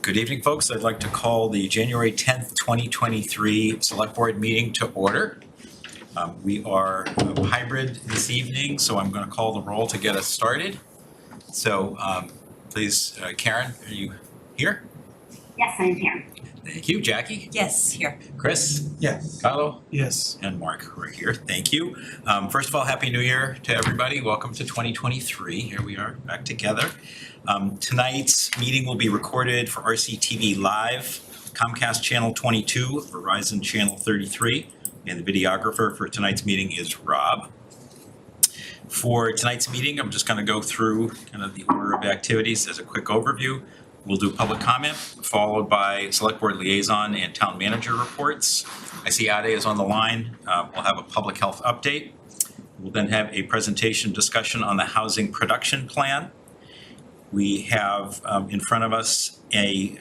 Good evening, folks. I'd like to call the January 10th, 2023 Select Board meeting to order. We are hybrid this evening, so I'm going to call the roll to get us started. So please, Karen, are you here? Yes, I'm here. Thank you. Jackie? Yes, here. Chris? Yes. Carlo? Yes. And Mark, who are here. Thank you. First of all, Happy New Year to everybody. Welcome to 2023. Here we are back together. Tonight's meeting will be recorded for RCTV Live, Comcast Channel 22, Verizon Channel 33, and the videographer for tonight's meeting is Rob. For tonight's meeting, I'm just going to go through kind of the order of activities as a quick overview. We'll do public comment, followed by Select Board Liaison and Town Manager reports. I see Ade is on the line. We'll have a public health update. We'll then have a presentation discussion on the housing production plan. We have in front of us a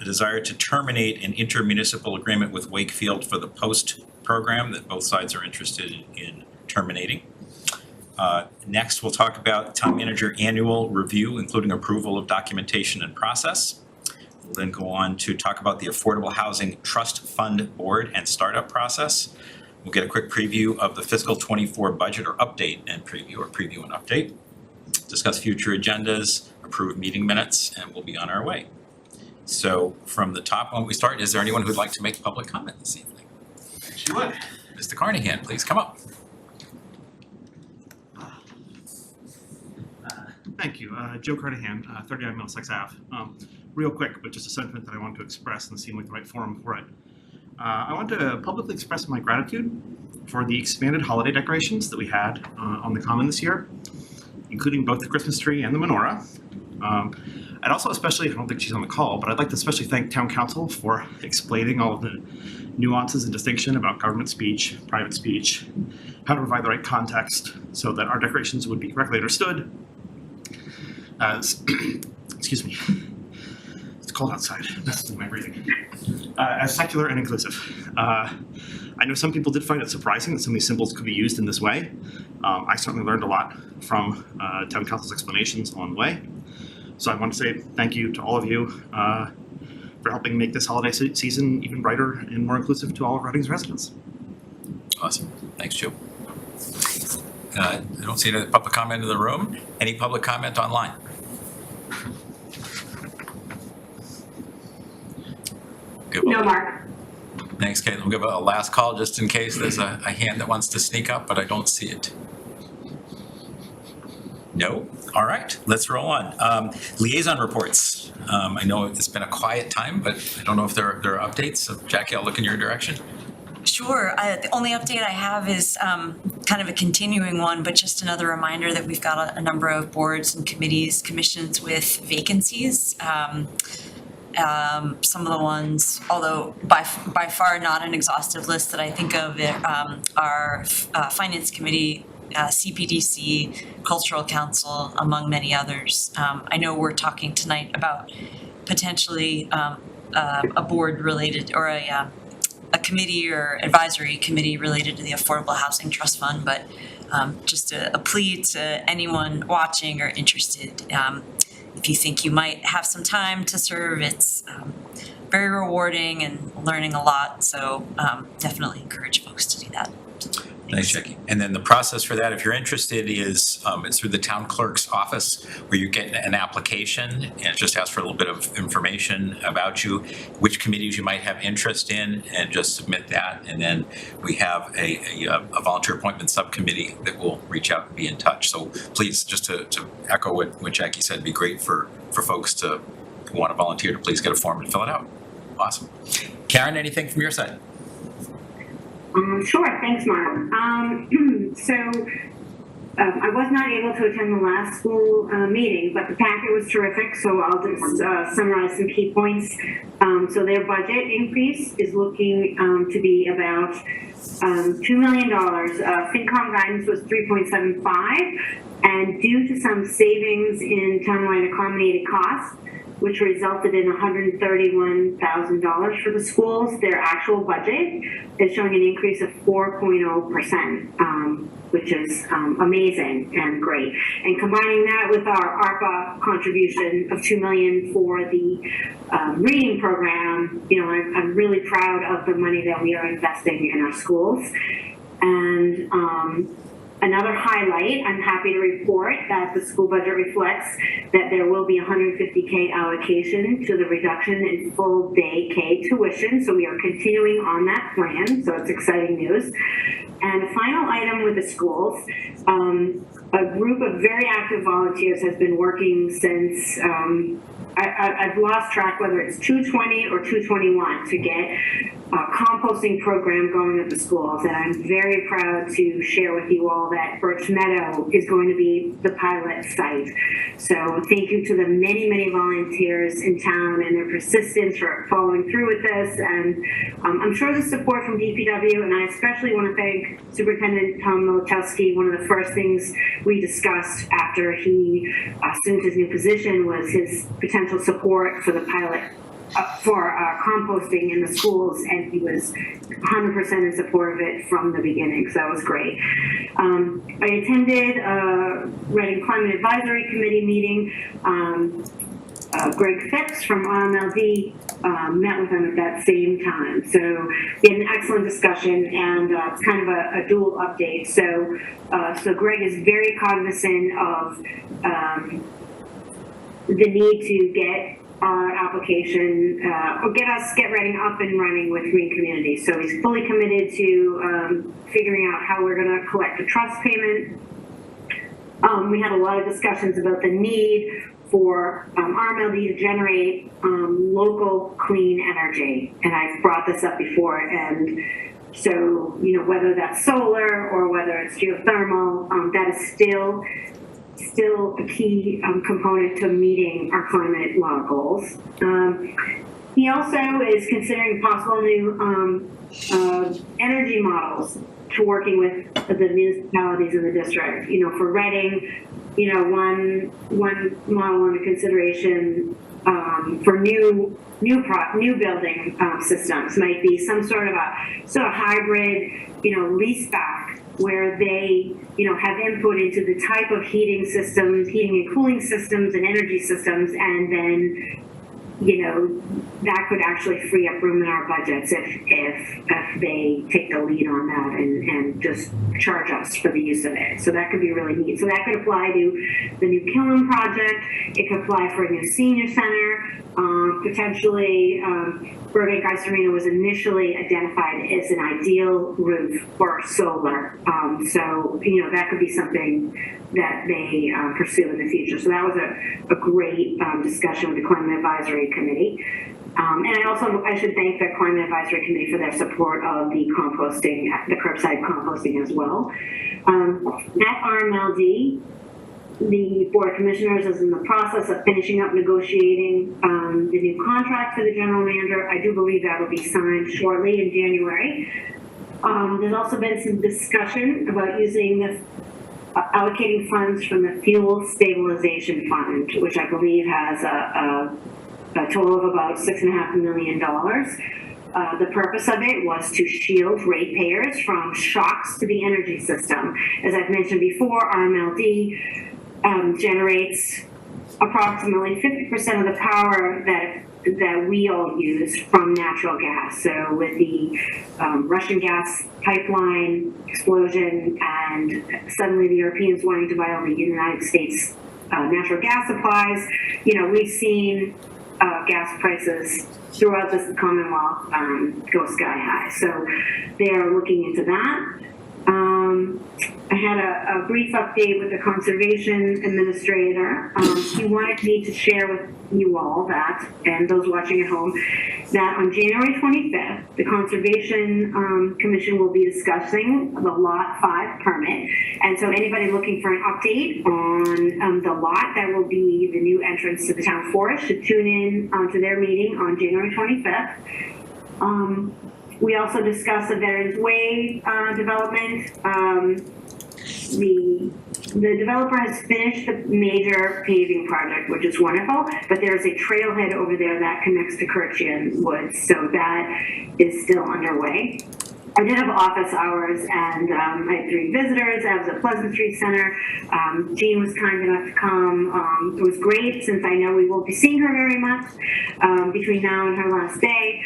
desire to terminate an intermunicipal agreement with Wakefield for the POST program that both sides are interested in terminating. Next, we'll talk about Town Manager annual review, including approval of documentation and process. We'll then go on to talk about the Affordable Housing Trust Fund Board and startup process. We'll get a quick preview of the fiscal 24 budget or update and preview and update. Discuss future agendas, approve meeting minutes, and we'll be on our way. So from the top, when we start, is there anyone who'd like to make public comment this evening? She would. Mr. Carnahan, please come up. Thank you. Joe Carnahan, 39 Middlesex Ave. Real quick, but just a sentiment that I want to express and seem like the right forum for it. I want to publicly express my gratitude for the expanded holiday decorations that we had on the Common this year, including both the Christmas tree and the menorah. I'd also especially, I don't think she's on the call, but I'd like to especially thank Town Council for explaining all of the nuances and distinction about government speech, private speech, how to provide the right context so that our decorations would be correctly understood as, excuse me, it's cold outside, messes with my breathing, as secular and inclusive. I know some people did find it surprising that some of these symbols could be used in this way. I certainly learned a lot from Town Council's explanations along the way. So I want to say thank you to all of you for helping make this holiday season even brighter and more inclusive to all of Reading's residents. Awesome. Thanks, Joe. I don't see any public comment in the room. Any public comment online? Good. No, Mark. Thanks, Kate. We'll give a last call just in case there's a hand that wants to sneak up, but I don't see it. No? All right, let's roll on. Liaison reports. I know it's been a quiet time, but I don't know if there are updates. So Jackie, I'll look in your direction. Sure. The only update I have is kind of a continuing one, but just another reminder that we've got a number of boards and committees, commissions with vacancies. Some of the ones, although by far not an exhaustive list that I think of, are Finance Committee, CPDC, Cultural Council, among many others. I know we're talking tonight about potentially a board related or a committee or advisory committee related to the Affordable Housing Trust Fund, but just a plea to anyone watching or interested. If you think you might have some time to serve, it's very rewarding and learning a lot. So definitely encourage folks to do that. Thanks, Jackie. And then the process for that, if you're interested, is it's through the town clerk's office where you get an application and it just asks for a little bit of information about you, which committees you might have interest in, and just submit that. And then we have a volunteer appointment subcommittee that will reach out and be in touch. So please, just to echo what Jackie said, it'd be great for folks who want to volunteer to please get a form and fill it out. Awesome. Karen, anything from your side? Sure, thanks, Mark. I was not able to attend the last school meeting, but the packet was terrific, so I'll just summarize some key points. So their budget increase is looking to be about $2 million. FinCom guidance was 3.75, and due to some savings in townwide accommodated costs, which resulted in $131,000 for the schools. Their actual budget is showing an increase of 4.0%, which is amazing and great. And combining that with our ARPA contribution of $2 million for the reading program, you know, I'm really proud of the money that we are investing in our schools. And another highlight, I'm happy to report that the school budget reflects that there will be $150K allocation to the reduction in full day K tuition. So we are continuing on that plan. So it's exciting news. And a final item with the schools, a group of very active volunteers has been working since, I've lost track whether it's 220 or 221 to get a composting program going at the schools. And I'm very proud to share with you all that Birch Meadow is going to be the pilot site. So thank you to the many, many volunteers in town and their persistence for following through with this. And I'm sure the support from DPW, and I especially want to thank Superintendent Tom Milachowski. One of the first things we discussed after he assumed his new position was his potential support for the pilot for composting in the schools, and he was 100% in support of it from the beginning, so that was great. I attended a Reading Climate Advisory Committee meeting. Greg Phipps from RMLD met with them at that same time. So we had an excellent discussion, and it's kind of a dual update. So Greg is very cognizant of the need to get our application or get Reading up and running with Green Community. So he's fully committed to figuring out how we're going to collect the trust payment. We had a lot of discussions about the need for RMLD to generate local clean energy, and I've brought this up before. And so, you know, whether that's solar or whether it's geothermal, that is still a key component to meeting our climate law goals. He also is considering possible new energy models to working with the municipalities in the district. You know, for Reading, you know, one model under consideration for new building systems might be some sort of hybrid, you know, lease back, where they, you know, have input into the type of heating and cooling systems and energy systems, and then, you know, that could actually free up room in our budgets if they take the lead on that and just charge us for the use of it. So that could be really neat. So that could apply to the new Killam project. It could apply for a new senior center. Potentially, Burbank Ice Arena was initially identified as an ideal route for solar. So, you know, that could be something that they pursue in the future. So that was a great discussion with the Climate Advisory Committee. And I should thank the Climate Advisory Committee for their support of the composting, the curbside composting as well. At RMLD, the Board of Commissioners is in the process of finishing up negotiating the new contract for the general manager. I do believe that will be signed shortly in January. There's also been some discussion about using the allocating funds from the Fuel Stabilization Fund, which I believe has a total of about $6.5 million. The purpose of it was to shield ratepayers from shocks to the energy system. As I've mentioned before, RMLD generates approximately 50% of the power that we all use from natural gas. So with the Russian gas pipeline explosion and suddenly the Europeans wanting to buy all the United States natural gas supplies, you know, we've seen gas prices throughout this Commonwealth go sky high. So they are looking into that. I had a brief update with the Conservation Administrator. He wanted me to share with you all that, and those watching at home, that on January 25th, the Conservation Commission will be discussing the Lot 5 permit. And so anybody looking for an update on the lot that will be the new entrance to the town forest should tune in to their meeting on January 25th. We also discussed the Veterans Way development. The the developer has finished the major paving project, which is wonderful, but there's a trailhead over there that connects to Kirchian Woods, so that is still underway. I did have office hours, and I had 3 visitors. I was at Pleasant Street Center. Jean was kind enough to come. It was great, since I know we won't be seeing her very much between now and her last day.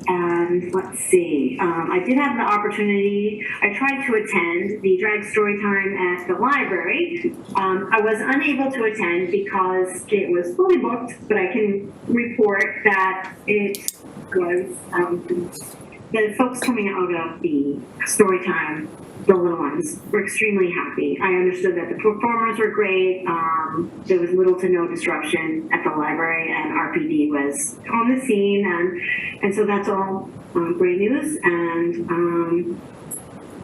And let's see, I did have the opportunity, I tried to attend the drag story time at the library. I was unable to attend because it was fully booked, but I can report that it was, the folks coming out of the story time, the little ones, were extremely happy. I understood that the performers were great. There was little to no disruption at the library, and RPD was on the scene, and so that's all great news. And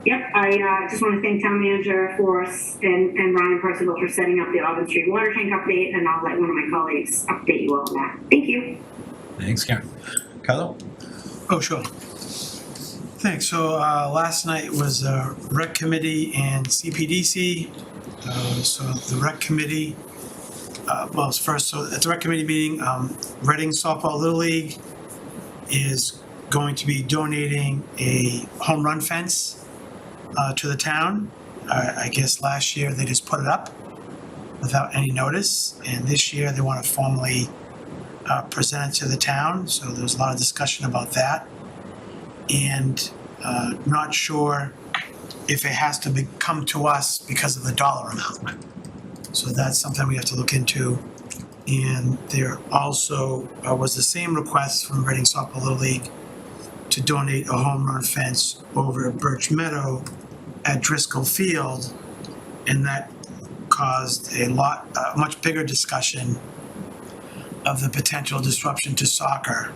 yep, I just want to thank Town Manager and Ryan Percival for setting up the Auburn Street water tank update, and I'll let one of my colleagues update you all on that. Thank you. Thanks, Karen. Carlo? Oh, sure. Thanks. So last night was Rec Committee and CPDC. So the Rec Committee, well, it's first, so at the Rec Committee meeting, Reading Softball Little League is going to be donating a home run fence to the town. I guess last year they just put it up without any notice, and this year they want to formally present it to the town. So there's a lot of discussion about that. And not sure if it has to come to us because of the dollar amount. So that's something we have to look into. And there also was the same request from Reading Softball Little League to donate a home run fence over at Birch Meadow at Driscoll Field, and that caused a much bigger discussion of the potential disruption to soccer.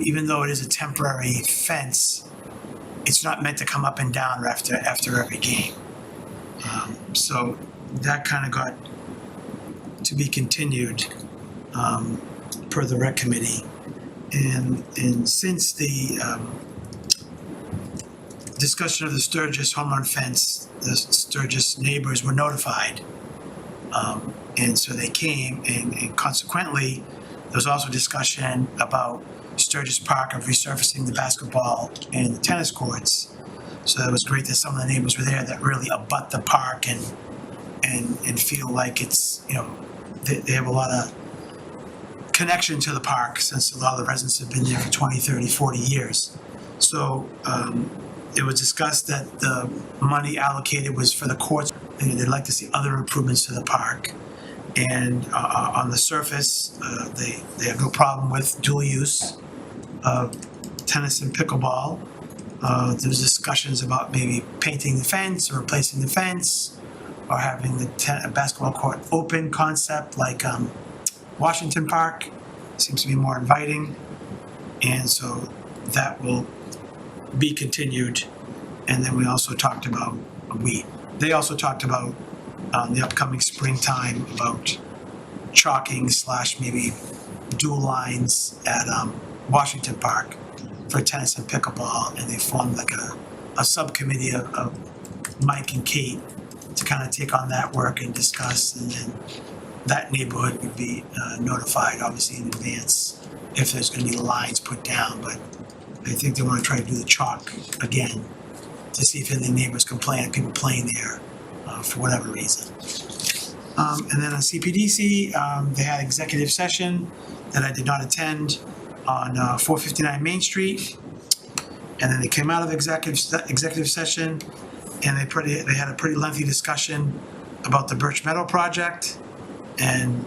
Even though it is a temporary fence, it's not meant to come up and down after every game. So that kind of got to be continued per the Rec Committee. And since the discussion of the Sturgis home run fence, the Sturgis neighbors were notified. And so they came, and consequently, there was also discussion about Sturgis Park of resurfacing the basketball and the tennis courts. So that was great that some of the neighbors were there that really abut the park and feel like it's, you know, they have a lot of connection to the park since a lot of the residents have been there for 20, 30, 40 years. So it was discussed that the money allocated was for the courts, and they'd like to see other improvements to the park. And on the surface, they have no problem with dual use of tennis and pickleball. There was discussions about maybe painting the fence or replacing the fence, or having the basketball court open concept like Washington Park. Seems to be more inviting. And so that will be continued. And then we also talked about, they also talked about the upcoming springtime about chalking / maybe dual lines at Washington Park for tennis and pickleball, and they formed like a subcommittee of Mike and Kate to kind of take on that work and discuss, and then that neighborhood would be notified obviously in advance if there's going to be lines put down. But I think they want to try to do the chalk again to see if any of the neighbors complain of people playing there for whatever reason. And then on CPDC, they had executive session that I did not attend on 459 Main Street. And then they came out of executive session, and they had a pretty lengthy discussion about the Birch Meadow project and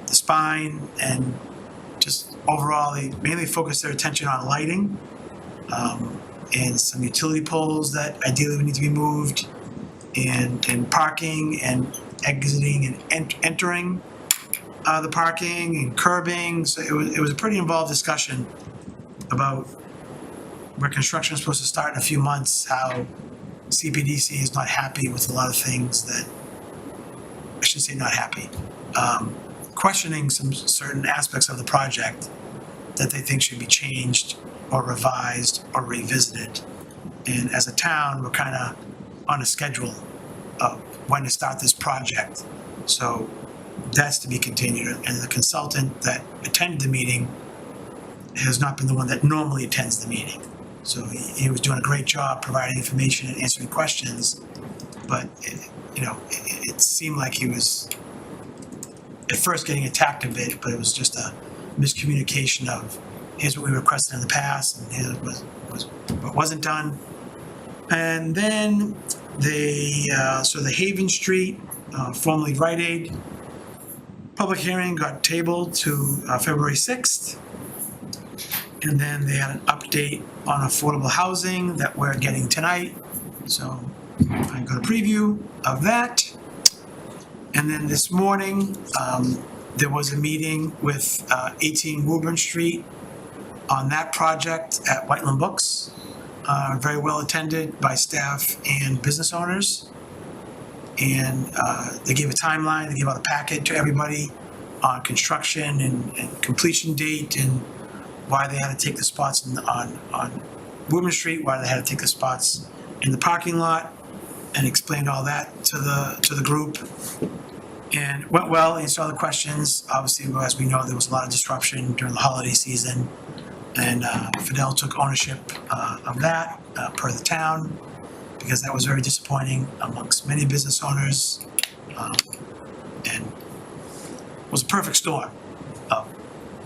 the spine, and just overall they mainly focused their attention on lighting and some utility poles that ideally would need to be moved, and parking and exiting and entering the parking and curbing. So it was a pretty involved discussion about where construction is supposed to start in a few months, how CPDC is not happy with a lot of things that, I should say not happy, questioning some certain aspects of the project that they think should be changed or revised or revisited. And as a town, we're kind of on a schedule when to start this project. So that's to be continued. And the consultant that attended the meeting has not been the one that normally attends the meeting. So he was doing a great job providing information and answering questions, but it seemed like he was at first getting attacked a bit, but it was just a miscommunication of here's what we requested in the past and here's what wasn't done. And then the Haven Street, formerly Rite Aid, public hearing got tabled to February 6th. And then they had an update on affordable housing that we're getting tonight. So I got a preview of that. And then this morning, there was a meeting with 18 Woburn Street on that project at Whiteland Books. Very well attended by staff and business owners. And they gave a timeline, they gave out a packet to everybody on construction and completion date and why they had to take the spots on Woburn Street, why they had to take the spots in the parking lot, and explained all that to the group. And went well, answered all the questions. Obviously, as we know, there was a lot of disruption during the holiday season. And Fidel took ownership of that per the town, because that was very disappointing amongst many business owners. And it was a perfect storm of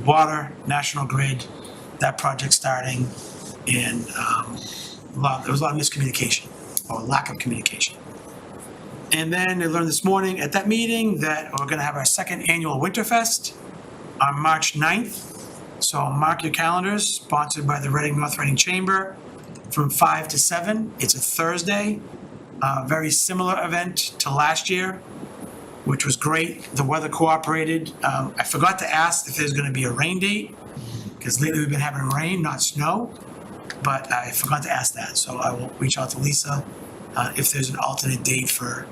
water, National Grid, that project starting, and there was a lot of miscommunication or lack of communication. And then they learned this morning at that meeting that we're going to have our second annual Winterfest on March 9th. So mark your calendars, sponsored by the Reading North Reading Chamber from 5 to 7. It's a Thursday, very similar event to last year, which was great. The weather cooperated. I forgot to ask if there's going to be a rain date, because lately we've been having rain, not snow, but I forgot to ask that. So I will reach out to Lisa if there's an alternate date for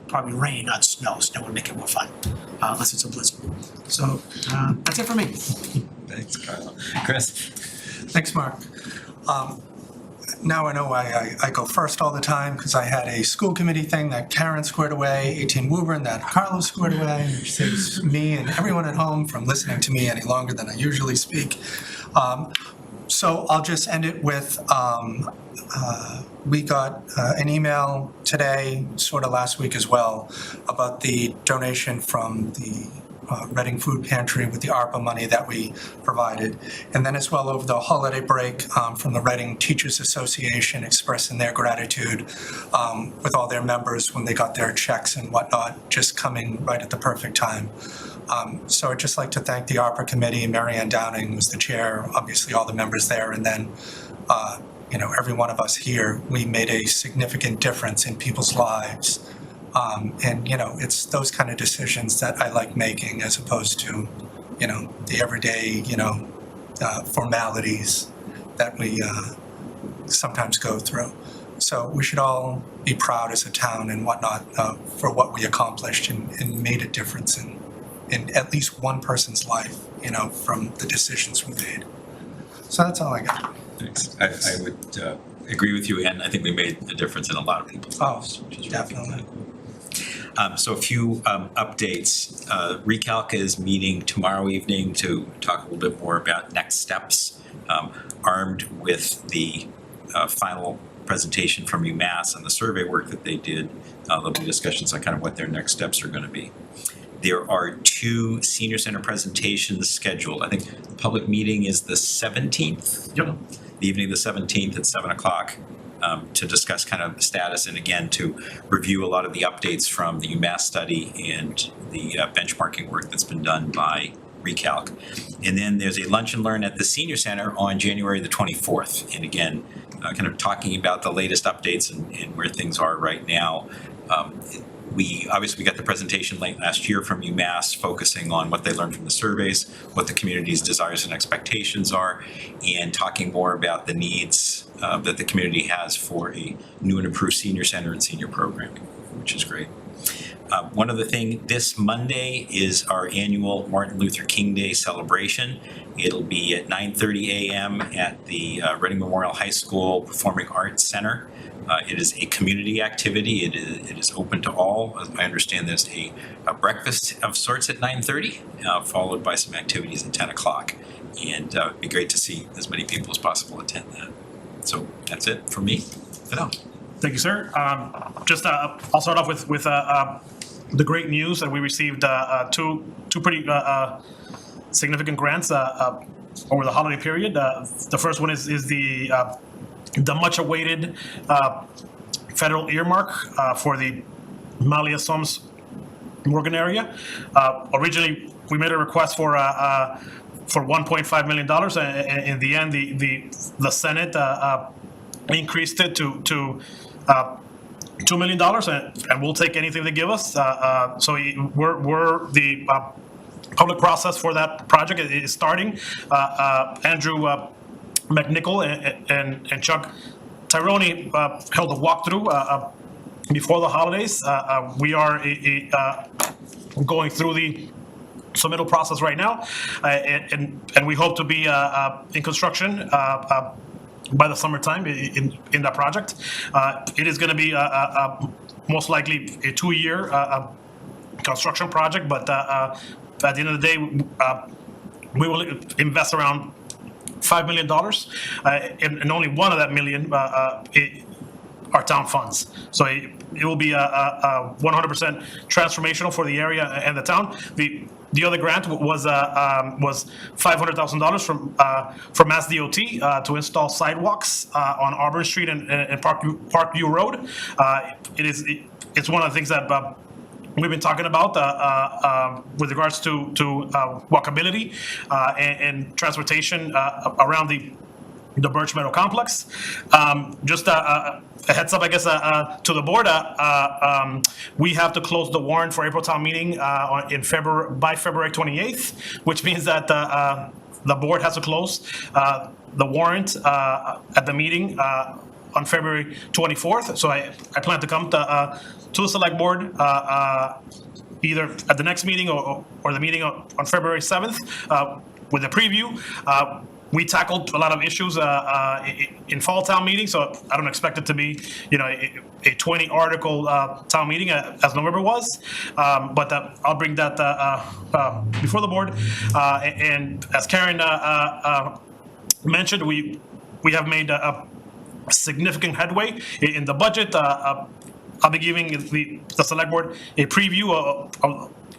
probably rain, not snow. Snow would make it more fun, unless it's a blizzard. So that's it for me. Thanks, Carlo. Chris? Thanks, Mark. Now I know why I go first all the time, because I had a school committee thing that Karen squared away, 18 Woburn that Carlo squared away, which saves me and everyone at home from listening to me any longer than I usually speak. So I'll just end it with, we got an email today, sort of last week as well, about the donation from the Reading Food Pantry with the ARPA money that we provided. And then as well over the holiday break from the Reading Teachers Association expressing their gratitude with all their members when they got their checks and whatnot, just coming right at the perfect time. So I'd just like to thank the ARPA committee, Mary Ann Downing was the chair, obviously all the members there, and then every one of us here, we made a significant difference in people's lives. And it's those kind of decisions that I like making, as opposed to, the everyday, formalities that we sometimes go through. So we should all be proud as a town and whatnot for what we accomplished and made a difference in at least one person's life, from the decisions we made. So that's all I got. Thanks. I would agree with you, and I think we made a difference in a lot of people's lives, which is definitely. So a few updates. Recalc is meeting tomorrow evening to talk a little bit more about next steps, armed with the final presentation from UMass and the survey work that they did. There'll be discussions on kind of what their next steps are going to be. There are 2 senior center presentations scheduled. I think the public meeting is the 17th. Yep. The evening of the 17th at 7 o'clock. To discuss kind of the status and again to review a lot of the updates from the UMass study and the benchmarking work that's been done by Recalc. And then there's a lunch and learn at the senior center on January the 24th. And again, kind of talking about the latest updates and where things are right now. We got the presentation late last year from UMass focusing on what they learned from the surveys, what the community's desires and expectations are, and talking more about the needs that the community has for a new and improved senior center and senior programming, which is great. One other thing, this Monday is our annual Martin Luther King Day celebration. It'll be at 9:30 a.m. at the Reading Memorial High School Performing Arts Center. It is a community activity. It is open to all. As I understand, there's a breakfast of sorts at 9:30, followed by some activities at 10 o'clock. And it'd be great to see as many people as possible attend that. So that's it from me. Fidel. Thank you, sir. I'll start off with the great news that we received two pretty significant grants over the holiday period. The first one is the much-awaited federal earmark for the Malleus Morgan area. Originally, we made a request for $1.5 million, and in the end, the Senate increased it to $2 million, and we'll take anything they give us. So we're the public process for that project is starting. Andrew McNichol and Chuck Tyrone held a walkthrough before the holidays. We are going through the submittal process right now, and we hope to be in construction by the summertime in that project. It is going to be most likely a 2-year construction project, but at the end of the day, we will invest around $5 million, and only one of that million are town funds. So it will be a 100% transformational for the area and the town. The other grant was $500,000 from Mass DOT to install sidewalks on Auburn Street and Parkview Road. It's one of the things that we've been talking about with regards to walkability and transportation around the Birch Meadow complex. Just a heads up, I guess, to the board. We have to close the warrant for April town meeting by February 28th, which means that the board has to close the warrant at the meeting on February 24th. So I plan to come to the select board either at the next meeting or the meeting on February 7th with a preview. We tackled a lot of issues in fall town meeting, so I don't expect it to be, a 20-article town meeting as November was. But I'll bring that before the board. And as Karen mentioned, we have made a significant headway in the budget. I'll be giving the select board a preview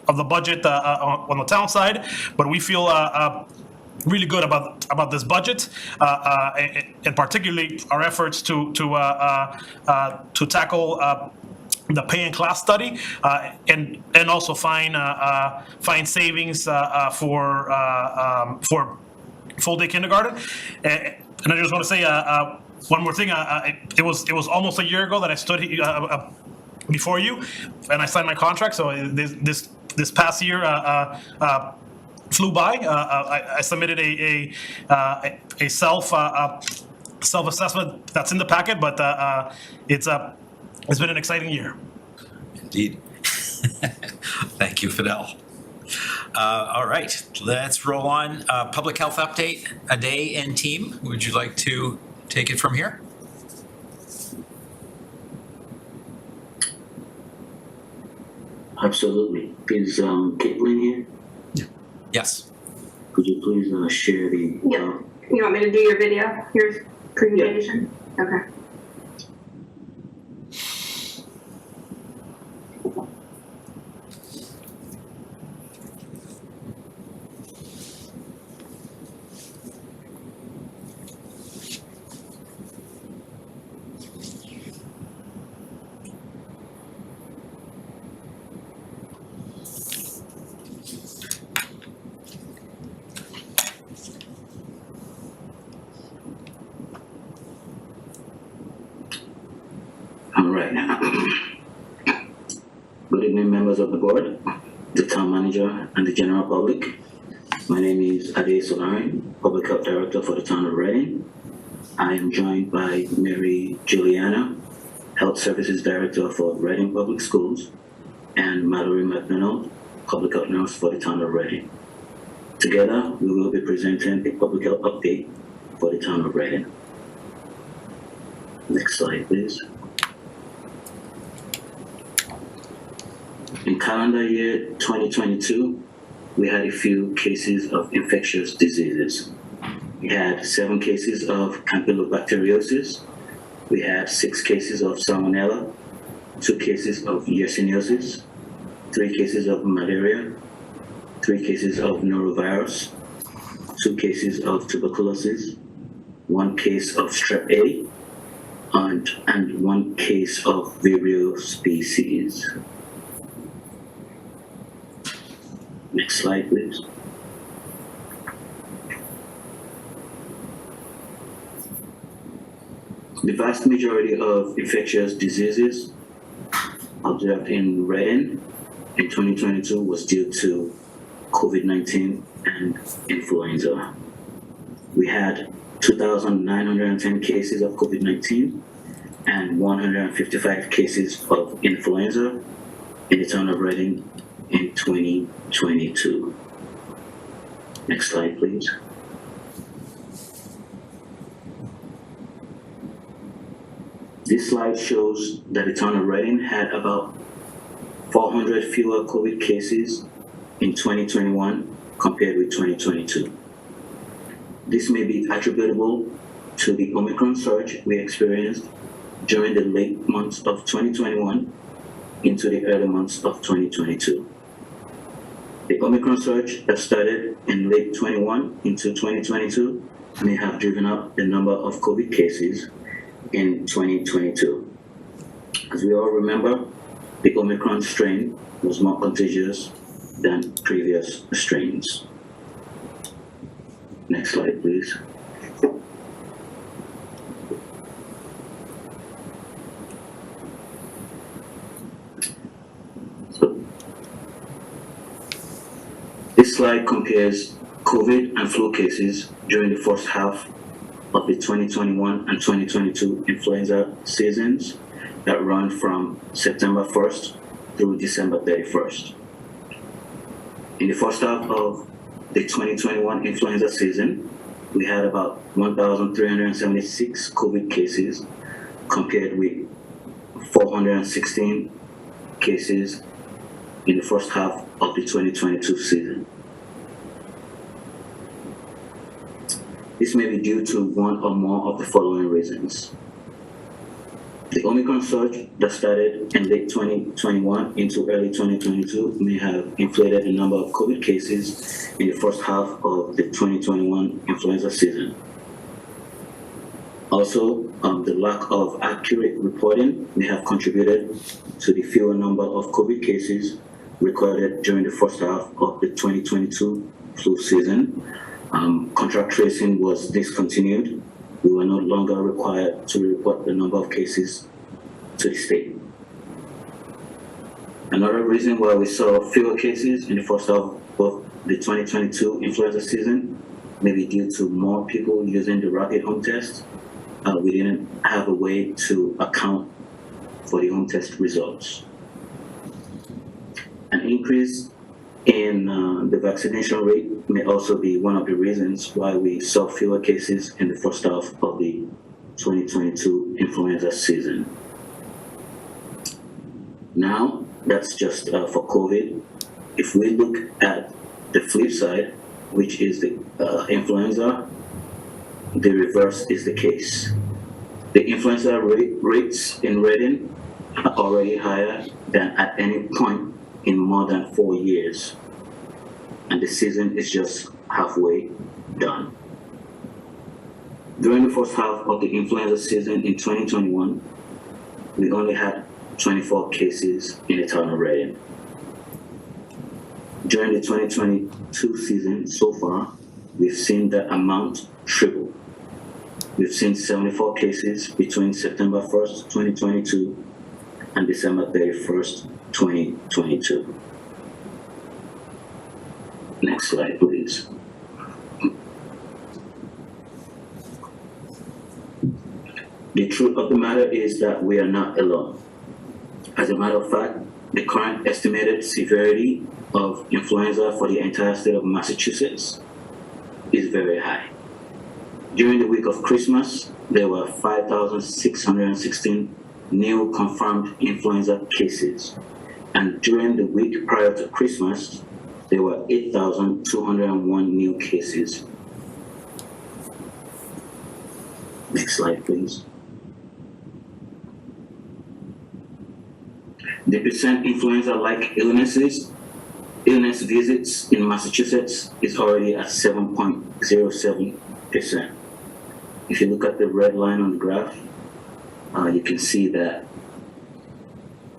of the budget on the town side, but we feel really good about this budget, and particularly our efforts to tackle the pay and class study, and also find savings for full day kindergarten. And I just want to say one more thing. It was almost a year ago that I stood before you, and I signed my contract. So this past year flew by. I submitted a self-assessment that's in the packet, but it's been an exciting year. Indeed. Thank you, Fidel. All right, let's roll on. Public health update, Aday and team. Would you like to take it from here? Absolutely. Is Caitlin here? Yes. Could you please share the... Yeah. You want me to do your video? Your presentation? Yeah. Okay. All right. Good evening, members of the board, the town manager, and the general public. My name is Aday Solari, Public Health Director for the town of Reading. I am joined by Mary Juliana, Health Services Director for Reading Public Schools, and Mallory McDonald, Public Health Nurse for the town of Reading. Together, we will be presenting a public health update for the town of Reading. Next slide, please. In calendar year 2022, we had a few cases of infectious diseases. We had 7 cases of Campylobacteriosis. We had 6 cases of Salmonella, 2 cases of Yersiniosis, 3 cases of malaria, 3 cases of norovirus, 2 cases of tuberculosis, 1 case of strep A, and 1 case of Vibrio species. Next slide, please. The vast majority of infectious diseases observed in Reading in 2022 was due to COVID-19 and influenza. We had 2,910 cases of COVID-19 and 155 cases of influenza in the town of Reading in 2022. Next slide, please. This slide shows that the town of Reading had about 400 fewer COVID cases in 2021 compared with 2022. This may be attributable to the Omicron surge we experienced during the late months of 2021 into the early months of 2022. The Omicron surge that started in late 21 into 2022 may have driven up the number of COVID cases in 2022. As we all remember, the Omicron strain was more contagious than previous strains. Next slide, please. So, this slide compares COVID and flu cases during the first half of the 2021 and 2022 influenza seasons that run from September 1st through December 31st. In the first half of the 2021 influenza season, we had about 1,376 COVID cases compared with 416 cases in the first half of the 2022 season. This may be due to one or more of the following reasons. The Omicron surge that started in late 2021 into early 2022 may have inflated the number of COVID cases in the first half of the 2021 influenza season. Also, the lack of accurate reporting may have contributed to the fewer number of COVID cases recorded during the first half of the 2022 flu season. Contact tracing was discontinued. We were no longer required to report the number of cases to the state. Another reason why we saw fewer cases in the first half of the 2022 influenza season may be due to more people using the rapid home test. We didn't have a way to account for the home test results. An increase in the vaccination rate may also be one of the reasons why we saw fewer cases in the first half of the 2022 influenza season. Now, that's just for COVID. If we look at the flip side, which is the influenza, the reverse is the case. The influenza rates in Reading are already higher than at any point in more than 4 years, and the season is just halfway done. During the first half of the influenza season in 2021, we only had 24 cases in the town of Reading. During the 2022 season so far, we've seen that amount triple. We've seen 74 cases between September 1st, 2022 and December 31st, 2022. Next slide, please. The truth of the matter is that we are not alone. As a matter of fact, the current estimated severity of influenza for the entire state of Massachusetts is very high. During the week of Christmas, there were 5,616 new confirmed influenza cases, And during the week prior to Christmas, there were 8,201 new cases. Next slide, please. The percent influenza-like illness visits in Massachusetts is already at 7.07%. If you look at the red line on the graph, you can see that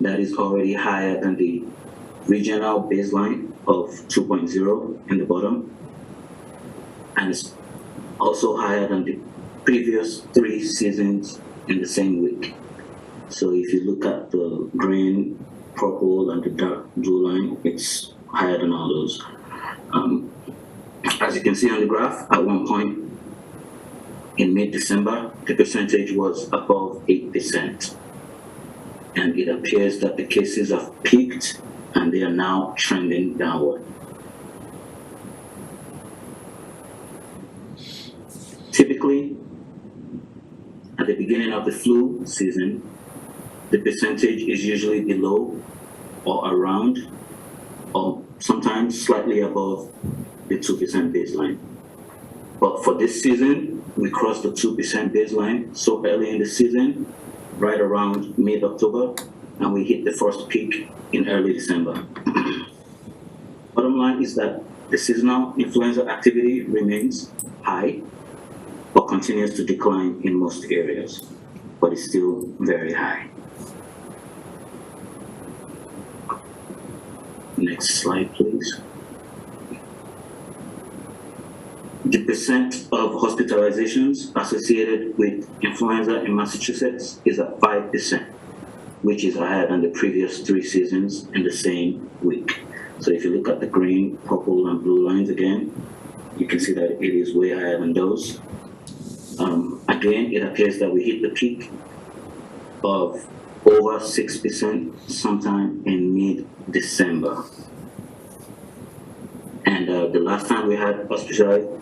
is already higher than the regional baseline of 2.0 in the bottom, and it's also higher than the previous 3 seasons in the same week. So if you look at the green, purple, and the dark blue line, it's higher than all those. As you can see on the graph, at one point in mid-December, the percentage was above 8%. And it appears that the cases have peaked and they are now trending downward. Typically, at the beginning of the flu season, the percentage is usually below or around, or sometimes slightly above the 2% baseline. But for this season, we crossed the 2% baseline so early in the season, right around mid-October, and we hit the first peak in early December. Bottom line is that the seasonal influenza activity remains high, but continues to decline in most areas, but it's still very high. Next slide, please. The percent of hospitalizations associated with influenza in Massachusetts is at 5%, which is higher than the previous 3 seasons in the same week. So if you look at the green, purple, and blue lines again, you can see that it is way higher than those. Again, it appears that we hit the peak of over 6% sometime in mid-December. And the last time we had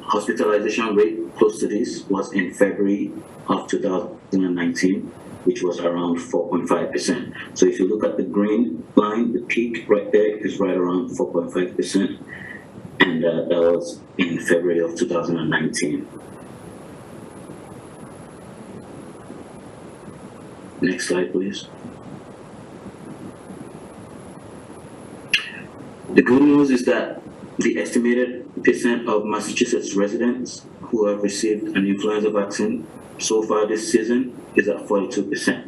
hospitalization rate close to this was in February of 2019, which was around 4.5%. So if you look at the green line, the peak right there is right around 4.5%, and that was in February of 2019. Next slide, please. The good news is that the estimated percent of Massachusetts residents who have received an influenza vaccine so far this season is at 42%.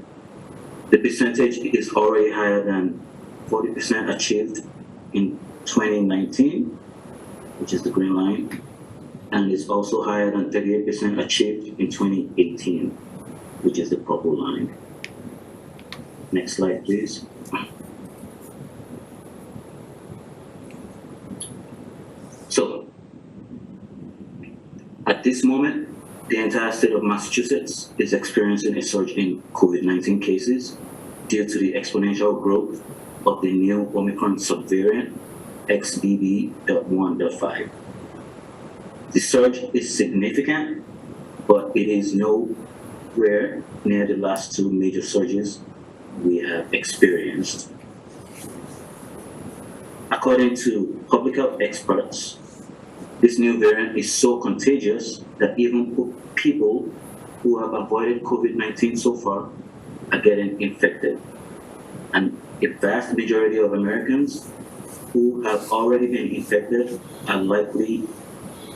The percentage is already higher than 40% achieved in 2019, which is the green line, and is also higher than 38% achieved in 2018, which is the purple line. Next slide, please. So, at this moment, the entire state of Massachusetts is experiencing a surge in COVID-19 cases due to the exponential growth of the new Omicron subvariant XBB.1.5. The surge is significant, but it is nowhere near the last 2 major surges we have experienced. According to public health experts, this new variant is so contagious that even people who have avoided COVID-19 so far are getting infected. And a vast majority of Americans who have already been infected are likely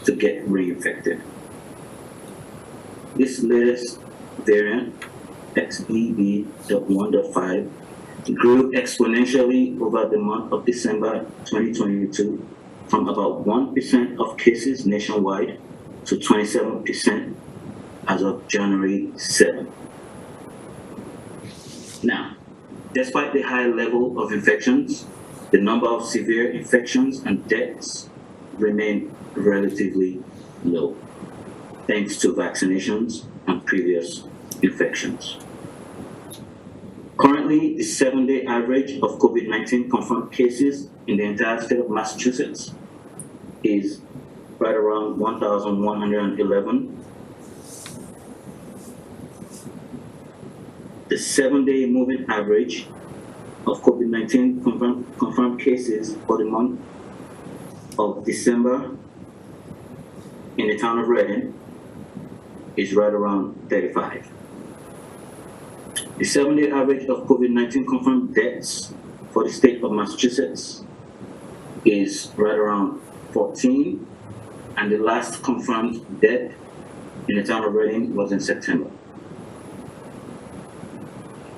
to get reinfected. This latest variant, XBB.1.5, grew exponentially over the month of December 2022 from about 1% of cases nationwide to 27% as of January 7. Now, despite the high level of infections, the number of severe infections and deaths remain relatively low, thanks to vaccinations and previous infections. Currently, the 7-day average of COVID-19 confirmed cases in the entire state of Massachusetts is right around 1,111. The 7-day moving average of COVID-19 confirmed cases for the month of December in the town of Reading is right around 35. The 7-day average of COVID-19 confirmed deaths for the state of Massachusetts is right around 14, and the last confirmed death in the town of Reading was in September.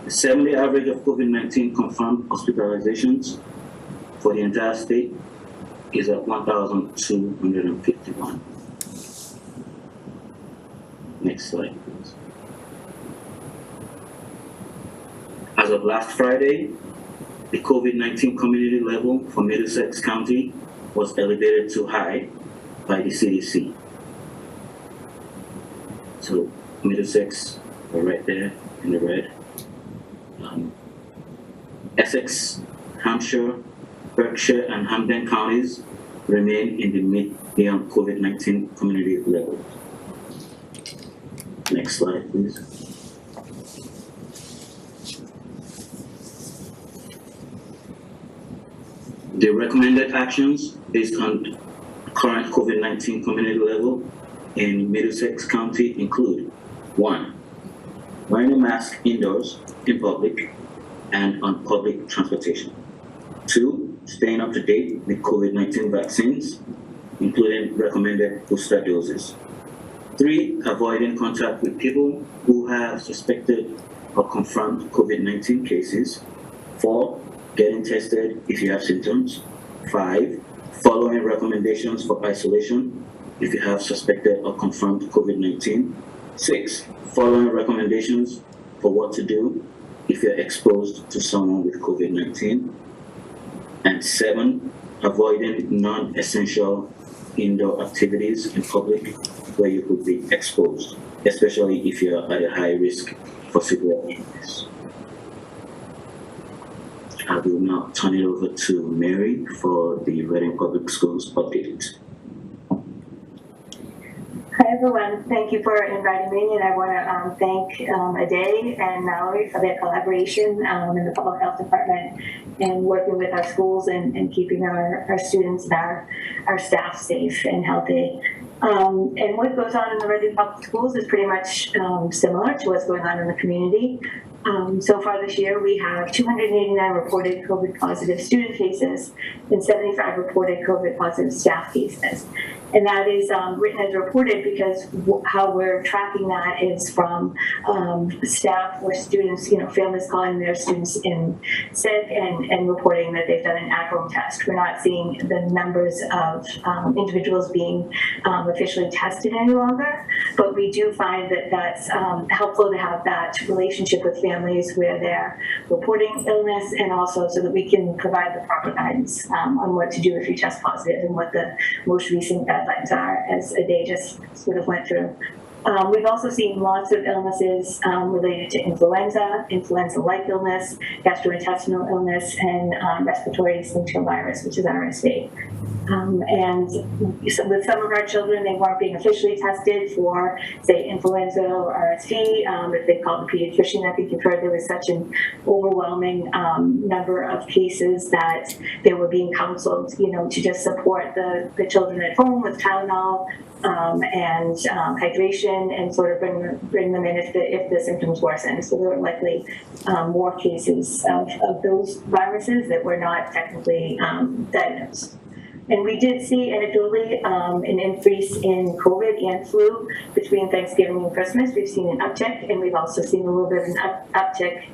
The 7-day average of COVID-19 confirmed hospitalizations for the entire state is at 1,251. Next slide, please. As of last Friday, the COVID-19 community level for Middlesex County was elevated to high by the CDC. So Middlesex, we're right there in the red. Essex, Hampshire, Berkshire, and Hampden counties remain in the medium COVID-19 community level. Next slide, please. The recommended actions based on current COVID-19 community level in Middlesex County include: 1, wearing a mask indoors, in public, and on public transportation. 2, staying up to date with COVID-19 vaccines, including recommended booster doses. 3, avoiding contact with people who have suspected or confirmed COVID-19 cases. 4, getting tested if you have symptoms. 5, following recommendations for isolation if you have suspected or confirmed COVID-19. 6, following recommendations for what to do if you're exposed to someone with COVID-19. And 7, avoiding non-essential indoor activities in public where you could be exposed, especially if you're at a high risk for severe illness. I will now turn it over to Mary for the Reading Public Schools update. Hi everyone, thank you for inviting me, and I want to thank Ade and Mallory for their collaboration in the Public Health Department and working with our schools and keeping our students and our staff safe and healthy. And what goes on in the Reading Public Schools is pretty much similar to what's going on in the community. So far this year, we have 289 reported COVID positive student cases and 75 reported COVID positive staff cases. And that is written as reported because how we're tracking that is from staff or students, families calling their students in sick and reporting that they've done an at-home test. We're not seeing the numbers of individuals being officially tested any longer, but we do find that that's helpful to have that relationship with families where they're reporting illness, and also so that we can provide the proper guidance on what to do if you test positive and what the most recent guidelines are, as Ade just sort of went through. We've also seen lots of illnesses related to influenza-like illness, gastrointestinal illness, and respiratory syncytial virus, which is RSV. And so with some of our children, they weren't being officially tested for, say, influenza or RSV, but they called the pediatrician. I think you've heard there was such an overwhelming number of cases that they were being counseled, to just support the children at home with Tylenol and hydration, and sort of bring them in if the symptoms worsen. So there were likely more cases of those viruses that were not technically diagnosed. And we did see anecdotally an increase in COVID and flu between Thanksgiving and Christmas. We've seen an uptick, and we've also seen a little bit of an uptick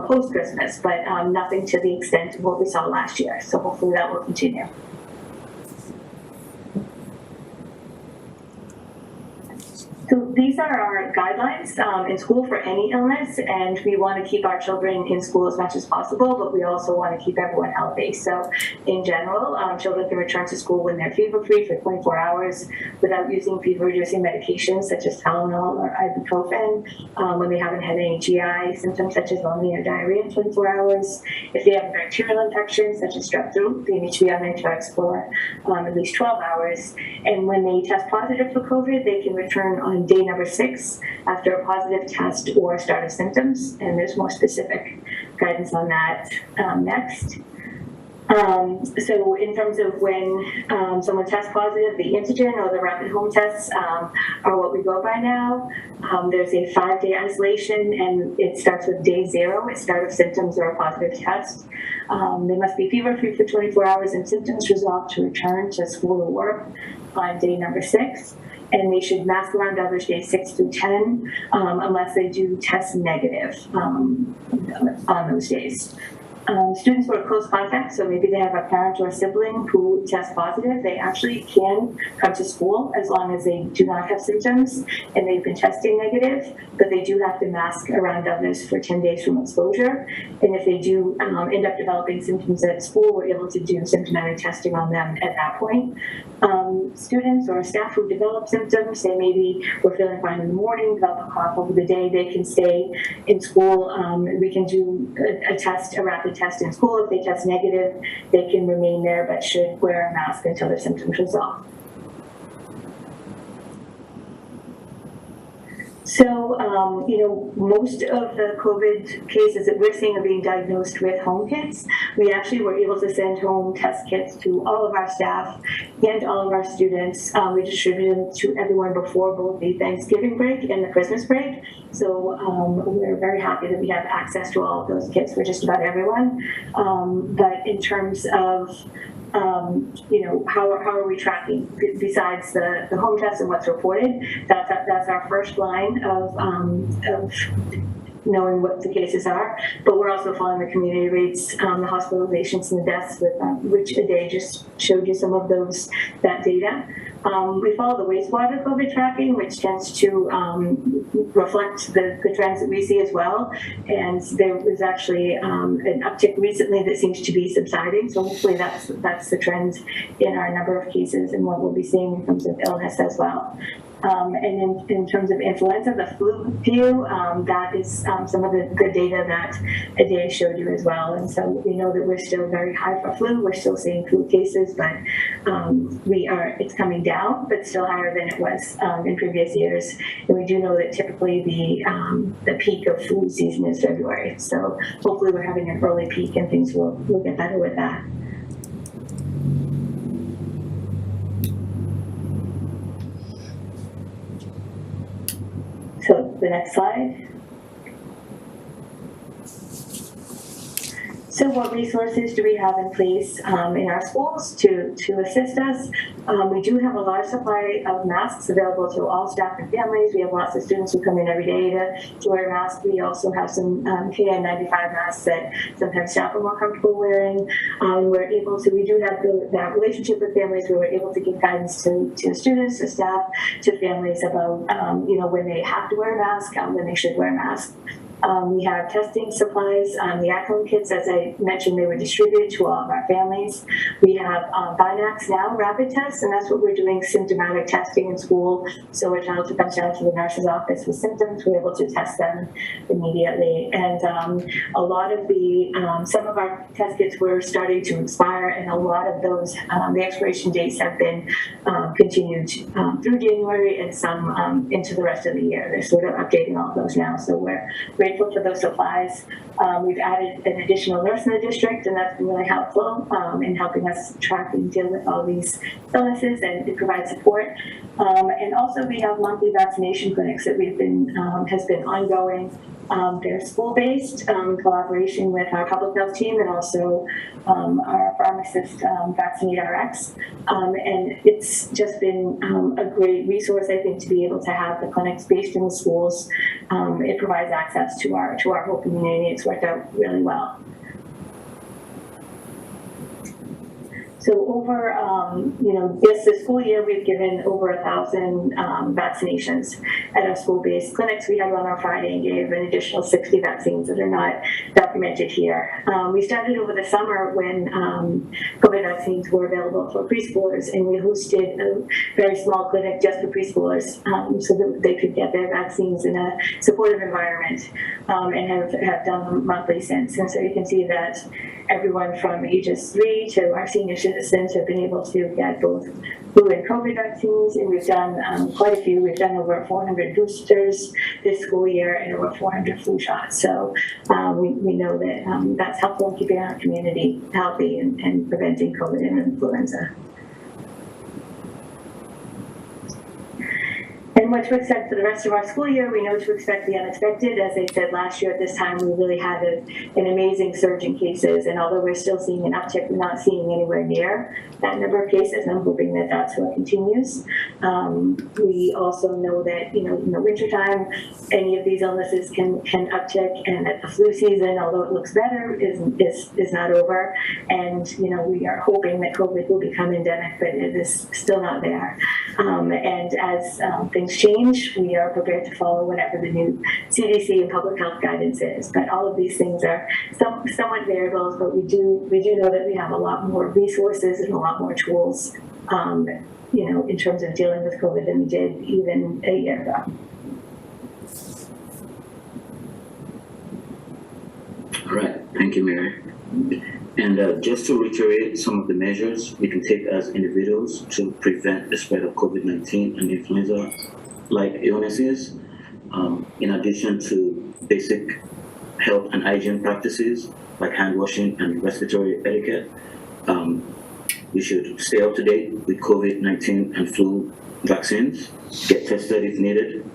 post-Christmas, but nothing to the extent of what we saw last year. So hopefully that will continue. So these are our guidelines in school for any illness, and we want to keep our children in school as much as possible, but we also want to keep everyone healthy. So in general, children can return to school when they're fever-free for 24 hours without using fever-reducing medications such as Tylenol or ibuprofen, when they haven't had any GI symptoms such as vomiting or diarrhea in 24 hours. If they have a bacterial infection such as strep throat, they need to be on antibiotics for at least 12 hours. And when they test positive for COVID, they can return on day day number 6 after a positive test or start of symptoms, and there's more specific guidance on that next. So in terms of when someone tests positive, the antigen or the rapid home tests are what we go by now. There's a 5-day isolation, and it starts with day 0 at start of symptoms or a positive test. They must be fever-free for 24 hours and symptoms resolved to return to school or work on day number 6. And they should mask around others days 6 through 10 unless they do test negative on those days. Students who are close contact, so maybe they have a parent or a sibling who tests positive, they actually can come to school as long as they do not have symptoms and they've been testing negative, but they do have to mask around others for 10 days from exposure. And if they do end up developing symptoms at school, we're able to do symptomatic testing on them at that point. Students or staff who develop symptoms, say maybe we're feeling fine in the morning, develop a cough over the day, they can stay in school. We can do a rapid test in school. If they test negative, they can remain there but should wear a mask until their symptoms resolve. So, most of the COVID cases that we're seeing are being diagnosed with home kits. We actually were able to send home test kits to all of our staff and all of our students. We distributed them to everyone before both the Thanksgiving break and the Christmas break. So we're very happy that we have access to all of those kits for just about everyone. But in terms of how are we tracking besides the home test and what's reported? That's our first line of knowing what the cases are. But we're also following the community rates, the hospitalizations and the deaths, with which Ade just showed you some of that data. We follow the wastewater COVID tracking, which tends to reflect the trends that we see as well. And there was actually an uptick recently that seems to be subsiding. So hopefully that's the trend in our number of cases and what we'll be seeing in terms of illness as well. And in terms of influenza, the flu view, that is some of the data that Ade showed you as well. And so we know that we're still very high for flu. We're still seeing flu cases, but it's coming down, but still higher than it was in previous years. And we do know that typically the peak of flu season is February. So hopefully we're having an early peak and things will get better with that. So the next slide. So what resources do we have in place in our schools to assist us? We do have a large supply of masks available to all staff and families. We have lots of students who come in every day to wear masks. We also have some KN95 masks that sometimes staff are more comfortable wearing. We do have that relationship with families where we're able to give guidance to students, to staff, to families about when they have to wear a mask, when they should wear a mask. We have testing supplies, the at-home kits, as I mentioned, they were distributed to all of our families. We have Binax now rapid tests, and that's what we're doing, symptomatic testing in school. So a child who comes down to the nurse's office with symptoms, we're able to test them immediately. And a lot of some of our test kits were starting to expire, and a lot of those, the expiration dates have been continued through January and some into the rest of the year. They're sort of updating all of those now, so we're grateful for those supplies. We've added an additional nurse in the district, and that's been really helpful in helping us track and deal with all these illnesses and provide support. And also we have monthly vaccination clinics that has been ongoing. They're school-based in collaboration with our public health team and also our pharmacist, Vaccinate RX. And it's just been a great resource, I think, to be able to have the clinics based in the schools. It provides access to our whole community. It's worked out really well. So over, this school year, we've given over 1,000 vaccinations at our school-based clinics. We had one on Friday and gave an additional 60 vaccines that are not documented here. We started over the summer when COVID vaccines were available for preschoolers, and we hosted a very small clinic just for preschoolers so that they could get their vaccines in a supportive environment, and have done them monthly since. And so you can see that everyone from ages 3 to our senior citizens have been able to get both flu and COVID vaccines, and we've done quite a few. We've done over 400 boosters this school year and over 400 flu shots. So we know that that's helpful in keeping our community healthy and preventing COVID and influenza. And what to expect for the rest of our school year, we know to expect the unexpected. As I said, last year at this time, we really had an amazing surge in cases. And although we're still seeing an uptick, we're not seeing anywhere near that number of cases. And I'm hoping that that's what continues. We also know that, in the wintertime, any of these illnesses can uptick. And that the flu season, although it looks better, is not over. And, we are hoping that COVID will become endemic, but it is still not there. And as things change, we are prepared to follow whatever the new CDC and public health guidance is. But all of these things are somewhat variables, but we do know that we have a lot more resources and a lot more tools, in terms of dealing with COVID than we did even a year ago. All right, thank you, Mary. And just to reiterate some of the measures we can take as individuals to prevent the spread of COVID-19 and influenza-like illnesses, in addition to basic health and hygiene practices like hand washing and respiratory etiquette, we should stay up to date with COVID-19 and flu vaccines, get tested if needed,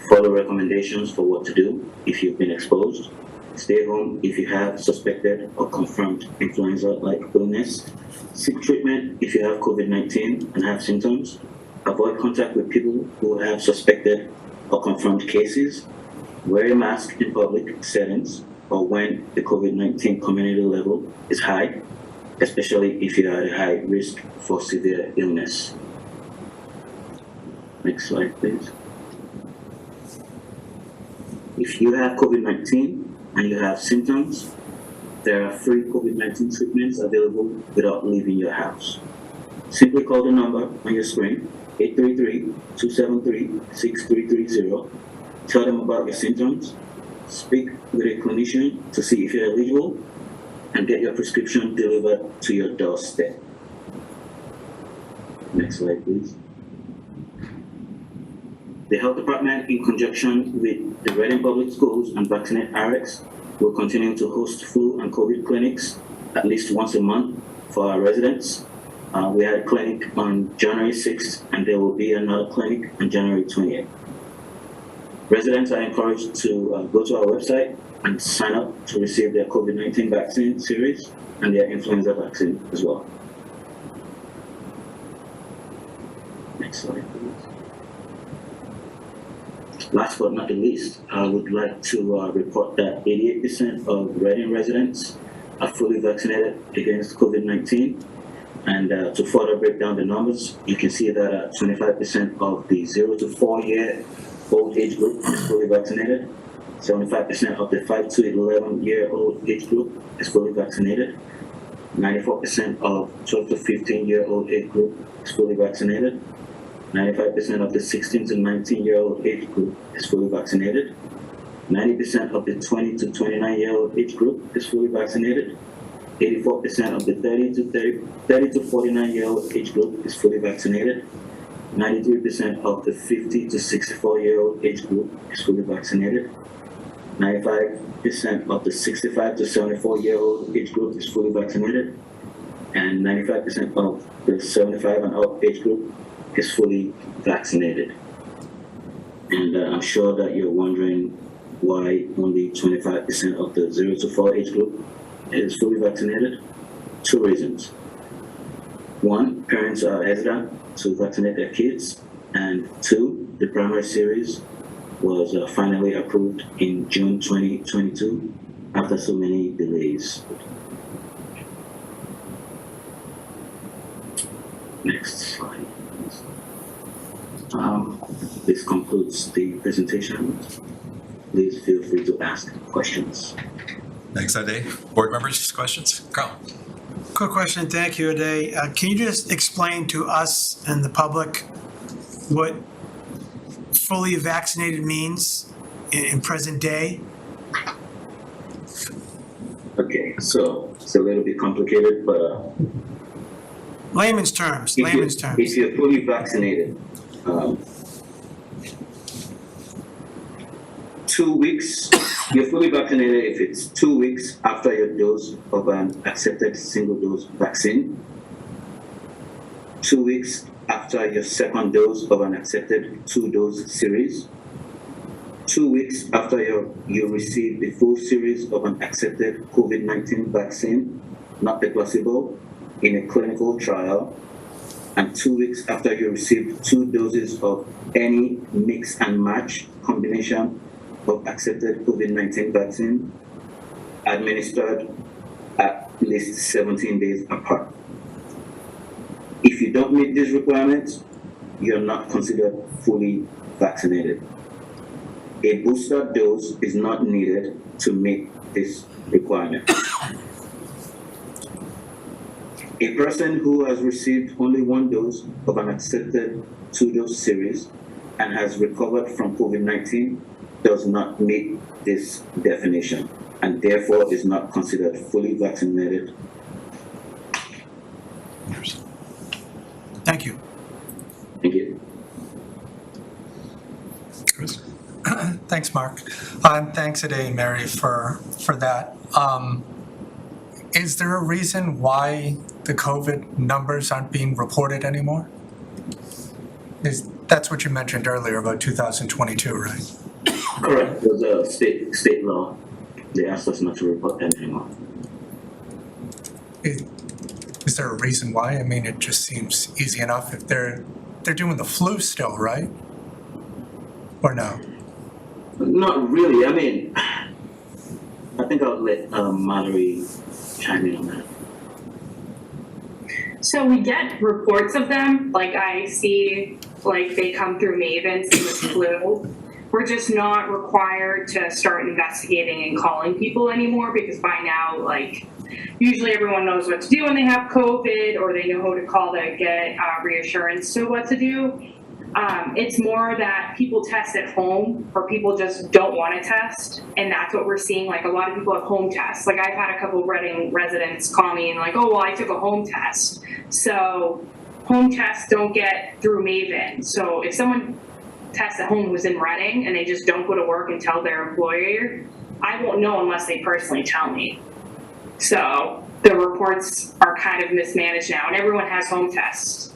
follow recommendations for what to do if you've been exposed, stay home if you have suspected or confirmed influenza-like illness, seek treatment if you have COVID-19 and have symptoms, avoid contact with people who have suspected or confirmed cases, wear a mask in public settings or when the COVID-19 community level is high, especially if you are at a high risk for severe illness. Next slide, please. If you have COVID-19 and you have symptoms, there are free COVID-19 treatments available without leaving your house. Simply call the number on your screen, 833-273-6330. Tell them about your symptoms, speak with a clinician to see if you're eligible, and get your prescription delivered to your doorstep. Next slide, please. The Health Department, in conjunction with the Reading Public Schools and Vaccinate RX, will continue to host flu and COVID clinics at least once a month for our residents. We had a clinic on January 6th, and there will be another clinic on January 28th. Residents are encouraged to go to our website and sign up to receive their COVID-19 vaccine series and their influenza vaccine as well. Next slide, please. Last but not the least, I would like to report that 88% of Reading residents are fully vaccinated against COVID-19. And to further break down the numbers, you can see that 25% of the 0 to 4 year old age group is fully vaccinated. 75% of the 5 to 11 year old age group is fully vaccinated. 94% of 12 to 15 year old age group is fully vaccinated. 95% of the 16 to 19 year old age group is fully vaccinated. 90% of the 20 to 29 year old age group is fully vaccinated. 84% of the 30 to 49 year old age group is fully vaccinated. 93% of the 50 to 64 year old age group is fully vaccinated. 95% of the 65 to 74 year old age group is fully vaccinated. And 95% of the 75 and up age group is fully vaccinated. And I'm sure that you're wondering why only 25% of the 0 to 4 age group is fully vaccinated. Two reasons. One, parents are hesitant to vaccinate their kids. And two, the primary series was finally approved in June 2022 after so many delays. Next slide. This concludes the presentation. Please feel free to ask questions. Thanks, Ade. Board members, questions? Carl? Quick question, thank you, Ade. Can you just explain to us and the public what fully vaccinated means in present day? Okay, so it's a little bit complicated, but Layman's terms, If layman's you- terms. If you're fully vaccinated, 2 weeks, you're fully vaccinated if it's 2 weeks after your dose of an accepted single dose vaccine, 2 weeks after your second dose of an accepted 2-dose series, 2 weeks after you receive the full series of an accepted COVID-19 vaccine, not the placebo, in a clinical trial, and 2 weeks after you receive 2 doses of any mix and match combination of accepted COVID-19 vaccine administered at least 17 days apart. If you don't meet these requirements, you're not considered fully vaccinated. A booster dose is not needed to meet this requirement. A person who has received only 1 dose of an accepted 2-dose series and has recovered from COVID-19 does not meet this definition and therefore is not considered fully vaccinated. Thank you. Thank you. Thanks, Mark. And thanks today, Mary, for that. Is there a reason why the COVID numbers aren't being reported anymore? That's what you mentioned earlier about 2022, right? Correct. It was a state law. They asked us not to report them anymore. Is there a reason why? I mean, it just seems easy enough if they're doing the flu still, right? Or no? Not really. I mean, I think I'll let Mallory chime in on that. So we get reports of them, like I see, like they come through Maven, same with flu. We're just not required to start investigating and calling people anymore because by now, like, usually everyone knows what to do when they have COVID or they know who to call to get reassurance to what to do. It's more that people test at home or people just don't want to test. And that's what we're seeing. Like a lot of people have home tests. Like I've had a couple of Reading residents call me and like, oh, well, I took a home test. So home tests don't get through Maven. So if someone tests at home who's in Reading and they just don't go to work and tell their employer, I won't know unless they personally tell me. So the reports are kind of mismanaged now and everyone has home tests.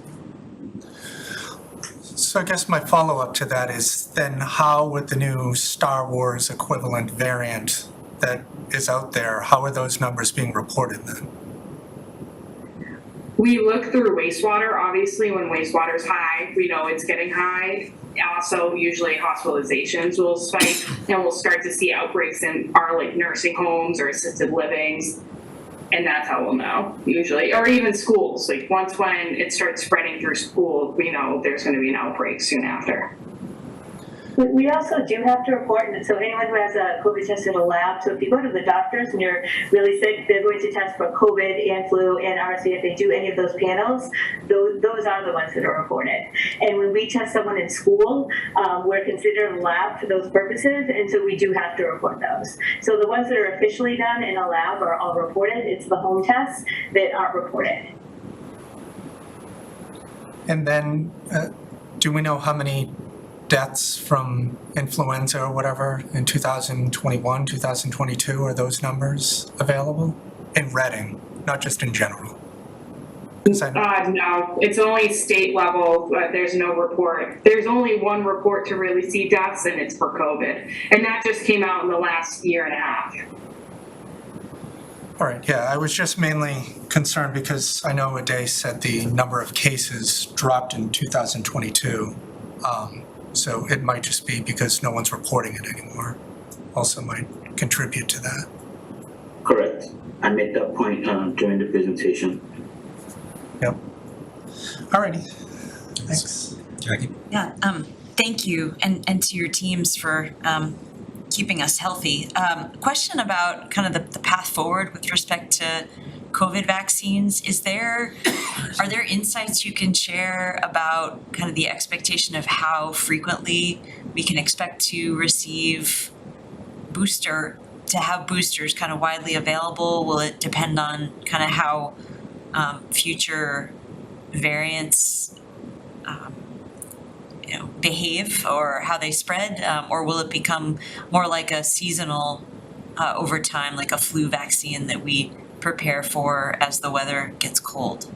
So I guess my follow-up to that is then how with the new Star Wars equivalent variant that is out there, how are those numbers being reported then? We look through wastewater. Obviously, when wastewater is high, we know it's getting high. Also, usually hospitalizations will spike and we'll start to see outbreaks in our like nursing homes or assisted livings. And that's how we'll know usually, or even schools. Like once when it starts spreading through school, we know there's going to be an outbreak soon after. We also do have to report, and so anyone who has a COVID test in a lab, so if you go to the doctors and you're really sick, they're going to test for COVID and flu and RSV. If they do any of those panels, those are the ones that are reported. And when we test someone in school, we're considered a lab for those purposes, and so we do have to report those. So the ones that are officially done in a lab are all reported. It's the home tests that aren't reported. And then do we know how many deaths from influenza or whatever in 2021, 2022? Are those numbers available? In Reading, not just in general? No, it's only state level, but there's no report. There's only one report to really see deaths, and it's for COVID. And that just came out in the last year and a half. All right, yeah, I was just mainly concerned because I know Ade said the number of cases dropped in 2022. So it might just be because no one's reporting it anymore. Also might contribute to that. Correct. I made that point during the presentation. Yep. All righty. Thanks. Jackie? Yeah, thank you and to your teams for keeping us healthy. Question about kind of the path forward with respect to COVID vaccines. Are there insights you can share about kind of the expectation of how frequently we can expect to receive boosters kind of widely available? Will it depend on kind of how future variants behave or how they spread, or will it become more like a seasonal over time, like a flu vaccine that we prepare for as the weather gets cold?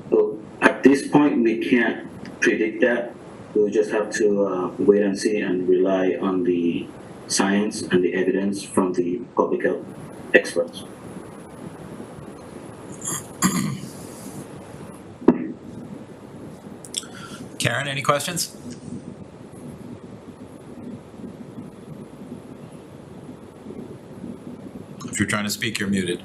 So at this point, we can't predict that. We'll just have to wait and see and rely on the science and the evidence from the public health experts. Karen, any questions? If you're trying to speak, you're muted.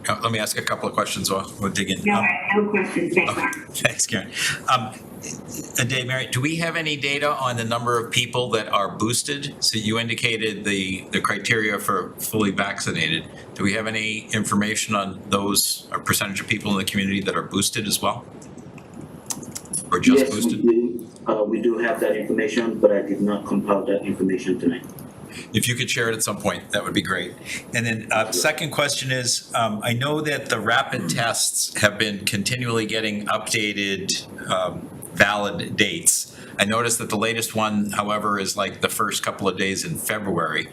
Let me ask a couple of questions while we'll dig in. No, I have no questions, thanks, Mark. Thanks, Karen. Dave, Mary, do we have any data on the number of people that are boosted? So you indicated the criteria for fully vaccinated. Do we have any information on those, or percentage of people in the community that are boosted as well? Or just Yes, boosted? we do have that information, but I did not compile that information tonight. If you could share it at some point, that would be great. And then second question is, I know that the rapid tests have been continually getting updated valid dates. I noticed that the latest one, however, is like the first couple of days in February.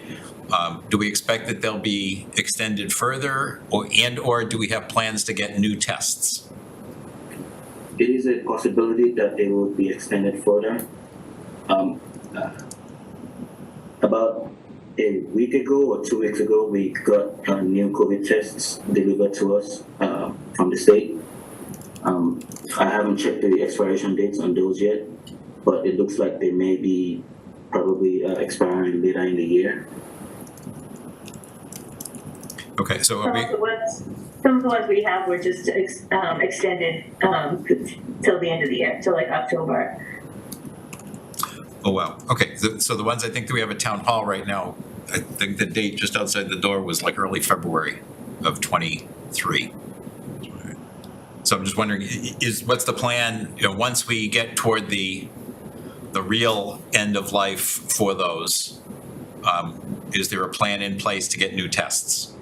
Do we expect that they'll be extended further, or do we have plans to get new tests? It is a possibility that they will be extended further. About a week ago or 2 weeks ago, we got new COVID tests delivered to us from the state. I haven't checked the expiration dates on those yet, but it looks like they may be probably expiring later in the year. Okay, so Some of the ones we have were just extended till the end of the year, till like October. oh, wow. Okay, so the ones I think that we have at Town Hall right now, I think the date just outside the door was like early February of 23. So I'm just wondering, what's the plan, once we get toward the real end of life for those, is there a plan in place to get new tests?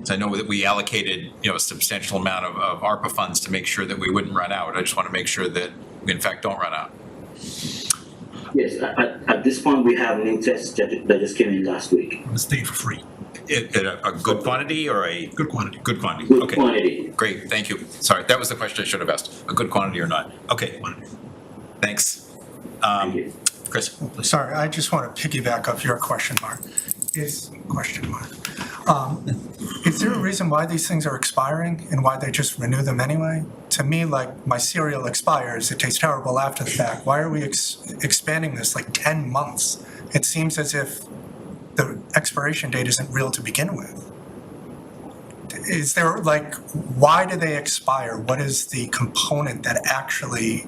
So I know that we allocated, a substantial amount of ARPA funds to make sure that we wouldn't run out. I just want to make sure that we in fact don't run out. Yes, at this point, we have new tests that just came in last week. The state for free. A good quantity or a? Good quantity. Good quantity, Good okay. quantity. Great, thank you. Sorry, that was the question I should have asked. A good quantity or not? Okay, thanks. Thank you. Chris? Sorry, I just want to piggyback off your question, Mark. Is there a reason why these things are expiring and why they just renew them anyway? To me, like, my cereal expires, it tastes terrible after the fact. Why are we expanding this like 10 months? It seems as if the expiration date isn't real to begin with. Is there, like, why do they expire? What is the component that actually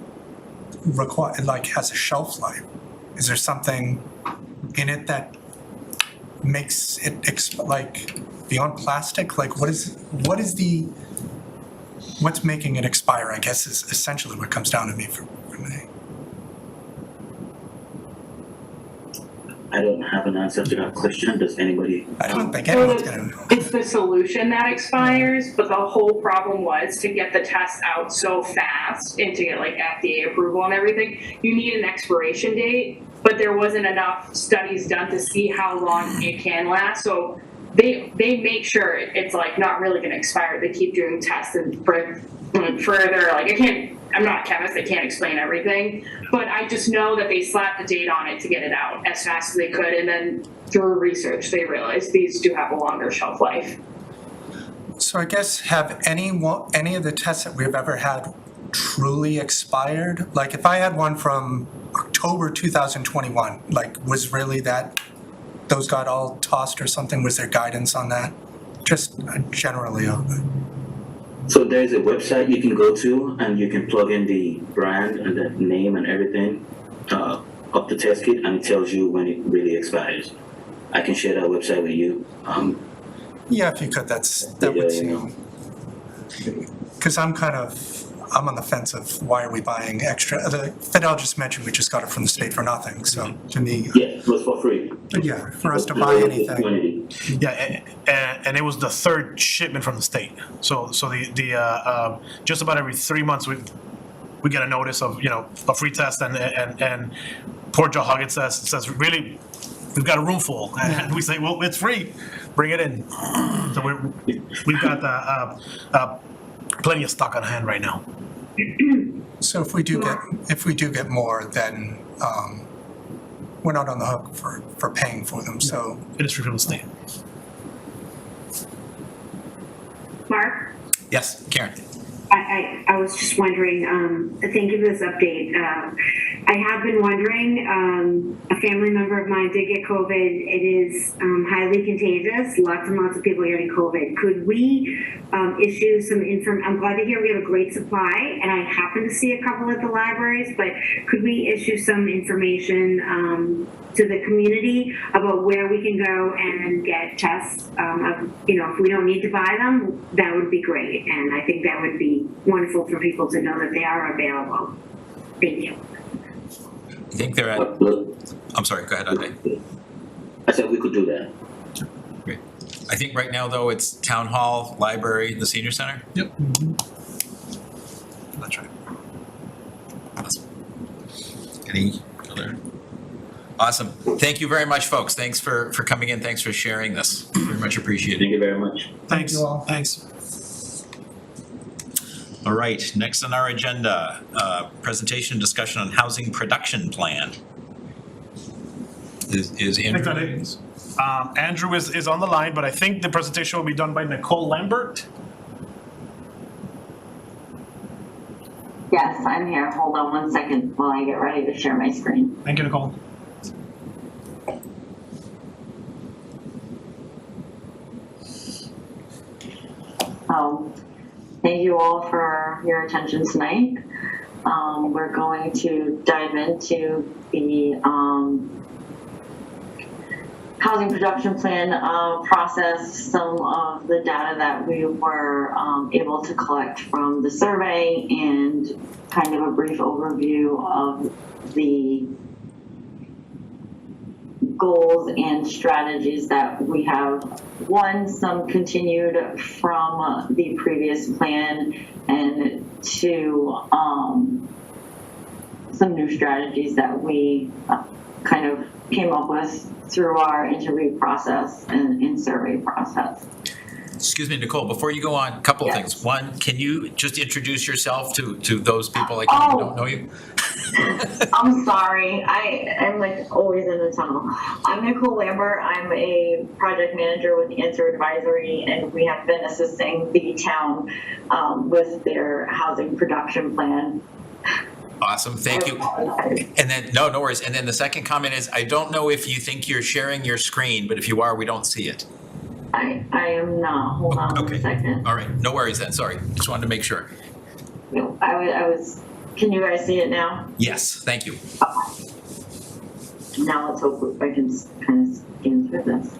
has a shelf life? Is there something in it that makes it beyond plastic? Like, what's making it expire, I guess, is essentially what comes down to me for me. I don't have an answer to that question. Does anybody? I don't think anyone's gonna know. It's the solution that expires, but the whole problem was to get the test out so fast and to get like FDA approval and everything, you need an expiration date, but there wasn't enough studies done to see how long it can last. So they make sure it's like not really gonna expire. They keep doing tests and further, like I'm not a chemist, I can't explain everything, but I just know that they slapped the date on it to get it out as fast as they could, and then through research, they realized these do have a longer shelf life. So I guess, have any of the tests that we've ever had truly expired? Like, if I had one from October 2021, like, was really those got all tossed or something? Was there guidance on that? Just generally. So there's a website you can go to, and you can plug in the brand and the name and everything of the test kit, and it tells you when it really expires. I can share that website with you. Yeah, if you could, that would seem. Because I'm on the fence of why are we buying extra. Fidel just mentioned we just got it from the state for nothing. So to me, Yeah, it was for free. but yeah, for us to buy anything. Yeah, and it was the third shipment from the state. So the just about every 3 months we get a notice of, you know, a free test, and poor Joe Huggett says really, we've got a room full, and we say, well, it's free, bring it in. So we've got plenty of stock on hand right now. So if we do get more, then we're not on the hook for paying for them, so. It is free from the state. Mark? Yes, Karen? I was just wondering, thank you for this update. I have been wondering, a family member of mine did get COVID. It is highly contagious. Lots and lots of people are getting COVID. Could we issue some I'm glad to hear we have a great supply, and I happen to see a couple at the libraries, but could we issue some information to the community about where we can go and get tests? If we don't need to buy them, that would be great. And I think that would be wonderful for people to know that they are available. Thank you. I think they're at, I'm sorry, go ahead, Ade. I said we could do that. Great. I think right now, though, it's town hall, library, the senior center? Yep. That's right. Awesome. Any other? Awesome. Thank you very much, folks. Thanks for coming in. Thanks for sharing this. Very much appreciated. Thank you very much. Thanks. you all. Thanks. All right, next on our agenda, presentation and discussion on housing production plan. Is Andrew? Andrew is on the line, but I think the presentation will be done by Nicole Lambert. Yes, I'm here. Hold on 1 second while I get ready to share my screen. Thank you, Nicole. Thank you all for your attention tonight. We're going to dive into the housing production plan process, some of the data that we were able to collect from the survey, and kind of a brief overview of the goals and strategies that we have. One, some continued from the previous plan, and two, some new strategies that we kind of came up with through our interview process and survey process. Excuse me, Nicole, before you go on, a couple of Yes. things. One, can you just introduce yourself to those people like who don't know you? I'm sorry. I am like always in the tunnel. I'm Nicole Lambert. I'm a project manager with Answer Advisory, and we have been assisting the town with their housing production plan. Awesome, thank you. And then, no worries. And then the second comment is, I don't know if you think you're sharing your screen, but if you are, we don't see it. I am not. Hold on Okay. 1 second. All right, no worries then, sorry. Just wanted to make sure. No, I was. Can you guys see it now? Yes, thank you. Now let's hope I can kind of scan through this.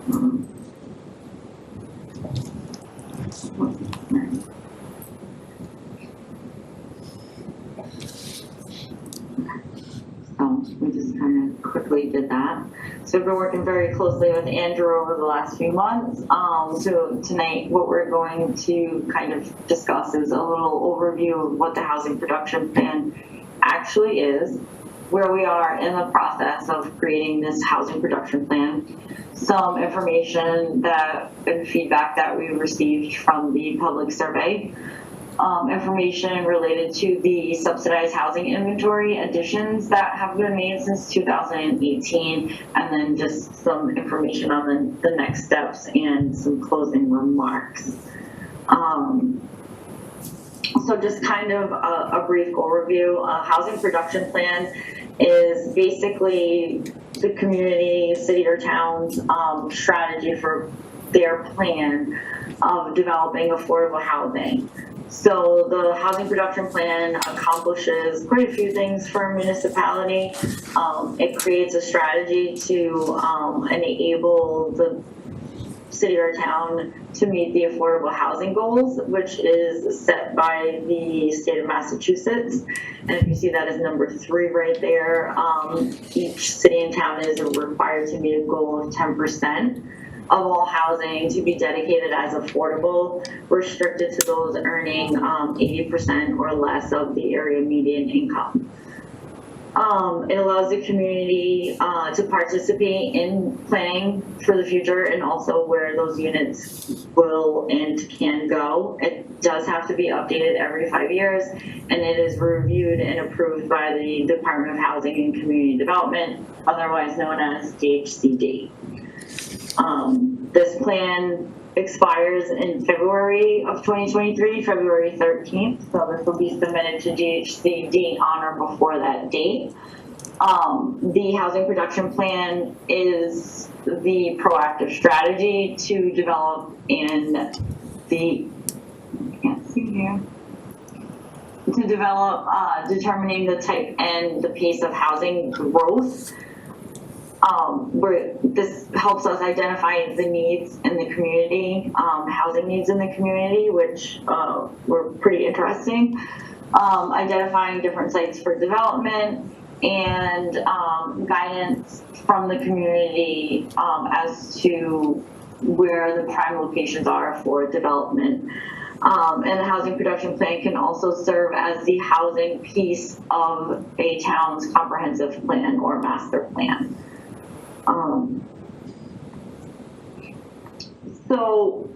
So we just kind of quickly did that. So we've been working very closely with Andrew over the last few months. So tonight, what we're going to kind of discuss is a little overview of what the housing production plan actually is, where we are in the process of creating this housing production plan, some information and feedback that we received from the public survey, information related to the subsidized housing inventory additions that have been made since 2018, and then just some information on the next steps and some closing remarks. So just kind of a brief overview. A housing production plan is basically the community, city or town's strategy for their plan of developing affordable housing. So the housing production plan accomplishes quite a few things for a municipality. It creates a strategy to enable the city or town to meet the affordable housing goals, which is set by the state of Massachusetts. And if you see that as number 3 right there, each city and town is required to meet a goal of 10% of all housing to be dedicated as affordable, restricted to those earning 80% or less of the area median income. It allows the community to participate in planning for the future and also where those units will and can go. It does have to be updated every 5 years, and it is reviewed and approved by the Department of Housing and Community Development, otherwise known as DHCD. This plan expires in February of 2023, February 13th. So this will be submitted to DHCD on or before that date. The housing production plan is the proactive strategy to develop and determining the type and the pace of housing growth. Where this helps us identify the needs in the community, housing needs in the community, which were pretty interesting. Identifying different sites for development and guidance from the community as to where the prime locations are for development. And the housing production plan can also serve as the housing piece of a town's comprehensive plan or master plan. So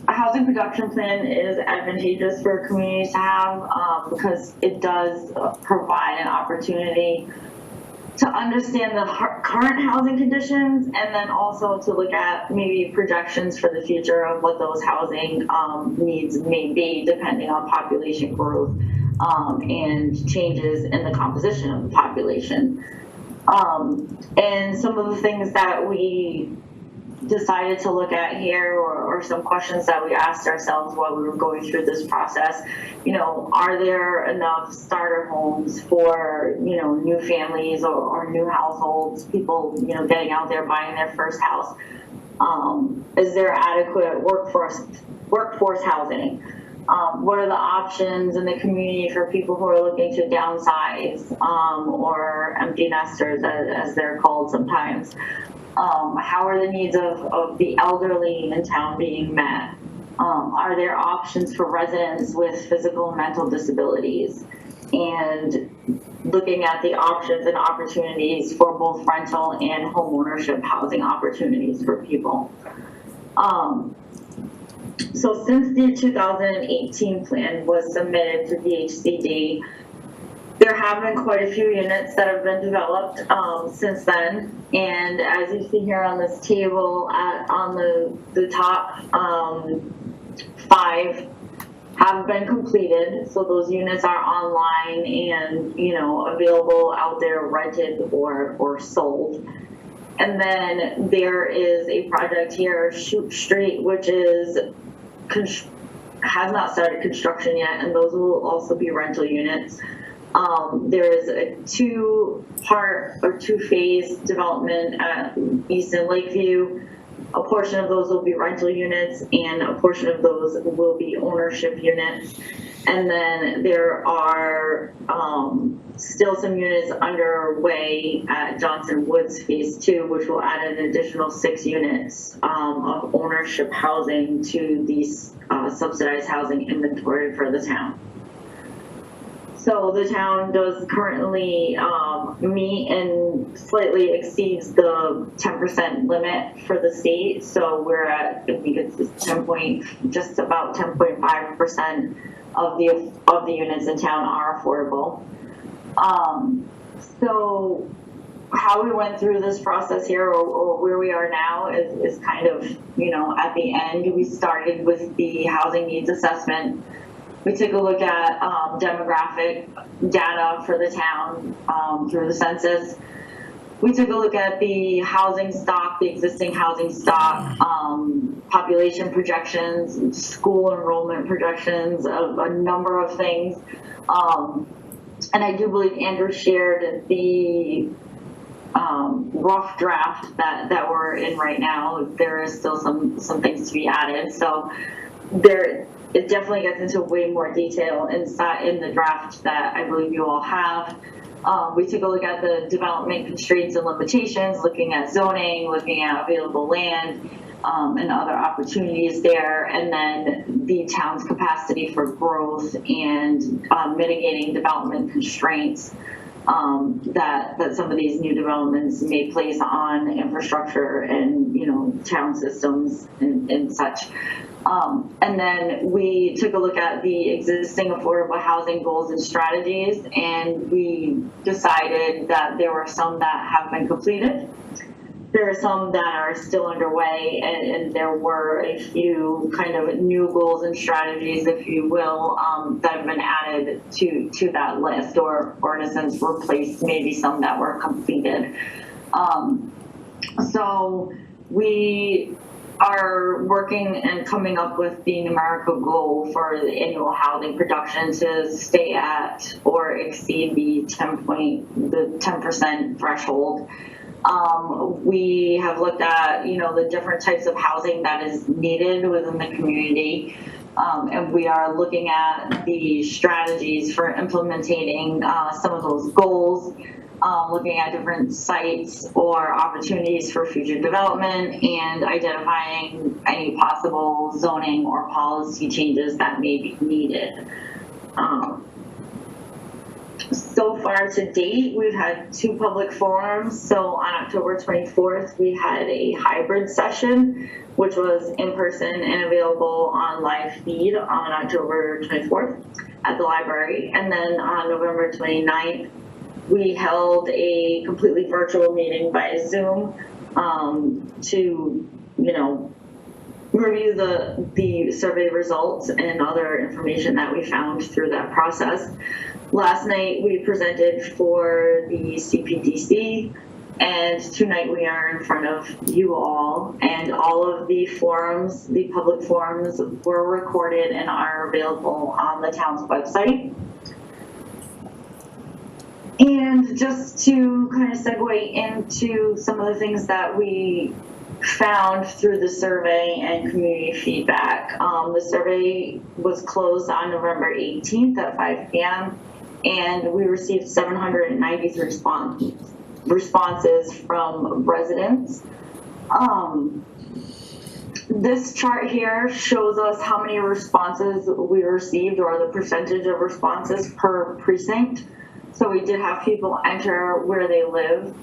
a housing production plan is advantageous for communities to have because it does provide an opportunity to understand the current housing conditions and then also to look at maybe projections for the future of what those housing needs may be depending on population growth and changes in the composition of the population. And some of the things that we decided to look at here or some questions that we asked ourselves while we were going through this process, you know, are there enough starter homes for, you know, new families or new households, people, you know, getting out there buying their first house? Is there adequate workforce housing? What are the options in the community for people who are looking to downsize or empty nesters, as they're called sometimes? How are the needs of the elderly in town being met? Are there options for residents with physical and mental disabilities? And looking at the options and opportunities for both rental and home ownership housing opportunities for people. So since the 2018 plan was submitted to DHCD, there have been quite a few units that have been developed since then. And as you see here on this table, on the top 5 have been completed. So those units are online and, you know, available out there, rented or sold. And then there is a project here, Shoup Street, which is has not started construction yet, and those will also be rental units. There is a 2-part or 2-phase development at Easton Lakeview. A portion of those will be rental units and a portion of those will be ownership units. And then there are still some units underway at Johnson Woods Phase 2, which will add an additional 6 units of ownership housing to these subsidized housing inventory for the town. So the town does currently meet and slightly exceeds the 10% limit for the state. So we're at, I think it's just about 10.5% of the units in town are affordable. So how we went through this process here or where we are now is kind of, you know, at the end. We started with the housing needs assessment. We took a look at demographic data for the town through the census. We took a look at the housing stock, the existing housing stock, population projections, school enrollment projections, a number of things. And I do believe Andrew shared the rough draft that we're in right now. There is still some things to be added. So it definitely gets into way more detail inside in the draft that I believe you all have. We took a look at the development constraints and limitations, looking at zoning, looking at available land, and other opportunities there, and then the town's capacity for growth and mitigating development constraints that some of these new developments may place on infrastructure and, town systems and such. And then we took a look at the existing affordable housing goals and strategies, and we decided that there were some that have been completed. There are some that are still underway, and there were a few kind of new goals and strategies, if you will, that have been added to that list, or in a sense replaced maybe some that were completed. So we are working and coming up with the numerical goal for the annual housing production to stay at or exceed the 10% threshold. We have looked at, the different types of housing that is needed within the community. And we are looking at the strategies for implementing some of those goals, looking at different sites or opportunities for future development, and identifying any possible zoning or policy changes that may be needed. So far to date, we've had 2 public forums. So on October 24th, we had a hybrid session, which was in person and available on live feed on October 24th at the library. And then on November 29th, we held a completely virtual meeting by Zoom to, review the survey results and other information that we found through that process. Last night we presented for the CPDC, and tonight we are in front of you all, and all of the forums, the public forums, were recorded and are available on the town's website. And just to kind of segue into some of the things that we found through the survey and community feedback. The survey was closed on November 18th at 5 p.m. and we received 793 responses from residents. This chart here shows us how many responses we received, or the percentage of responses per precinct. So we did have people enter where they live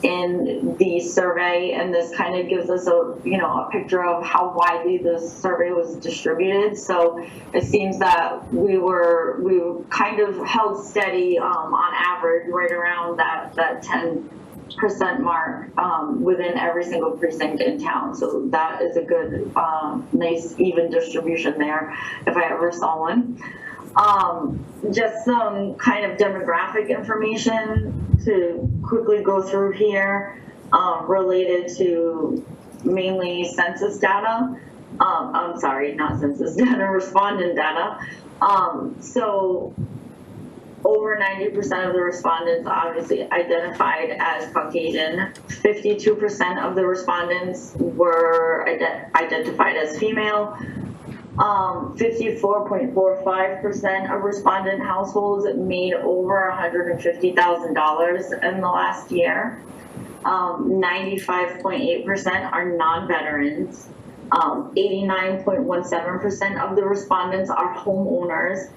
in the survey, and this kind of gives us a picture of how widely the survey was distributed. So it seems that we kind of held steady on average right around that 10% mark within every single precinct in town. So that is a good, nice even distribution there if I ever saw one. Just some kind of demographic information to quickly go through here related to mainly census data. I'm sorry, not census data, respondent data. So over 90% of the respondents obviously identified as Caucasian. 52% of the respondents were identified as female. 54.45% of respondent households made over $150,000 in the last year. 95.8% are non-veterans. 89.17% of the respondents are homeowners.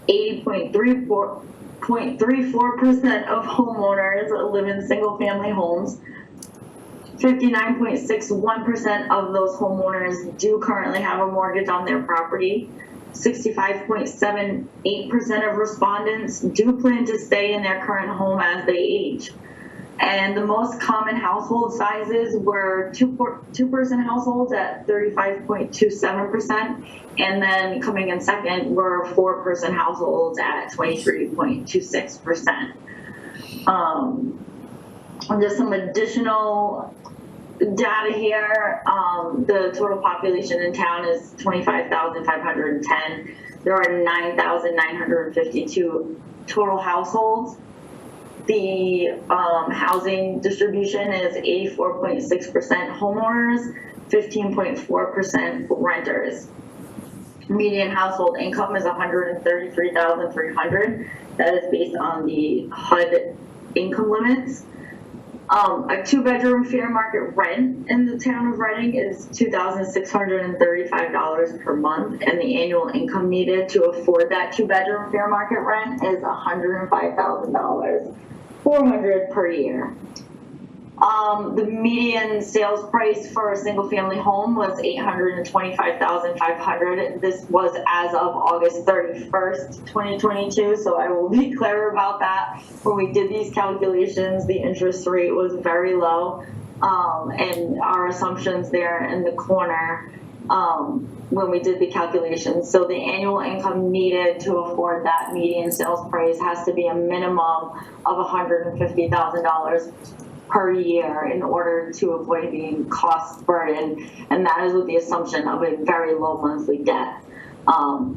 80.34% of homeowners live in single-family homes. 59.61% of those homeowners do currently have a mortgage on their property. 65.78% of respondents do plan to stay in their current home as they age. And the most common household sizes were two-person households at 35.27%, and then coming in second were 4-person households at 23.26%. Just some additional data here. The total population in town is 25,510. There are 9,952 total households. The housing distribution is 84.6% homeowners, 15.4% renters. Median household income is $133,300. That is based on the HUD income limits. A 2-bedroom fair market rent in the town of Reading is $2,635 per month, and the annual income needed to afford that 2-bedroom fair market rent is $105,000, $400 per year. The median sales price for a single-family home was $825,500. This was as of August 31st, 2022, so I will be clear about that. When we did these calculations, the interest rate was very low, and our assumptions there in the corner when we did the calculations. So the annual income needed to afford that median sales price has to be a minimum of $150,000 per year in order to avoid being cost burden, and that is with the assumption of a very low monthly debt.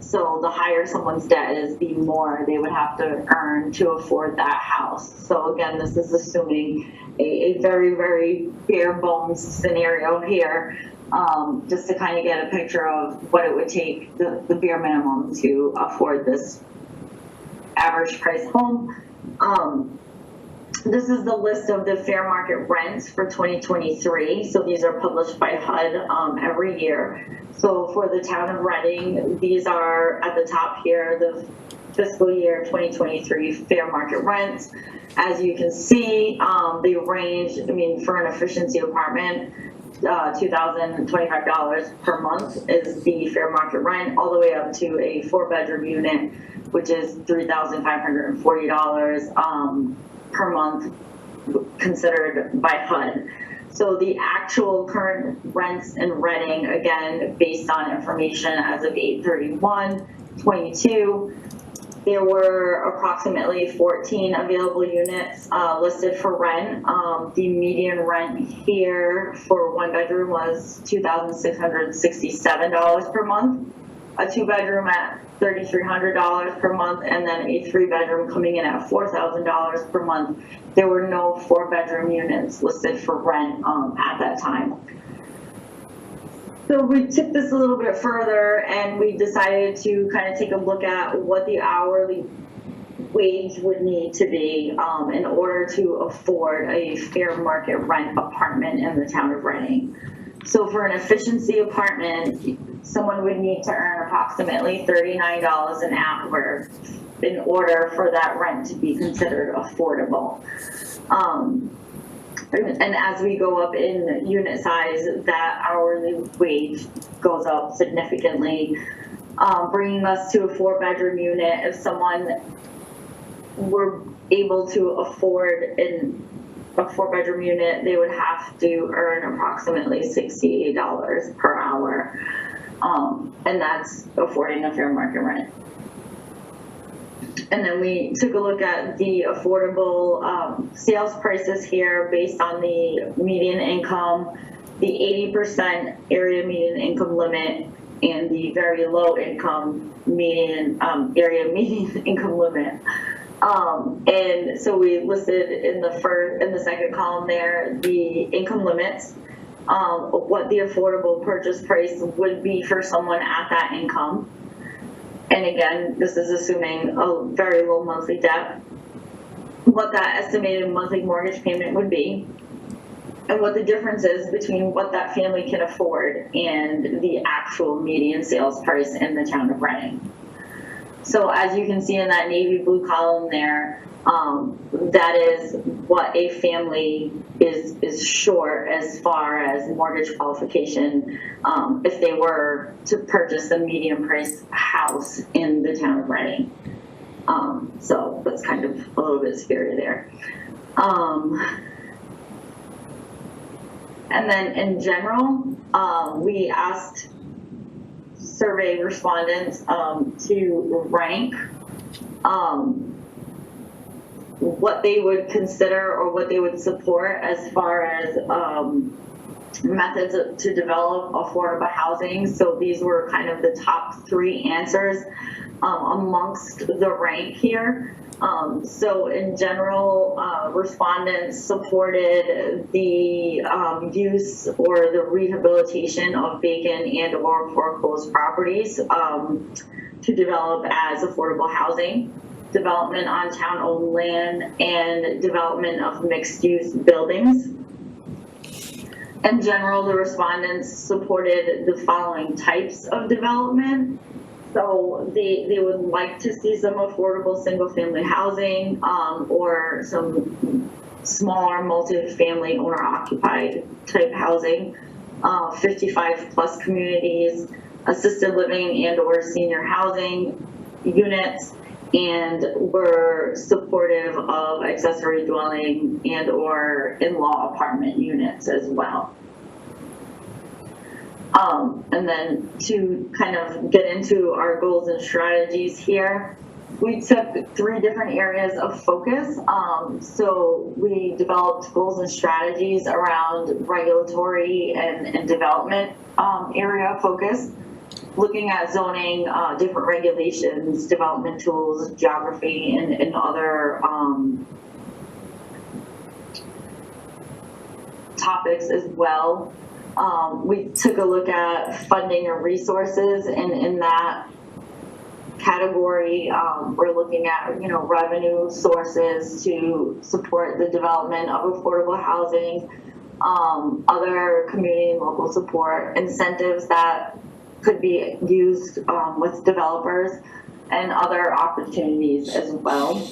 So the higher someone's debt is, the more they would have to earn to afford that house. So again, this is assuming a very, very bare bones scenario here, just to kind of get a picture of what it would take, the bare minimum to afford this average price home. This is the list of the fair market rents for 2023. So these are published by HUD every year. So for the town of Reading, these are at the top here, the fiscal year 2023 fair market rents. As you can see, they range, for an efficiency apartment, $2,025 per month is the fair market rent, all the way up to a 4-bedroom unit, which is $3,540 per month considered by HUD. So the actual current rents in Reading, again, based on information as of 8/31/22, there were approximately 14 available units listed for rent. The median rent here for 1-bedroom was $2,667 per month, a 2-bedroom at $3,300 per month, and then a 3-bedroom coming in at $4,000 per month. There were no 4-bedroom units listed for rent at that time. So we took this a little bit further, and we decided to kind of take a look at what the hourly wage would need to be in order to afford a fair market rent apartment in the town of Reading. So for an efficiency apartment, someone would need to earn approximately $39 an hour in order for that rent to be considered affordable. And as we go up in unit size, that hourly wage goes up significantly, bringing us to a 4-bedroom unit. If someone were able to afford a 4-bedroom unit, they would have to earn approximately $68 per hour, and that's affording a fair market rent. And then we took a look at the affordable sales prices here based on the median income, the 80% area median income limit, and the very low income median area median income limit. And so we listed in the second column there the income limits, what the affordable purchase price would be for someone at that income. And again, this is assuming a very low monthly debt, what that estimated monthly mortgage payment would be, and what the difference is between what that family can afford and the actual median sales price in the town of Reading. So as you can see in that navy blue column there, that is what a family is short as far as mortgage qualification if they were to purchase a medium price house in the town of Reading. So that's kind of a little bit scary there. And then in general, we asked survey respondents to rank what they would consider or what they would support as far as methods to develop affordable housing. So these were kind of the top 3 answers amongst the rank here. So in general, respondents supported the use or the rehabilitation of vacant and or foreclosed properties to develop as affordable housing. development on town-owned land, and development of mixed-use buildings. In general, the respondents supported the following types of development. So they would like to see some affordable single-family housing, or some smaller multi-family owner-occupied type housing, 55-plus communities, assisted living and or senior housing units, and were supportive of accessory dwelling and or in-law apartment units as well. And then to kind of get into our goals and strategies here, we took 3 different areas of focus. So we developed goals and strategies around regulatory and development area of focus, looking at zoning, different regulations, development tools, geography, and other topics as well. We took a look at funding and resources, and in that category, we're looking at, revenue sources to support the development of affordable housing, other community and local support, incentives that could be used with developers, and other opportunities as well.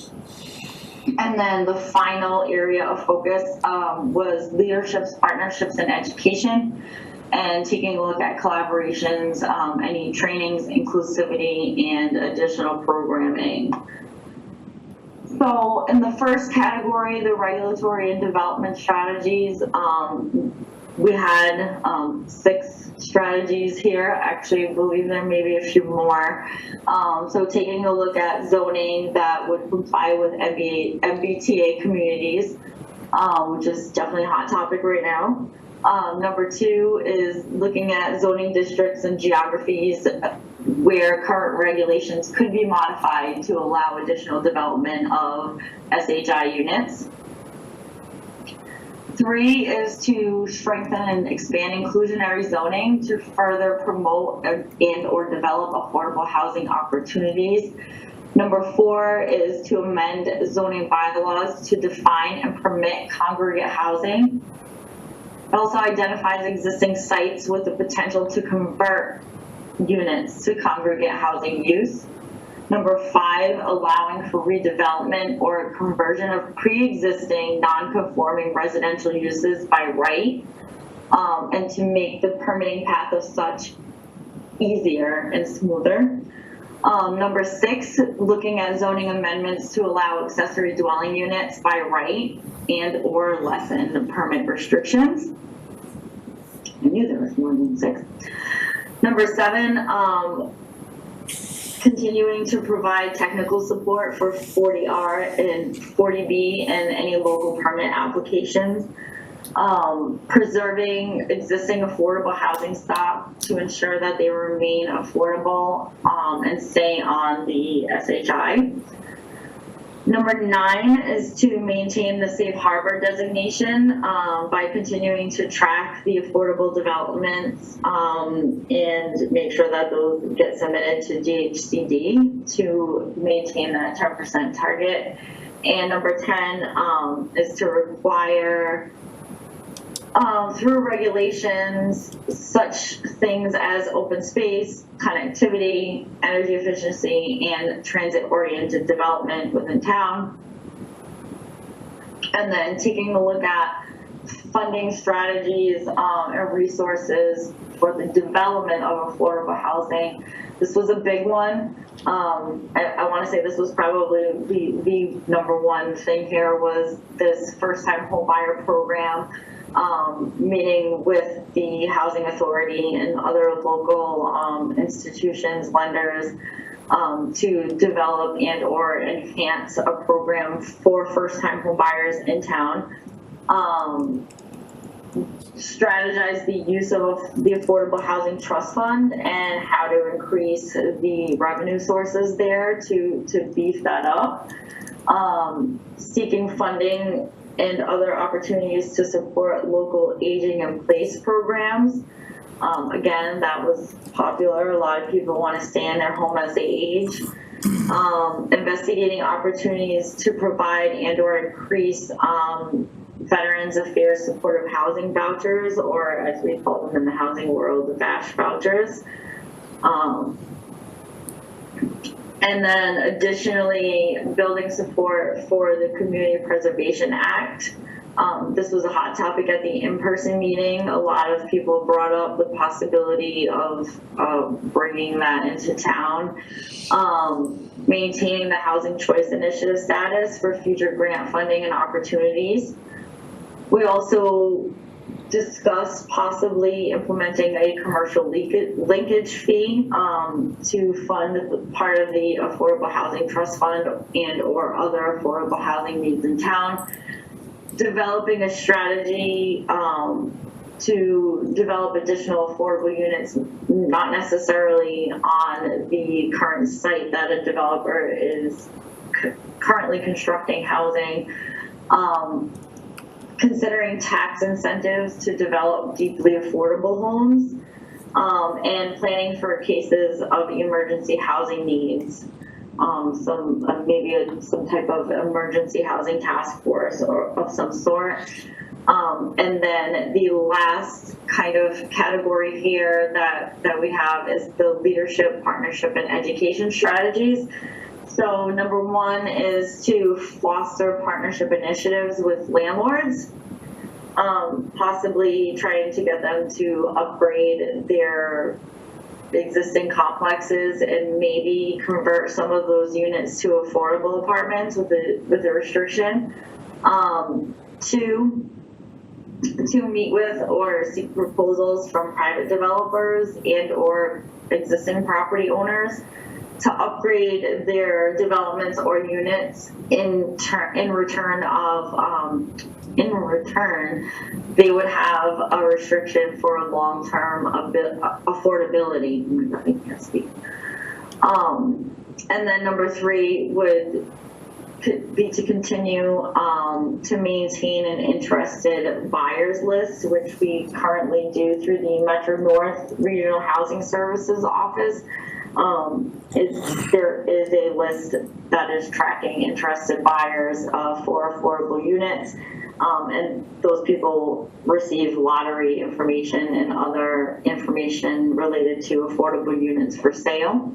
And then the final area of focus was leaderships, partnerships, and education, and taking a look at collaborations, any trainings, inclusivity, and additional programming. So in the first category, the regulatory and development strategies, we had 6 strategies here. Actually, I believe there may be a few more. So taking a look at zoning that would comply with MBTA communities, which is definitely a hot topic right now. Number 2 is looking at zoning districts and geographies where current regulations could be modified to allow additional development of SHI units. 3 is to strengthen and expand inclusionary zoning to further promote and or develop affordable housing opportunities. Number 4 is to amend zoning bylaws to define and permit congregate housing. It also identifies existing sites with the potential to convert units to congregate housing use. Number 5, allowing for redevelopment or conversion of pre-existing non-conforming residential uses by right, and to make the permitting path of such easier and smoother. Number 6, looking at zoning amendments to allow accessory dwelling units by right and or lessen the permit restrictions. I knew there was more than 6. Number 7, continuing to provide technical support for 40R and 40B and any local permit applications. Preserving existing affordable housing stock to ensure that they remain affordable and stay on the SHI. Number 9 is to maintain the safe harbor designation by continuing to track the affordable developments and make sure that those get submitted to DHCD to maintain that 10% target. And number 10 is to require through regulations such things as open space, connectivity, energy efficiency, and transit-oriented development within town. And then taking a look at funding strategies and resources for the development of affordable housing. This was a big one. I want to say this was probably the number 1 thing here was this first-time home buyer program. Meeting with the Housing Authority and other local institutions, lenders, to develop and or enhance a program for first-time home buyers in town. Strategize the use of the Affordable Housing Trust Fund and how to increase the revenue sources there to beef that up. Seeking funding and other opportunities to support local aging in place programs. Again, that was popular. A lot of people want to stay in their home as they age. investigating opportunities to provide and/or increase Veterans Affairs Supportive Housing Vouchers, or as we call them in the housing world, VASH vouchers. And then additionally, building support for the Community Preservation Act. This was a hot topic at the in-person meeting. A lot of people brought up the possibility of bringing that into town. Maintaining the Housing Choice Initiative status for future grant funding and opportunities. We also discussed possibly implementing a commercial linkage fee to fund part of the Affordable Housing Trust Fund and or other affordable housing needs in town. Developing a strategy to develop additional affordable units, not necessarily on the current site that a developer is currently constructing housing. Considering tax incentives to develop deeply affordable homes, and planning for cases of emergency housing needs. Some type of emergency housing task force or of some sort. And then the last kind of category here that we have is the leadership, partnership, and education strategies. So number one is to foster partnership initiatives with landlords, possibly trying to get them to upgrade their existing complexes and maybe convert some of those units to affordable apartments with a restriction. Two, to meet with or seek proposals from private developers and or existing property owners to upgrade their developments or units in return, they would have a restriction for a long-term affordability. Oh my God, I can't speak. And then number three would be to continue to maintain an interested buyers list, which we currently do through the Metro North Regional Housing Services Office. There is a list that is tracking interested buyers for affordable units, and those people receive lottery information and other information related to affordable units for sale.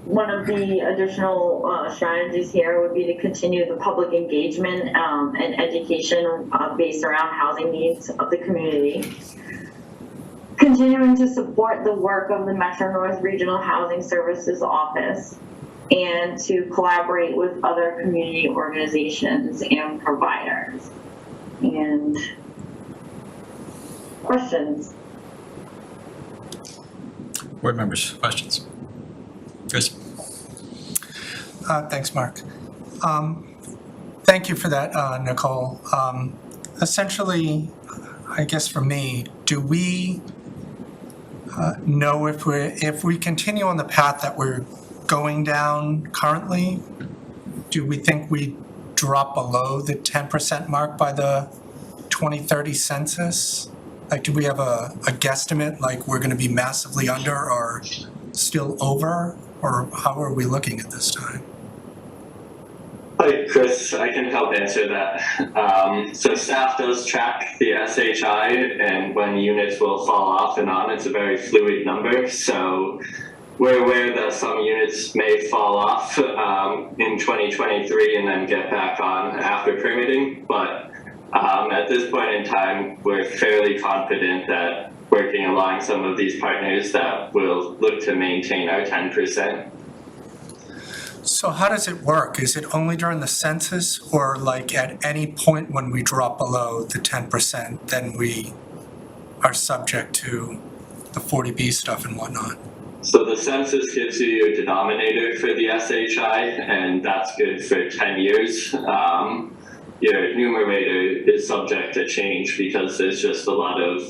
One of the additional strategies here would be to continue the public engagement and education based around housing needs of the community. Continuing to support the work of the Metro North Regional Housing Services Office and to collaborate with other community organizations and providers. And questions? Board members, questions? Chris? Thanks, Mark. Thank you for that, Nicole. Essentially, I guess for me, do we know if we continue on the path that we're going down currently, do we think we drop below the 10% mark by the 2030 census? Like, do we have a guesstimate, like we're going to be massively under or still over, or how are we looking at this time? Hi, Chris. I can help answer that. So staff does track the SHI and when units will fall off and on. It's a very fluid number. So we're aware that some units may fall off in 2023 and then get back on after permitting. But at this point in time, we're fairly confident that working along some of these partners that will look to maintain our 10%. So how does it work? Is it only during the census, or like at any point when we drop below the 10%, then we are subject to the 40B stuff and whatnot? So the census gives you your denominator for the SHI, and that's good for 10 years. Your numerator is subject to change because there's just a lot of,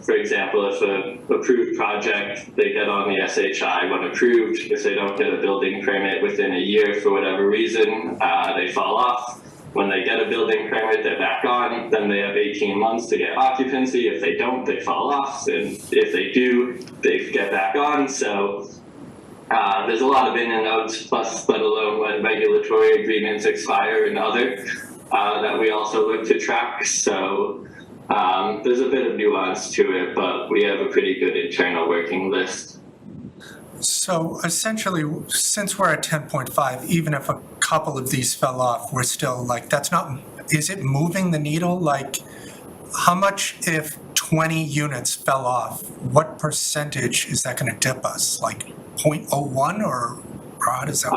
for example, if an approved project, they get on the SHI when approved, if they don't get a building permit within a year for whatever reason, they fall off. When they get a building permit, they're back on, then they have 18 months to get occupancy. If they don't, they fall off, and if they do, they get back on. So there's a lot of in and outs, plus let alone when regulatory agreements expire and other that we also look to track. So there's a bit of nuance to it, but we have a pretty good internal working list. So essentially, since we're at 10.5, even if a couple of these fell off, we're still like, that's not, is it moving the needle? Like, how much if 20 units fell off, what percentage is that gonna dip us? Like 0.01 or how does that?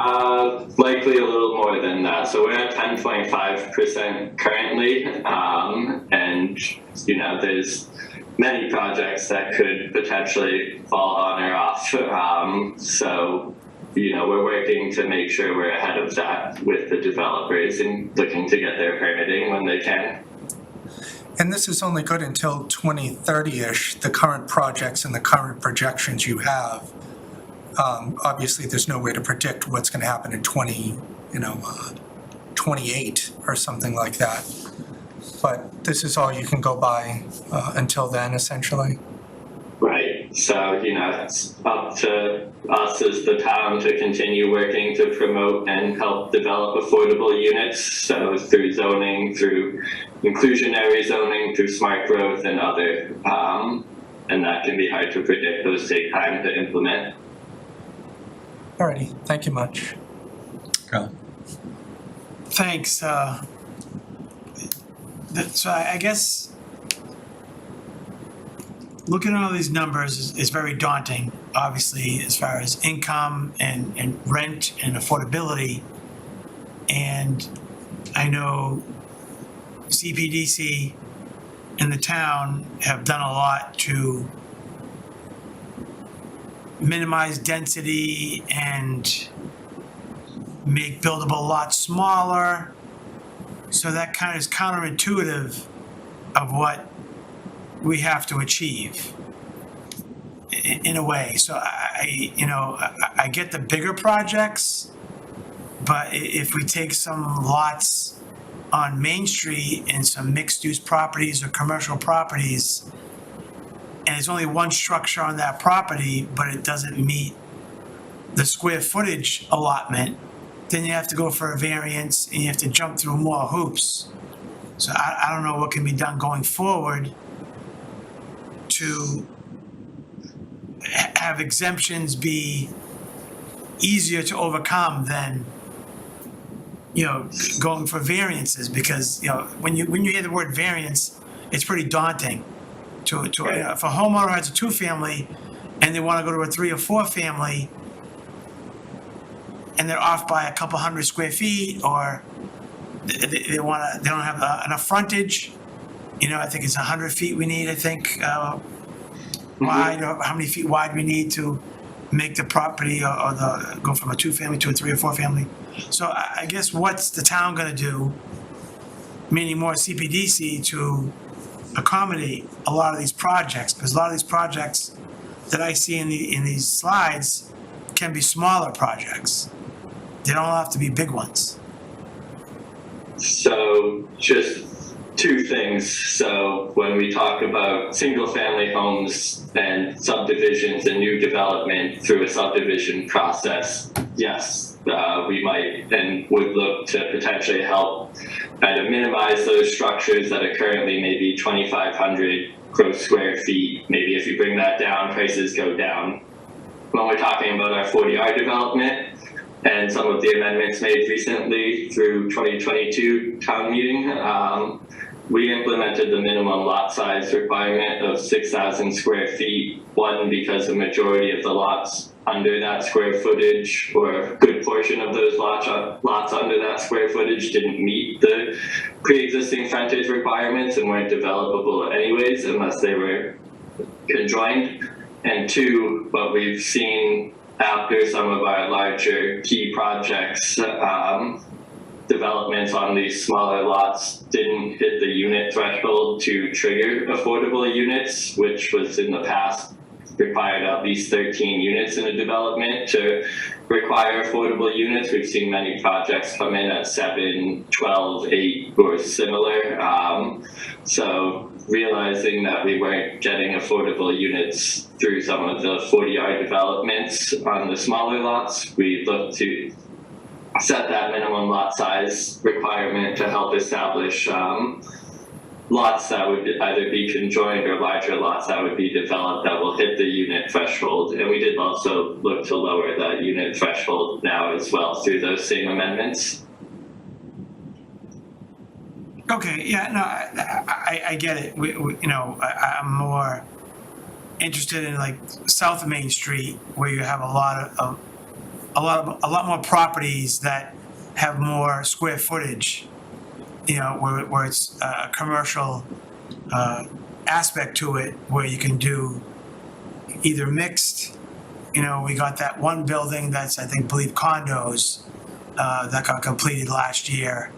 Likely a little more than that. So we're at 10.5% currently. And, you know, there's many projects that could potentially fall on or off. So, you know, we're working to make sure we're ahead of that with the developers and looking to get their permitting when they can. And this is only good until 2030-ish, the current projects and the current projections you have. Obviously, there's no way to predict what's going to happen in 28 or something like that. But this is all you can go by until then, essentially. Right. So, you know, it's up to us as the town to continue working to promote and help develop affordable units. So through zoning, through inclusionary zoning, through smart growth and other. And that can be hard to predict. Those take time to implement. Alrighty, thank you much. Carl? Thanks. So I guess looking at all these numbers is very daunting, obviously, as far as income and rent and affordability. And I know CPDC and the town have done a lot to minimize density and make buildable lots smaller. So that kind of is counterintuitive of what we have to achieve in a way. So I get the bigger projects, but if we take some lots on Main Street and some mixed-use properties or commercial properties, and there's only one structure on that property, but it doesn't meet the square footage allotment, then you have to go for a variance and you have to jump through more hoops. So I don't know what can be done going forward to have exemptions be easier to overcome than, going for variances, because, when you hear the word variance, it's pretty daunting. If a homeowner has a 2-family and they want to go to a 3 or 4 family, and they're off by a couple hundred square feet, or they don't have enough frontage. I think it's 100 feet we need, wide, or how many feet wide we need to make the property or go from a 2-family to a 3 or 4 family. So I guess what's the town gonna do, meaning more CPDC, to accommodate a lot of these projects? Because a lot of these projects that I see in these slides can be smaller projects. They don't have to be big ones. So just 2 things. So when we talk about single family homes and subdivisions and new development through a subdivision process, yes, we might and would look to potentially help kind of minimize those structures that are currently maybe 2,500 gross square feet. Maybe if you bring that down, prices go down. When we're talking about our 40R development and some of the amendments made recently through 2022 town meeting, we implemented the minimum lot size requirement of 6,000 square feet. One, because the majority of the lots under that square footage, or a good portion of those lots under that square footage, didn't meet the pre-existing frontage requirements and weren't developable anyways unless they were conjoined. And 2, what we've seen after some of our larger key projects, developments on these smaller lots didn't hit the unit threshold to trigger affordable units, which was in the past required at least 13 units in a development to require affordable units. We've seen many projects come in at 7, 12, 8 or similar. So realizing that we weren't getting affordable units through some of the 40R developments on the smaller lots, we looked to set that minimum lot size requirement to help establish lots that would either be conjoined or larger lots that would be developed that will hit the unit threshold. And we did also look to lower that unit threshold now as well through those same amendments. Okay, yeah, no, I get it. I'm more interested in like South Main Street, where you have a lot more properties that have more square footage. Where it's a commercial aspect to it, where you can do either mixed. We got that one building that's, I believe condos that got completed last year.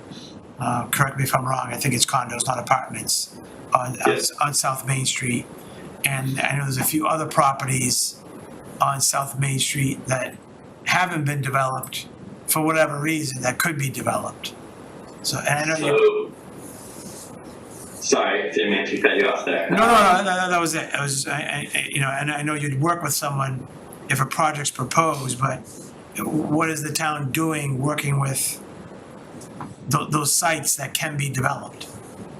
Correct me if I'm wrong. I think it's condos, not apartments, on South Main Street. And I know there's a few other properties on South Main Street that haven't been developed for whatever reason that could be developed. So, and I know sorry, didn't mean to cut you off there. No, that was it. And I know you'd work with someone if a project's proposed, but what is the town doing working with those sites that can be developed?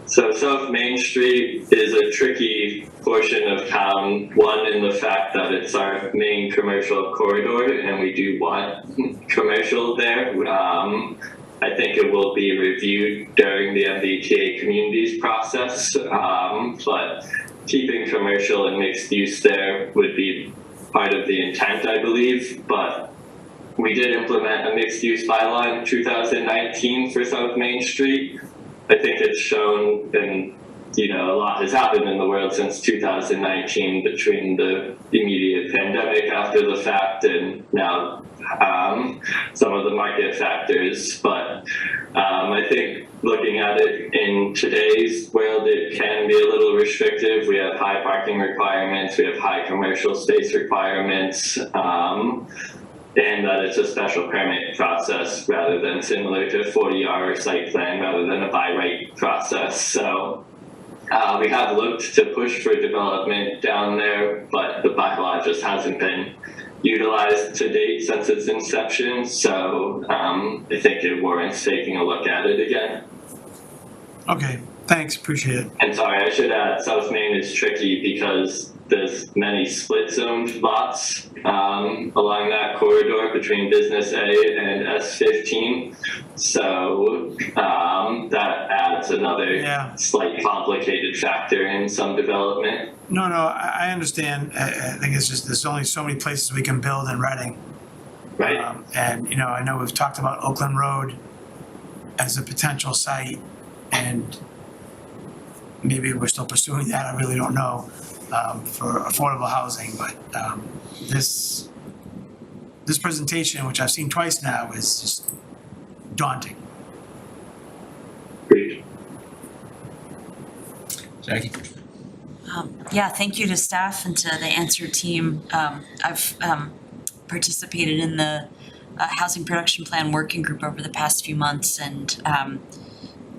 So South Main Street is a tricky portion of town, one in the fact that it's our main commercial corridor and we do want commercial there. I think it will be reviewed during the MBTA communities process, but keeping commercial and mixed use there would be part of the intent, I believe. But we did implement a mixed use bylaw in 2019 for South Main Street. I think it's shown, and a lot has happened in the world since 2019 between the immediate pandemic after the fact and now some of the market factors. But I think looking at it in today's world, it can be a little restrictive. We have high parking requirements, we have high commercial space requirements, and that it's a special permit process rather than similar to 40R site plan rather than a by right process. So we have looked to push for development down there, but the bylaw just hasn't been utilized to date since its inception. So I think it warrants taking a look at it again. Okay, thanks, appreciate it. And sorry, I should add, South Main is tricky because there's many split zoned lots along that corridor between Business A and S15. So that adds another slight complicated factor in some development. No, I understand. I think it's just there's only so many places we can build in Reading. Right. And I know we've talked about Oakland Road as a potential site, and maybe we're still pursuing that. I really don't know. For affordable housing, but this presentation, which I've seen twice now, is just daunting. Great. Jackie? Thank you to staff and to the Answer team. I've participated in the Housing Production Plan Working Group over the past few months, and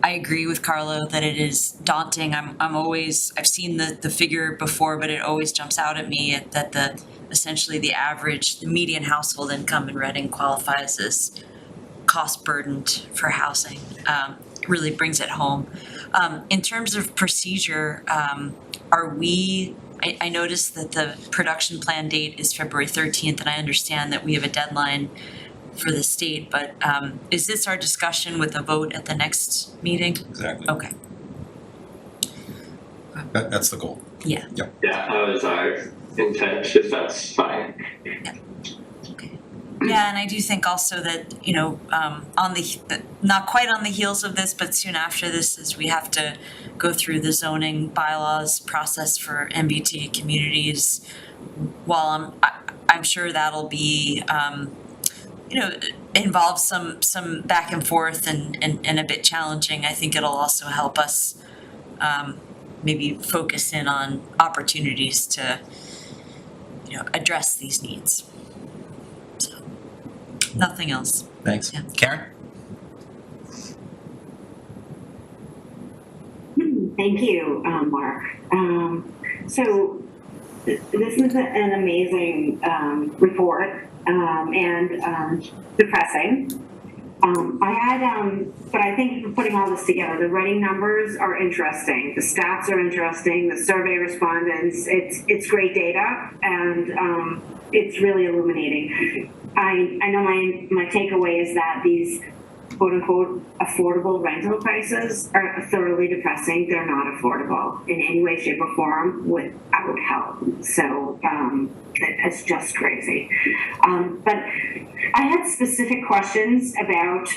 I agree with Carlo that it is daunting. I've seen the figure before, but it always jumps out at me that essentially the median household income in Reading qualifies as cost burdened for housing. Really brings it home. In terms of procedure, I noticed that the production plan date is February 13th, and I understand that we have a deadline for the state, but is this our discussion with a vote at the next meeting? Exactly. Okay. That's the goal. Yeah. Yep. Yeah, that was our intent, if that's fine. Okay. Yeah, and I do think also that, on not quite on the heels of this, but soon after this, is we have to go through the zoning bylaws process for MBTA communities. While I'm sure that'll be, involve some back and forth and a bit challenging. I think it'll also help us maybe focus in on opportunities to address these needs. So, nothing else. Thanks. Yeah. Karen? Thank you, Mark. So this is an amazing report and depressing. But I think for putting all this together, the Reading numbers are interesting. The stats are interesting. The survey respondents, it's great data, and it's really illuminating. I know my takeaway is that these quote unquote affordable rental prices are thoroughly depressing. They're not affordable in any way, shape, or form without help. So it's just crazy. But I had specific questions about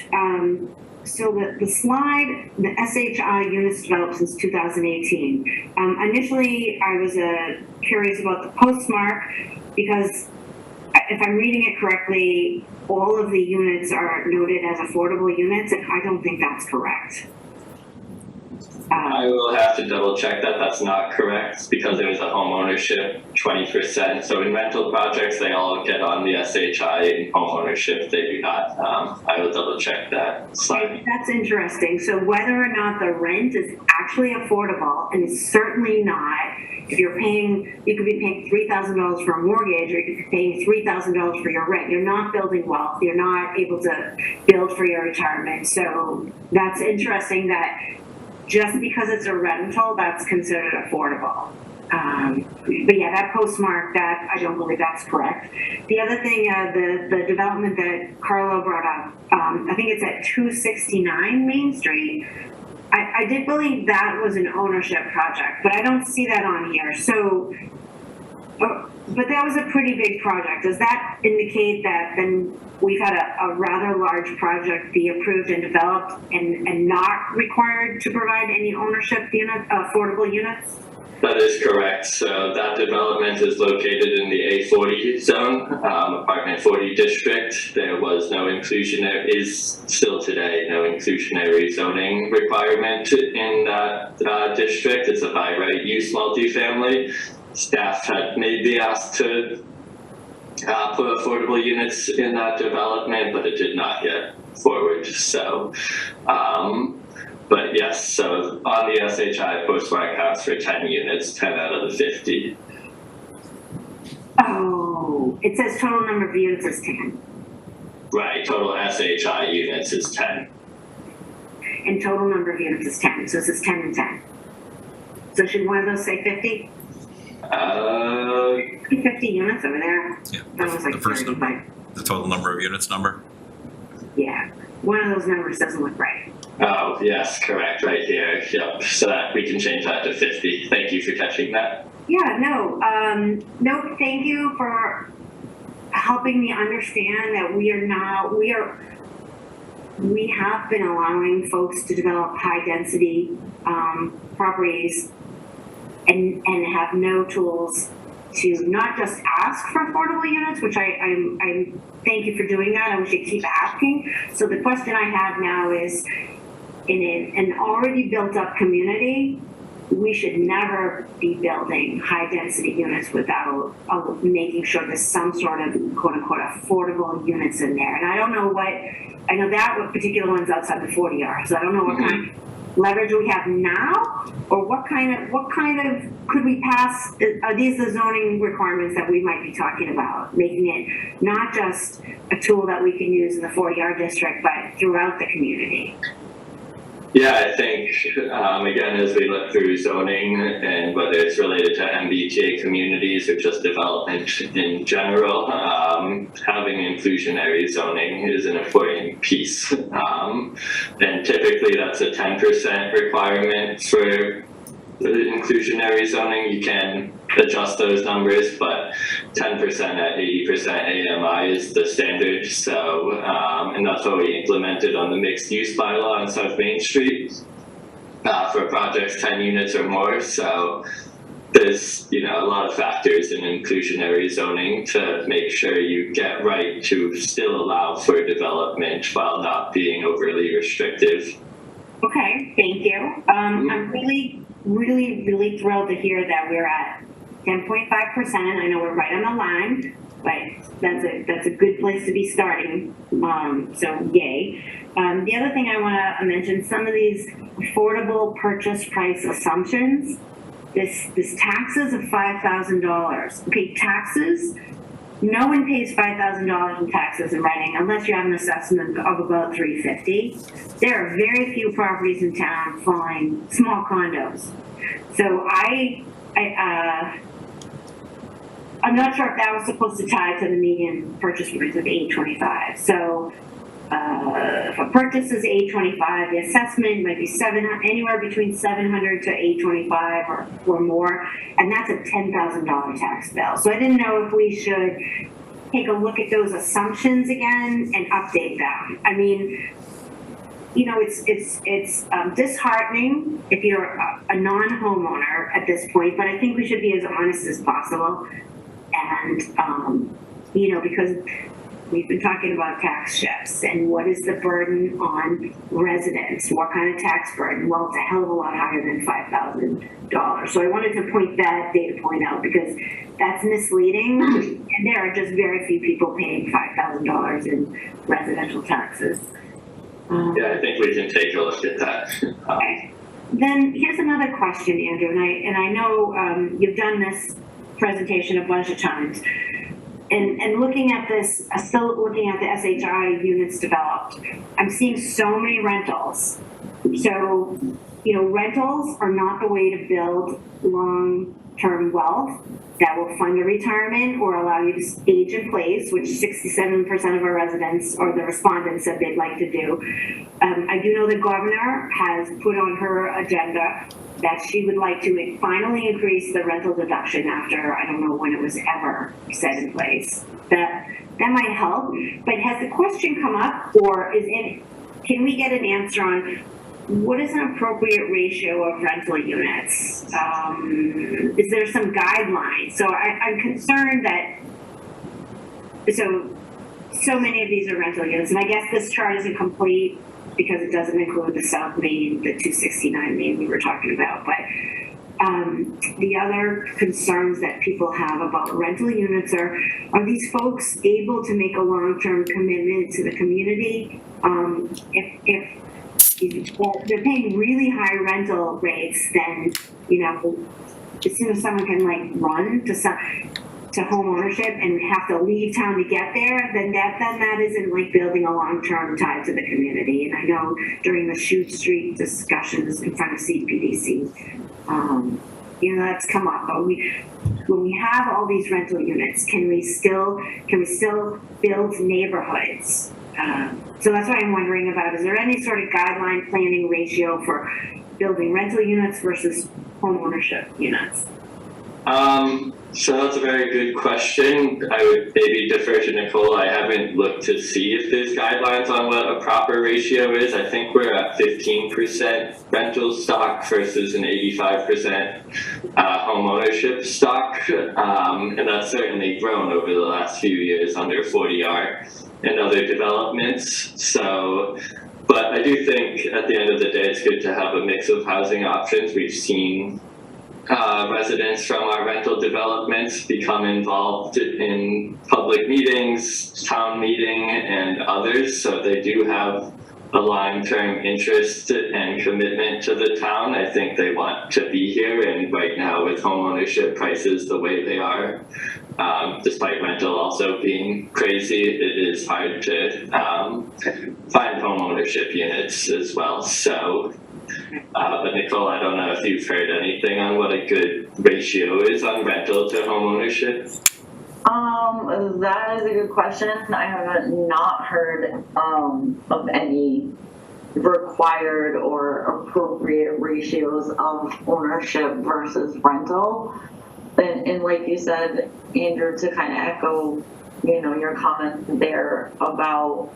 so the slide, the SHI units developed since 2018. Initially, I was curious about the postmark because if I'm reading it correctly, all of the units are noted as affordable units, and I don't think that's correct. I will have to double check that that's not correct because it was a home ownership 20%. So in rental projects, they all get on the SHI. In home ownership, they do not. I will double check that slide. That's interesting. So whether or not the rent is actually affordable, and it's certainly not, if you're paying, you could be paying $3,000 for a mortgage, or you could be paying $3,000 for your rent. You're not building wealth. You're not able to build for your retirement. So that's interesting that just because it's a rental, that's considered affordable. But yeah, that postmark, that I don't believe that's correct. The other thing, the development that Carlo brought up, I think it's at 269 Main Street. I did believe that was an ownership project, but I don't see that on here. So, but that was a pretty big project. Does that indicate that then we've had a rather large project be approved and developed and not required to provide any ownership unit, affordable units? That is correct. So that development is located in the A40 zone, apartment 40 district. There was no inclusionary, is still today, no inclusionary zoning requirement in that district. It's a by right use multifamily. Staff had made the ask to put affordable units in that development, but it did not get forward. So, but yes, so on the SHI postmark counts for 10 units, 10 out of the 50. Oh, it says total number of units is 10. Right, total SHI units is 10. And total number of units is 10, so it says 10 and 10. So should one of those say 50? 50 units over there. Yeah. That was like The first 30, number, the total number of units number. yeah. One of those numbers doesn't look right. Oh, yes, correct, right here. Yep, so that we can change that to 50. Thank you for catching that. Yeah, no, thank you for helping me understand that we have been allowing folks to develop high density properties and have no tools to not just ask for affordable units, which I thank you for doing that, and we should keep asking. So the question I have now is, in an already built up community, we should never be building high density units without making sure there's some sort of quote unquote affordable units in there. And I don't know what particular ones outside the 40 are, so I don't know what kind of leverage we have now, or what kind of could we pass? Are these the zoning requirements that we might be talking about, making it not just a tool that we can use in the 40R district, but throughout the community? Yeah, I think, again, as we look through zoning and whether it's related to MBTA communities or just development in general, having inclusionary zoning is an important piece. And typically that's a 10% requirement for inclusionary zoning. You can adjust those numbers, but 10% at 80% AMI is the standard. So, and that's what we implemented on the mixed use bylaw on South Main Street for projects 10 units or more. So there's, a lot of factors in inclusionary zoning to make sure you get right to still allow for development while not being overly restrictive. Okay, thank you. I'm really thrilled to hear that we're at 10.5%. I know we're right on the line, but that's a good place to be starting. So yay. The other thing I want to mention, some of these affordable purchase price assumptions, this taxes of $5,000. Okay, taxes, no one pays $5,000 in taxes in Reading unless you have an assessment of about $350. There are very few properties in town falling small condos. So I'm not sure if that was supposed to tie to the median purchase price of $825. So if a purchase is $825, the assessment might be anywhere between $700 to $825 or more, and that's a $10,000 tax bill. So I didn't know if we should take a look at those assumptions again and update them. I mean, you know, it's disheartening if you're a non-homeowner at this point, but I think we should be as honest as possible. And, you know, because we've been talking about tax shifts and what is the burden on residents? What kind of tax burden? Well, it's a hell of a lot higher than $5,000. So I wanted to point that data point out because that's misleading. And there are just very few people paying $5,000 in residential taxes. Yeah, I think we can take a look at that. Okay. Then here's another question, Andrew, and I know you've done this presentation a bunch of times. And looking at this, still looking at the SHI units developed, I'm seeing so many rentals. So, you know, rentals are not the way to build long-term wealth that will fund a retirement or allow you to age in place, which 67% of our residents or the respondents said they'd like to do. I do know the governor has put on her agenda that she would like to finally increase the rental deduction after, I don't know when it was ever set in place. That might help, but has the question come up, or can we get an answer on what is an appropriate ratio of rental units? Is there some guidelines? So I'm concerned that, so many of these are rental units, and I guess this chart isn't complete because it doesn't include the South Main, the 269 Main we were talking about. But the other concerns that people have about rental units are these folks able to make a long-term commitment to the community? If they're paying really high rental rates, then, you know, as soon as someone can like run to home ownership and have to leave town to get there, then that isn't like building a long-term tie to the community. And I know during the Chute Street discussions in front of CPDC, you know, that's come up. But when we have all these rental units, can we still build neighborhoods? So that's what I'm wondering about. Is there any sort of guideline planning ratio for building rental units versus home ownership units? So that's a very good question. I would maybe defer to Nicole. I haven't looked to see if there's guidelines on what a proper ratio is. I think we're at 15% rental stock versus an 85% home ownership stock. And that's certainly grown over the last few years under 40R and other developments. So, but I do think at the end of the day, it's good to have a mix of housing options. We've seen residents from our rental developments become involved in public meetings, town meeting, and others. So they do have a long-term interest and commitment to the town. I think they want to be here, and right now with home ownership prices the way they are, despite rental also being crazy, it is hard to find home ownership units as well. So. But Nicole, I don't know if you've heard anything on what a good ratio is on rental to home ownership. That is a good question. I haven't not heard of any required or appropriate ratios of ownership versus rental. And like you said, Andrew, to kind of echo, you know, your comments there about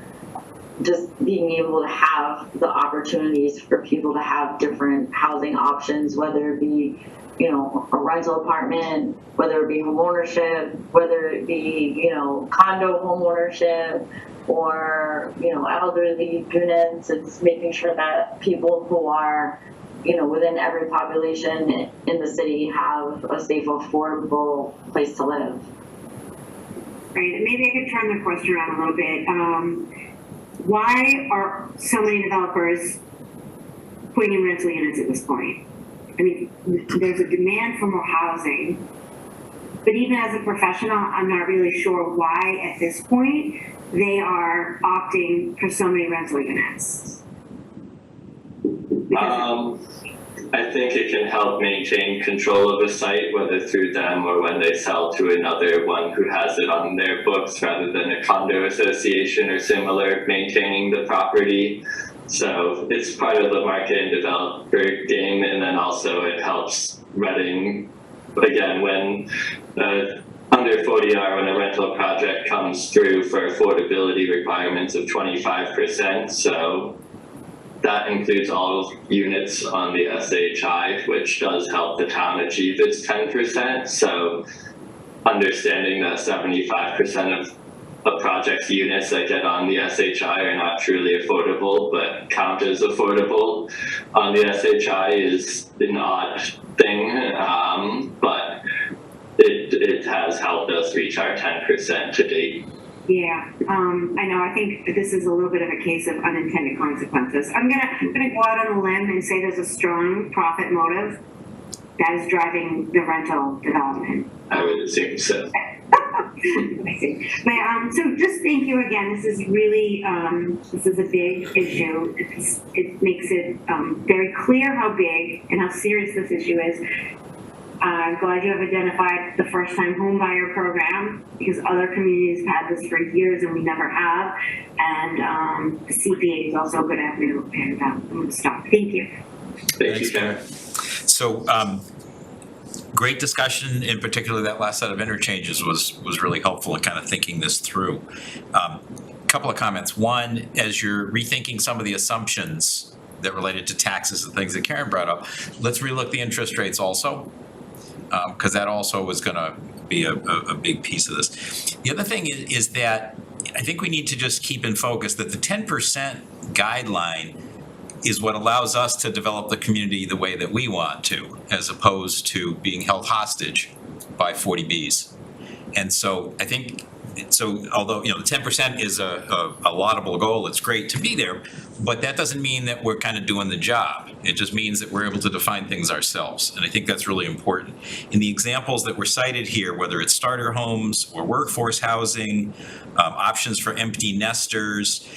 just being able to have the opportunities for people to have different housing options, whether it be, you know, a rental apartment, whether it be home ownership, whether it be, you know, condo home ownership, or, you know, elderly units. It's making sure that people who are within every population in the city have a safe, affordable place to live. Right, and maybe I could turn the question around a little bit. Why are so many developers putting in rental units at this point? I mean, there's a demand for more housing, but even as a professional, I'm not really sure why at this point they are opting for so many rental units. I think it can help maintain control of the site, whether through them or when they sell to another one who has it on their books rather than a condo association or similar maintaining the property. So it's part of the market and developer game, and then also it helps Reading, again, when under 40R, when a rental project comes through for affordability requirements of 25%, so that includes all units on the SHI, which does help the town achieve its 10%. So understanding that 75% of a project's units that get on the SHI are not truly affordable, but count as affordable on the SHI is an odd thing, but it has helped us reach our 10% to date. Yeah, I know. I think this is a little bit of a case of unintended consequences. I'm gonna go out on a limb and say there's a strong profit motive that is driving the rental development. I would assume so. Amazing. But so just thank you again. This is really this is a big issue. It makes it very clear how big and how serious this issue is. I'm glad you have identified the first-time home buyer program, because other communities have had this for years and we never have. And the CPA is also a good avenue. And I'm going to stop. Thank you. Thank you, Karen. So, great discussion, in particular that last set of interchanges was really helpful in kind of thinking this through. Couple of comments. One, as you're rethinking some of the assumptions that related to taxes and things that Karen brought up, let's relook the interest rates also, because that also was going to be a big piece of this. The other thing is that I think we need to just keep in focus that the 10% guideline is what allows us to develop the community the way that we want to, as opposed to being held hostage by 40Bs. And so I think, although, the 10% is a laudable goal, it's great to be there, but that doesn't mean that we're kind of doing the job. It just means that we're able to define things ourselves. And I think that's really important. In the examples that were cited here, whether it's starter homes or workforce housing, options for empty nesters,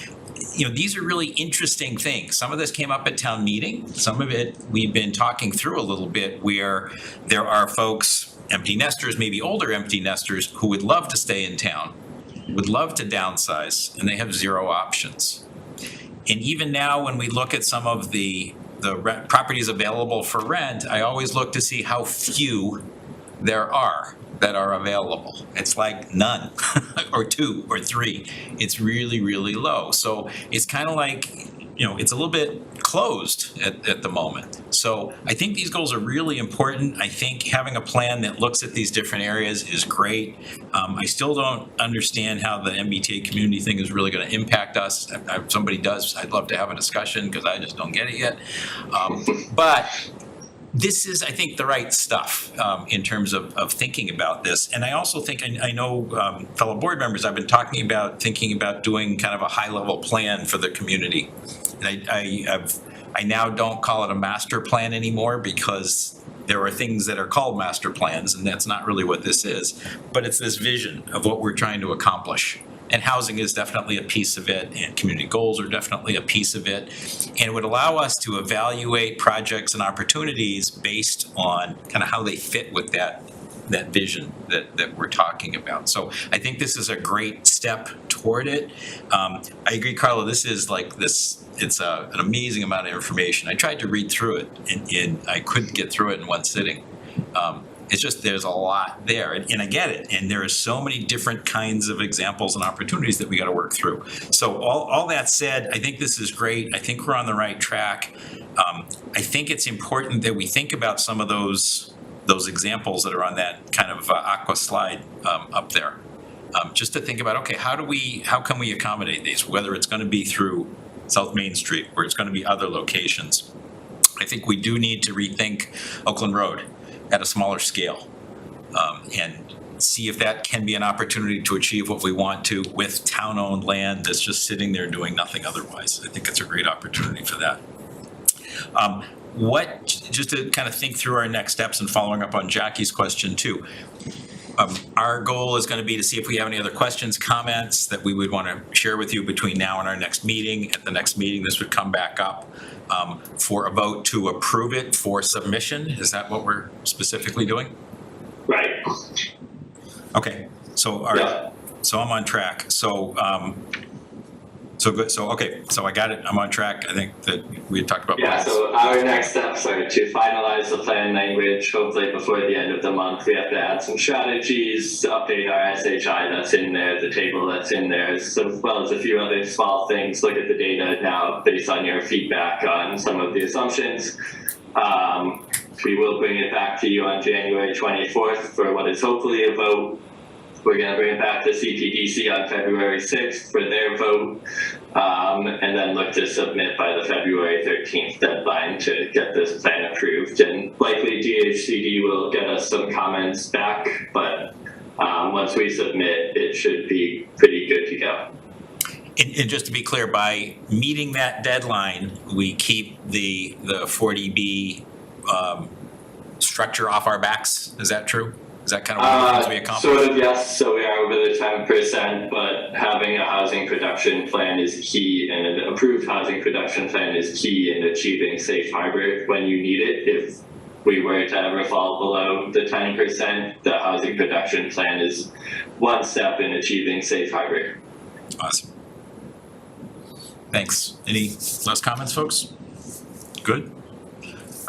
these are really interesting things. Some of this came up at town meeting. Some of it we've been talking through a little bit, where there are folks, empty nesters, maybe older empty nesters, who would love to stay in town, would love to downsize, and they have zero options. And even now, when we look at some of the properties available for rent, I always look to see how few there are that are available. It's like none, or 2 or 3. It's really, really low. So it's kind of like, it's a little bit closed at the moment. So I think these goals are really important. I think having a plan that looks at these different areas is great. I still don't understand how the MBTA community thing is really going to impact us. If somebody does, I'd love to have a discussion, because I just don't get it yet. But this is, I think, the right stuff in terms of thinking about this. And I also think, I know fellow board members, I've been thinking about doing kind of a high-level plan for the community. And I now don't call it a master plan anymore, because there are things that are called master plans, and that's not really what this is. But it's this vision of what we're trying to accomplish. And housing is definitely a piece of it, and community goals are definitely a piece of it. And it would allow us to evaluate projects and opportunities based on kind of how they fit with that vision that we're talking about. So I think this is a great step toward it. I agree, Carla, this is like this, it's an amazing amount of information. I tried to read through it, and I couldn't get through it in one sitting. It's just, there's a lot there, and I get it. And there are so many different kinds of examples and opportunities that we got to work through. So all that said, I think this is great. I think we're on the right track. I think it's important that we think about some of those examples that are on that kind of aqua slide up there. Just to think about, okay, how can we accommodate these, whether it's going to be through South Main Street or it's going to be other locations. I think we do need to rethink Oakland Road at a smaller scale. And see if that can be an opportunity to achieve what we want to with town-owned land that's just sitting there doing nothing otherwise. I think it's a great opportunity for that. Just to kind of think through our next steps and following up on Jackie's question too. Our goal is going to be to see if we have any other questions, comments that we would want to share with you between now and our next meeting. At the next meeting, this would come back up for a vote to approve it for submission. Is that what we're specifically doing? Right. Okay, so, all right, Yeah. so I'm on track. So, so good, so, okay, so I got it, I'm on track. I think that we had talked about. Yeah, so our next steps are to finalize the plan language, hopefully before the end of the month. We have to add some strategies, update our SHI that's in there, the table that's in there, as well as a few other small things, look at the data now based on your feedback on some of the assumptions. We will bring it back to you on January 24th for what is hopefully a vote. We're going to bring it back to CPDC on February 6th for their vote, and then look to submit by the February 13th deadline to get this plan approved. And likely DHCD will get us some comments back, but once we submit, it should be pretty good to go. And just to be clear, by meeting that deadline, we keep the 40B structure off our backs. Is that true? Is that kind of what needs to be accomplished? Sort of, yes. So we are over the 10%, but having a housing production plan is key, and an approved housing production plan is key in achieving safe harbor when you need it. If we were to ever fall below the 10%, the housing production plan is one step in achieving safe harbor. Awesome. Thanks. Any last comments, folks? Good.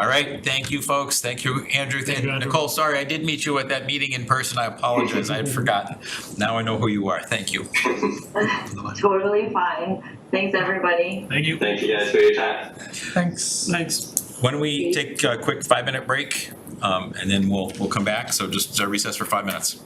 All right, thank you, folks. Thank you, Andrew. Thank you, Andrew. Nicole, sorry, I did meet you at that meeting in person. I apologize, I had forgotten. Now I know who you are. Thank you. Totally fine. Thanks, everybody. Thank you. Thank you guys for your time. Thanks. Thanks. Why don't we take a quick 5-minute break, and then we'll come back. So just recess for 5 minutes.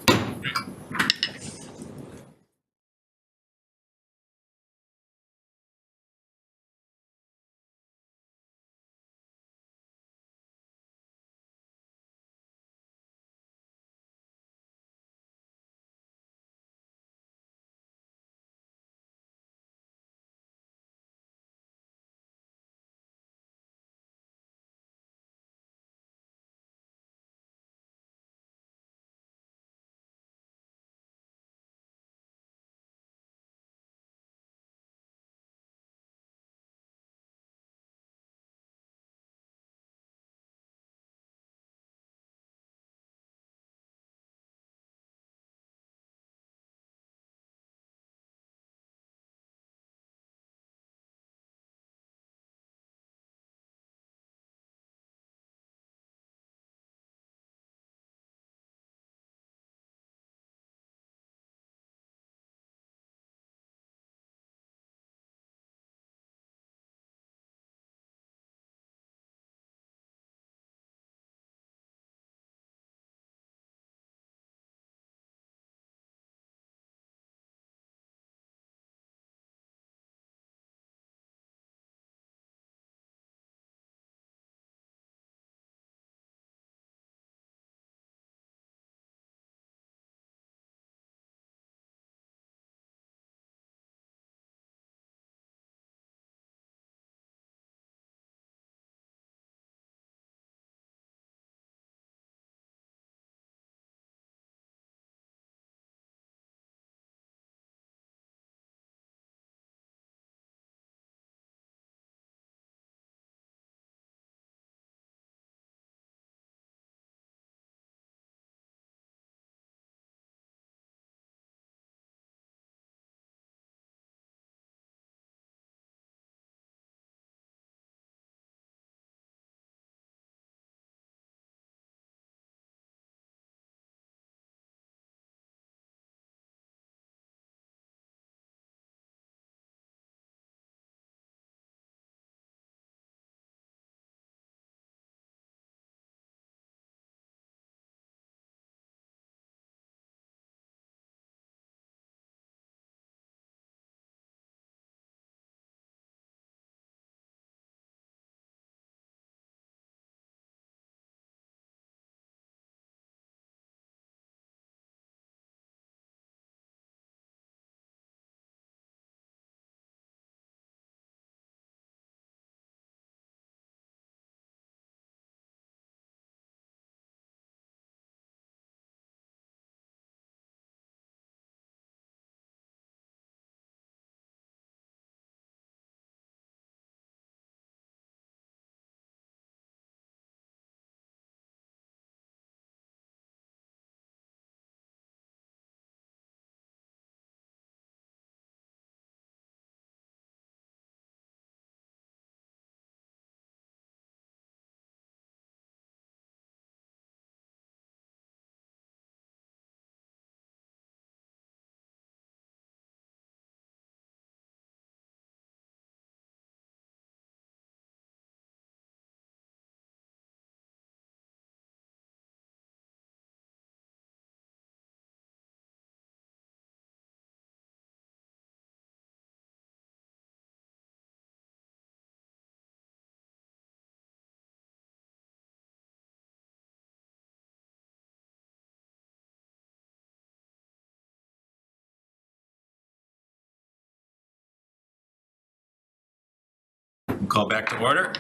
call back to order.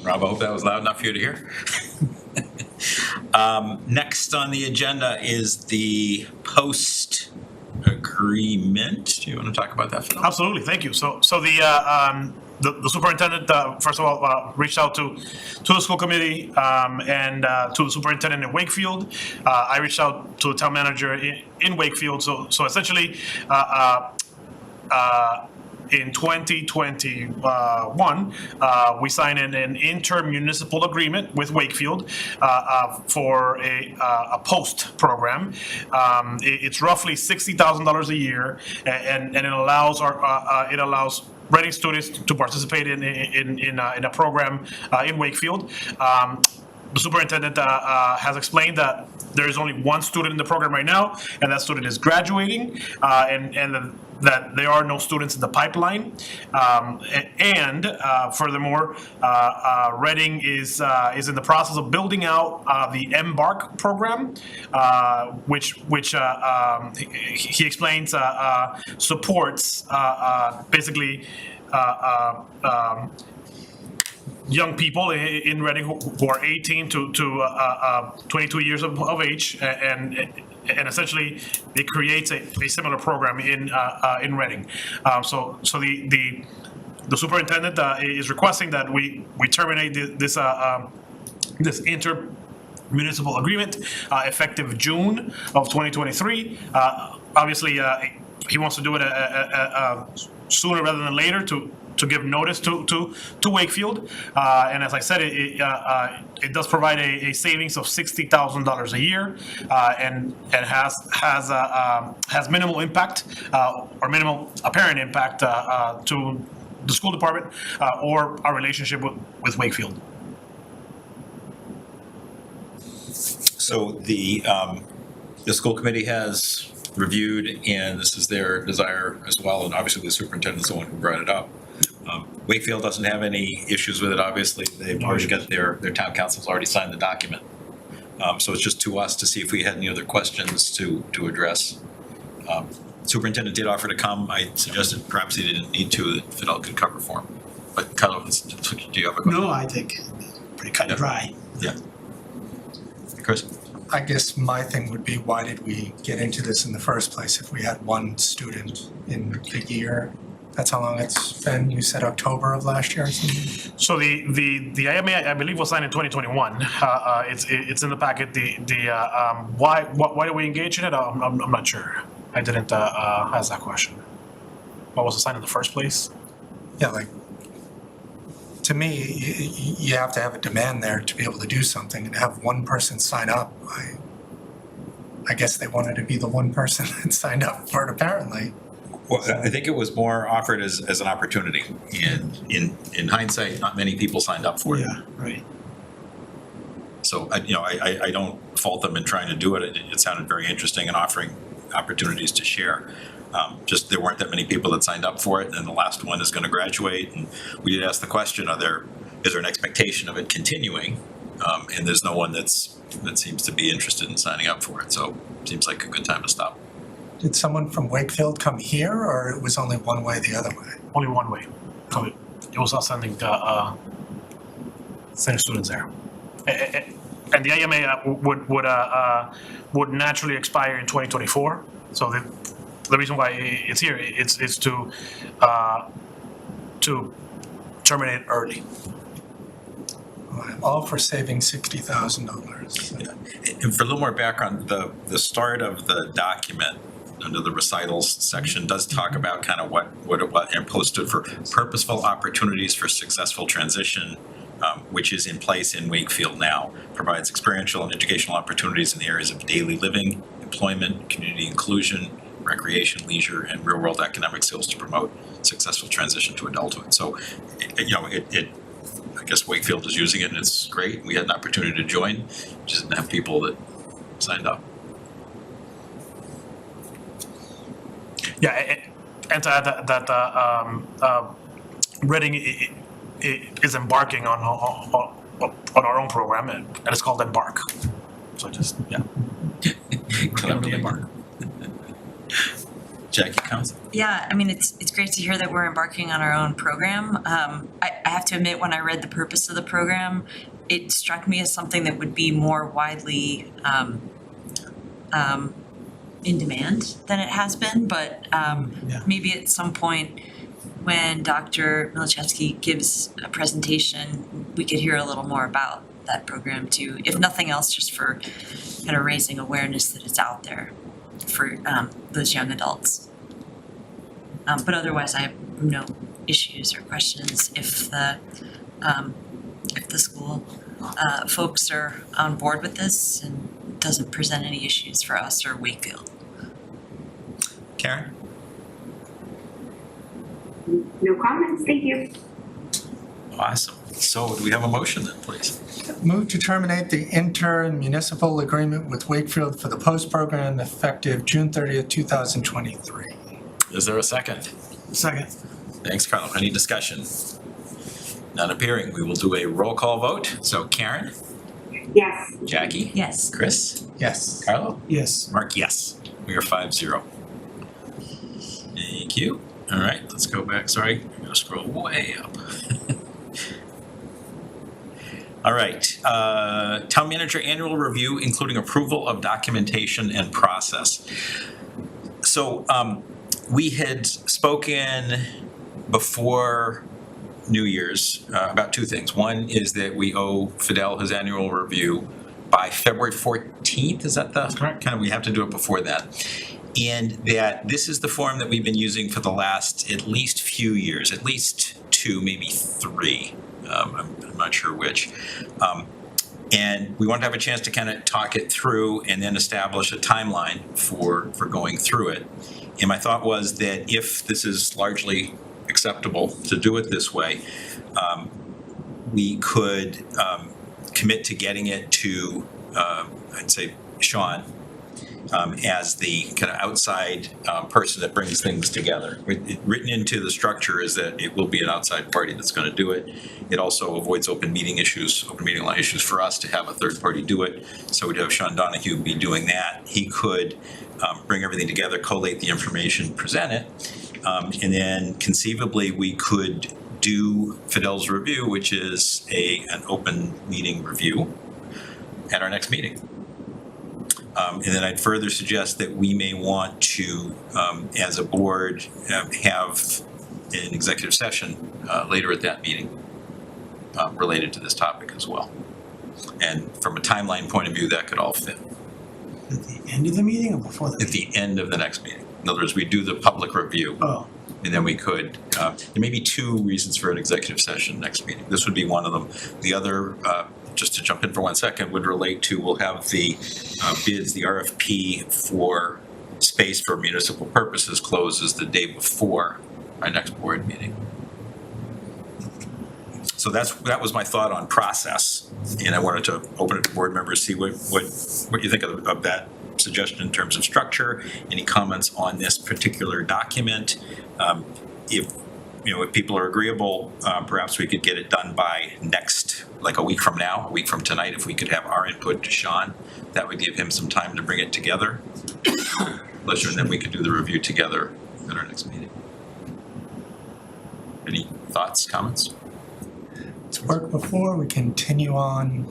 Rob, I hope that was loud enough for you to hear. Next on the agenda is the post agreement. Do you want to talk about that, Phil? Absolutely, thank you. So the superintendent, first of all, reached out to the school committee and to the superintendent in Wakefield. I reached out to the town manager in Wakefield. So essentially, in 2021, we signed an intermunicipal agreement with Wakefield for a post program. It's roughly $60,000 a year, and it allows Reading students to participate in a program in Wakefield. The superintendent has explained that there is only one student in the program right now, and that student is graduating, and that there are no students in the pipeline. And furthermore, Reading is in the process of building out the Embark program, which he explains supports basically young people in Reading who are 18 to 22 years of age, and essentially it creates a similar program in Reading. So the superintendent is requesting that we terminate this intermunicipal agreement effective June of 2023. Obviously, he wants to do it sooner rather than later to give notice to Wakefield, and as I said, it does provide a savings of $60,000 a year, and has minimal impact or minimal apparent impact to the school department or our relationship with Wakefield. So the school committee has reviewed, and this is their desire as well, and obviously the superintendent's the one who brought it up. Wakefield doesn't have any issues with it, obviously. They've already got their town council's already signed the document. So it's just to us to see if we had any other questions to address. Superintendent did offer to come. I suggested perhaps he didn't need to, that Fidel could cover for him. But Carlos, do you have a question? No, I think pretty cut and dry. Yeah. Chris? I guess my thing would be, why did we get into this in the first place if we had one student in the year? That's how long it's been. You said October of last year or something? So the IMA, I believe, was signed in 2021. It's in the packet. Why do we engage in it? I'm not sure. I didn't ask that question. Why was it signed in the first place? Yeah, like, to me, you have to have a demand there to be able to do something, and have one person sign up. I guess they wanted to be the one person that signed up for it, apparently. Well, I think it was more offered as an opportunity, and in hindsight, not many people signed up for it. Yeah, right. So I don't fault them in trying to do it. It sounded very interesting and offering opportunities to share. Just there weren't that many people that signed up for it, and the last one is going to graduate. And we did ask the question: is there an expectation of it continuing? And there's no one that seems to be interested in signing up for it. So it seems like a good time to stop. Did someone from Wakefield come here, or it was only one way the other way? Only one way. So it was us sending students there, and the IMA would naturally expire in 2024. So the reason why it's here is to terminate early. All for saving $60,000. Yeah. And for a little more background, the start of the document under the recitals section does talk about kind of what MPO stood for: purposeful opportunities for successful transition, which is in place in Wakefield now, provides experiential and educational opportunities in the areas of daily living, employment, community inclusion, recreation, leisure, and real-world economic skills to promote successful transition to adulthood. So, I guess Wakefield is using it, and it's great. We had an opportunity to join, just didn't have people that signed up. Yeah, and to add that Reading is embarking on our own program, and it's called Embark. So just, yeah. Embark. Jackie, comments? Yeah, I mean, it's great to hear that we're embarking on our own program. I have to admit, when I read the purpose of the program, it struck me as something that would be more widely in demand than it has been, but maybe at some point when Dr. Milichevsky gives a presentation, we could hear a little more about that program too, if nothing else, just for kind of raising awareness that it's out there for those young adults. But otherwise, I have no issues or questions if the school folks are on board with this and doesn't present any issues for us or Wakefield. Karen? No comments, thank you. Awesome. So do we have a motion then, please? Move to terminate the inter-municipal agreement with Wakefield for the post program effective June 30th, 2023. Is there a second? Second. Thanks, Carlo. Any discussion? None appearing. We will do a roll call vote. So Karen? Yes. Jackie? Yes. Chris? Yes. Carlo? Yes. Mark, yes. We are 5-0. Thank you. All right, let's go back. Sorry, I'm gonna scroll way up. All right, town manager annual review, including approval of documentation and process. So we had spoken before New Year's about two things. One is that we owe Fidel his annual review by February 14th. Is that the correct? Kind of, we have to do it before that. And that this is the form that we've been using for the last at least few years, at least 2, maybe 3. I'm not sure which. And we want to have a chance to kind of talk it through and then establish a timeline for going through it. And my thought was that if this is largely acceptable to do it this way, we could commit to getting it to, I'd say, Sean, as the kind of outside person that brings things together. Written into the structure is that it will be an outside party that's going to do it. It also avoids open meeting law issues for us to have a third party do it. So we'd have Sean Donahue be doing that. He could bring everything together, collate the information, present it, and then conceivably we could do Fidel's review, which is an open meeting review at our next meeting. And then I'd further suggest that we may want to, as a board, have an executive session later at that meeting related to this topic as well. And from a timeline point of view, that could all fit. At the end of the meeting or before the At the end of the next meeting. In other words, we do the public review. Oh, And then we could, there may be 2 reasons for an executive session next meeting. This would be one of them. The other, just to jump in for 1 second, would relate to, we'll have the bids, the RFP for space for municipal purposes closes the day before our next board meeting. So that was my thought on process, and I wanted to open it to board members, see what you think of that suggestion in terms of structure. Any comments on this particular document? If people are agreeable, perhaps we could get it done by next, like a week from now, a week from tonight. If we could have our input to Sean, that would give him some time to bring it together. And then we could do the review together at our next meeting. Any thoughts, comments? It's worked before, we continue on,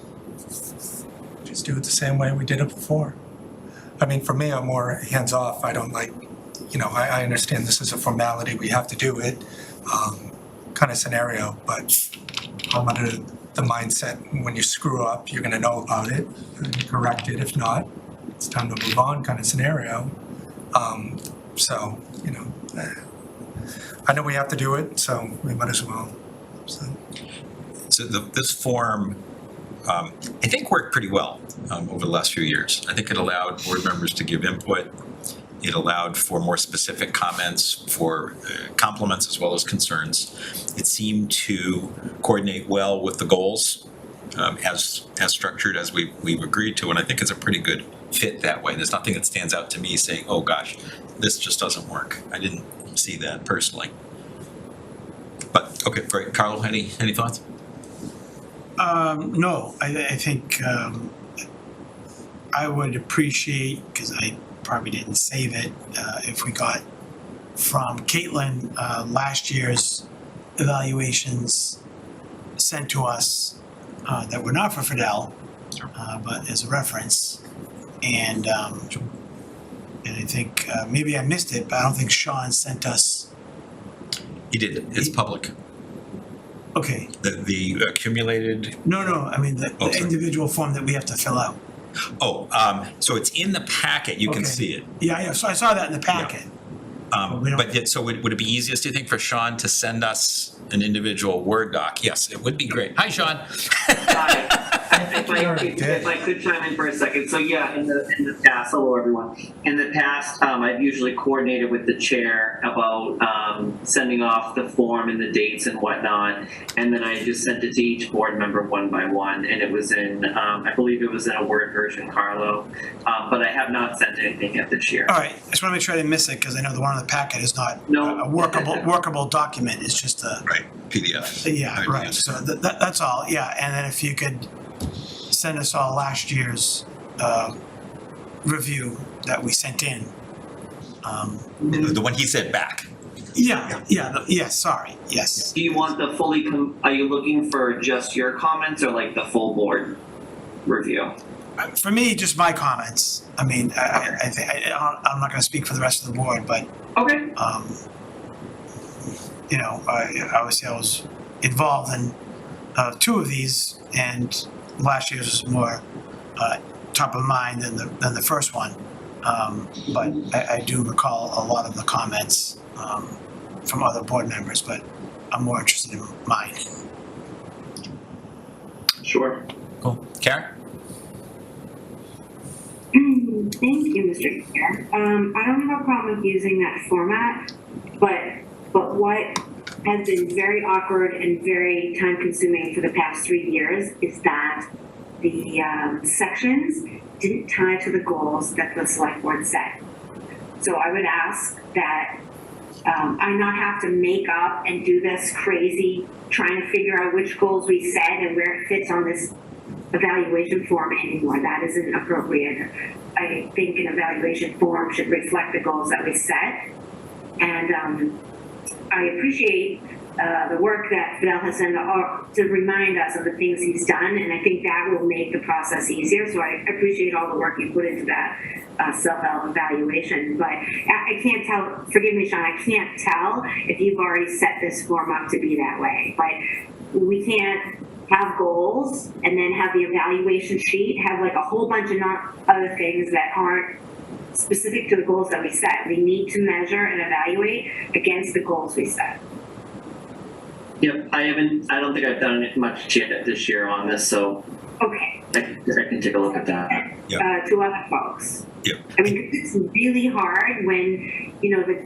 just do it the same way we did it before. I mean, for me, I'm more hands-off. I don't like, I understand this is a formality, we have to do it, kind of scenario, but I'm under the mindset, when you screw up, you're gonna know about it and correct it. If not, it's time to move on kind of scenario. I know we have to do it, so we might as well, So this form, I think worked pretty well over the last few years. I think it allowed board members to give input. It allowed for more specific comments, for compliments as well as concerns. It seemed to coordinate well with the goals as structured as we've agreed to, and I think it's a pretty good fit that way. There's nothing that stands out to me saying, oh gosh, this just doesn't work. I didn't see that personally. But, okay, great. Carlo, any thoughts? no, I think I would appreciate, because I probably didn't save it, if we got from Caitlin, last year's evaluations sent to us that were not for Fidel, but as a reference. And I think maybe I missed it, but I don't think Sean sent us. He did, it's public. Okay, The accumulated, no, I mean the Oh, sorry. individual form that we have to fill out. so it's in the packet, you can Okay. see it. Yeah, so I saw that in the packet. We don't- But yet, so would it be easiest, do you think, for Sean to send us an individual Word doc? Yes, it would be great. Hi, Sean. Hi. If I could chime in for a second. So yeah, in the past, hello everyone. In the past, I've usually coordinated with the chair about sending off the form and the dates and whatnot, and then I just sent it to each board member one by one, and it was in, I believe it was in a Word version, Carlo, but I have not sent anything yet this year. All right, I just want to make sure I didn't miss it because I know the one in the packet is not No. a workable document. It's just a. Right, PDF. Yeah, right, so that's all, yeah, and then if you could send us all last year's review that we sent in. The one he said back. Yes, sorry, yes. Do you want the fully, are you looking for just your comments or like the full board review? For me, just my comments, I mean, I think, I'm not gonna speak for the rest of the board, but, Okay. you know, obviously I was involved in two of these, and last year's was more top of mind than the first one. But I do recall a lot of the comments from other board members, but I'm more interested in mine. Sure. Cool. Karen? Thank you, Mr. Chair. I don't have a problem with using that format, but what has been very awkward and very time consuming for the past 3 years is that the sections didn't tie to the goals that the select board set. So I would ask that I not have to make up and do this crazy trying to figure out which goals we set and where it fits on this evaluation form anymore. That isn't appropriate. I think an evaluation form should reflect the goals that we set. And I appreciate the work that Fidel has done to remind us of the things he's done, and I think that will make the process easier. So I appreciate all the work you put into that self-evaluation. But I can't tell, forgive me, Sean, I can't tell if you've already set this form up to be that way. But we can't have goals and then have the evaluation sheet have like a whole bunch of other things that aren't specific to the goals that we set. We need to measure and evaluate against the goals we set. Yep, I don't think I've done much yet this year on this, so Okay. I can take a look at that. To other folks. Yep. I mean, it's really hard when, you know, the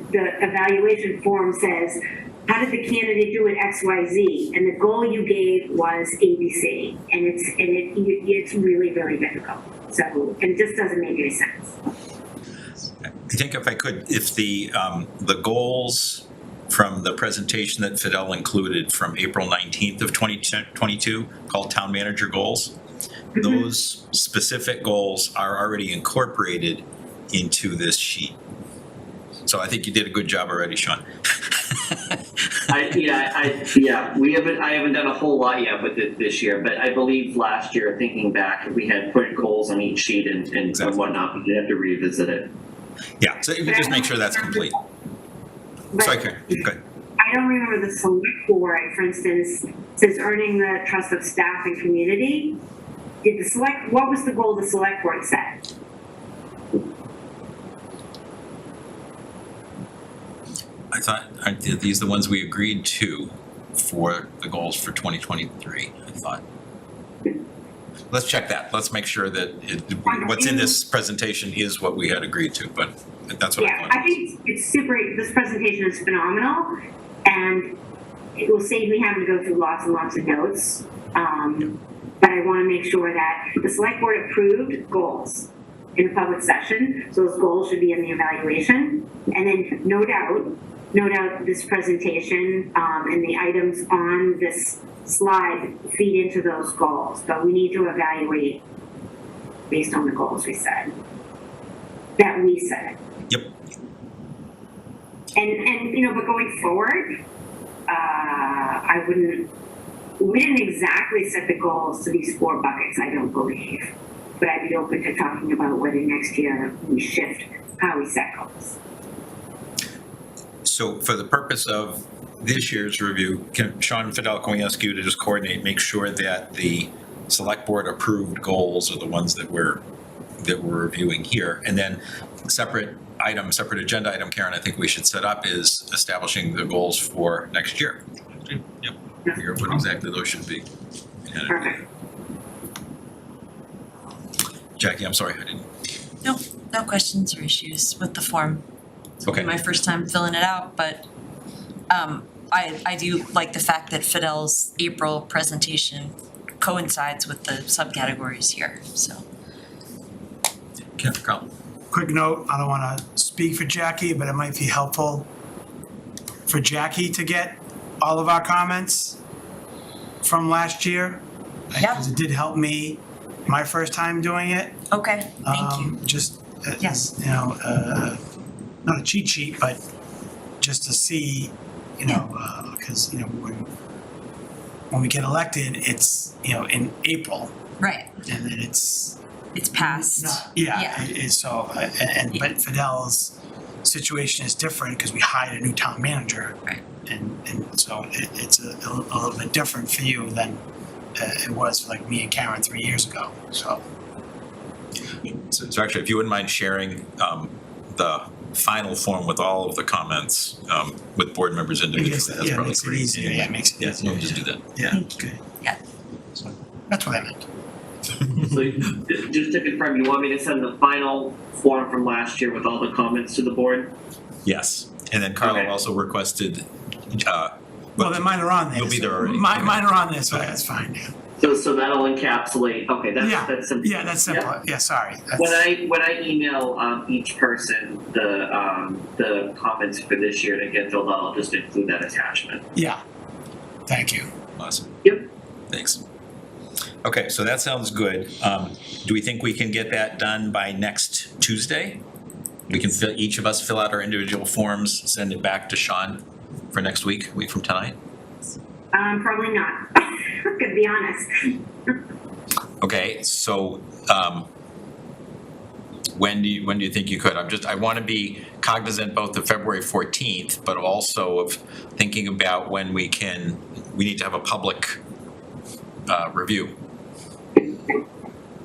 evaluation form says, how did the candidate do at XYZ? And the goal you gave was ABC. And it's really, really difficult. So, and it just doesn't make any sense. I think if I could, if the goals from the presentation that Fidel included from April 19th of 2022 called Town Manager Goals, those specific goals are already incorporated into this sheet. So I think you did a good job already, Sean. I haven't done a whole lot yet with it this year, but I believe last year, thinking back, we had put goals on each sheet and Exactly. whatnot, but you have to revisit it. Yeah, so you can just make sure that's complete. Sorry, Karen, go ahead. I don't remember the select board, for instance, says earning the trust of staff and community. What was the goal the select board set? I thought, aren't these the ones we agreed to for the goals for 2023, I thought. Let's check that. Let's make sure that what's in this presentation is what we had agreed to, but that's what I Yeah, thought. I think it's super, this presentation is phenomenal, and it will save me having to go through lots and lots of notes. But I want to make sure that the select board approved goals in the public session, so those goals should be in the evaluation. And then no doubt this presentation and the items on this slide feed into those goals, but we need to evaluate based on the goals we set. But going forward, we didn't exactly set the goals to these 4 buckets, I don't believe. But I'd be open to talking about whether next year we shift how we set goals. So for the purpose of this year's review, Sean Fidel, can we ask you to just coordinate, make sure that the select board approved goals are the ones that we're reviewing here? And then separate agenda item, Karen, I think we should set up is establishing the goals for next year. Yep, figure what exactly those should be. Perfect. Jackie, I'm sorry, I didn't. No questions or issues with the form. It's Okay. my first time filling it out, but I do like the fact that Fidel's April presentation coincides with the subcategories here, so. Carl. Quick note, I don't want to speak for Jackie, but it might be helpful for Jackie to get all of our comments from last year. Yeah. Because it did help me my first time doing it. Okay, thank you. Just, Yes. not a cheat sheet, but just to see, because, when we get elected, it's, in April, Right, and then it's passed. yeah, it is so, but Fidel's situation is different because we hired a new town manager. Right. And so it's a little bit different for you than it was for like me and Karen 3 years ago, so. So actually, if you wouldn't mind sharing the final form with all of the comments with board members individually, that's probably makes it great. easier, yeah, it makes it Yeah, easier. we'll just do that. Yeah, good. Yeah. So that's what I meant. So just to confirm, you want me to send the final form from last year with all the comments to the board? Yes, and then Carlo Okay. also requested. Well, then mine are on there. You'll be there already. Mine are on there, so that's fine, yeah. So that'll encapsulate, okay, that's simple. Yeah, that's simple. Yeah, sorry. When I email each person the comments for this year to get filled out, I'll just include that attachment. Yeah. Thank you. Awesome. Yep. Thanks. Okay, so that sounds good. Do we think we can get that done by next Tuesday? We can each of us fill out our individual forms, send it back to Sean for next week from tonight? Probably not, to be honest. Okay, so when do you think you could? I want to be cognizant both of February 14th, but also of thinking about when we need to have a public review.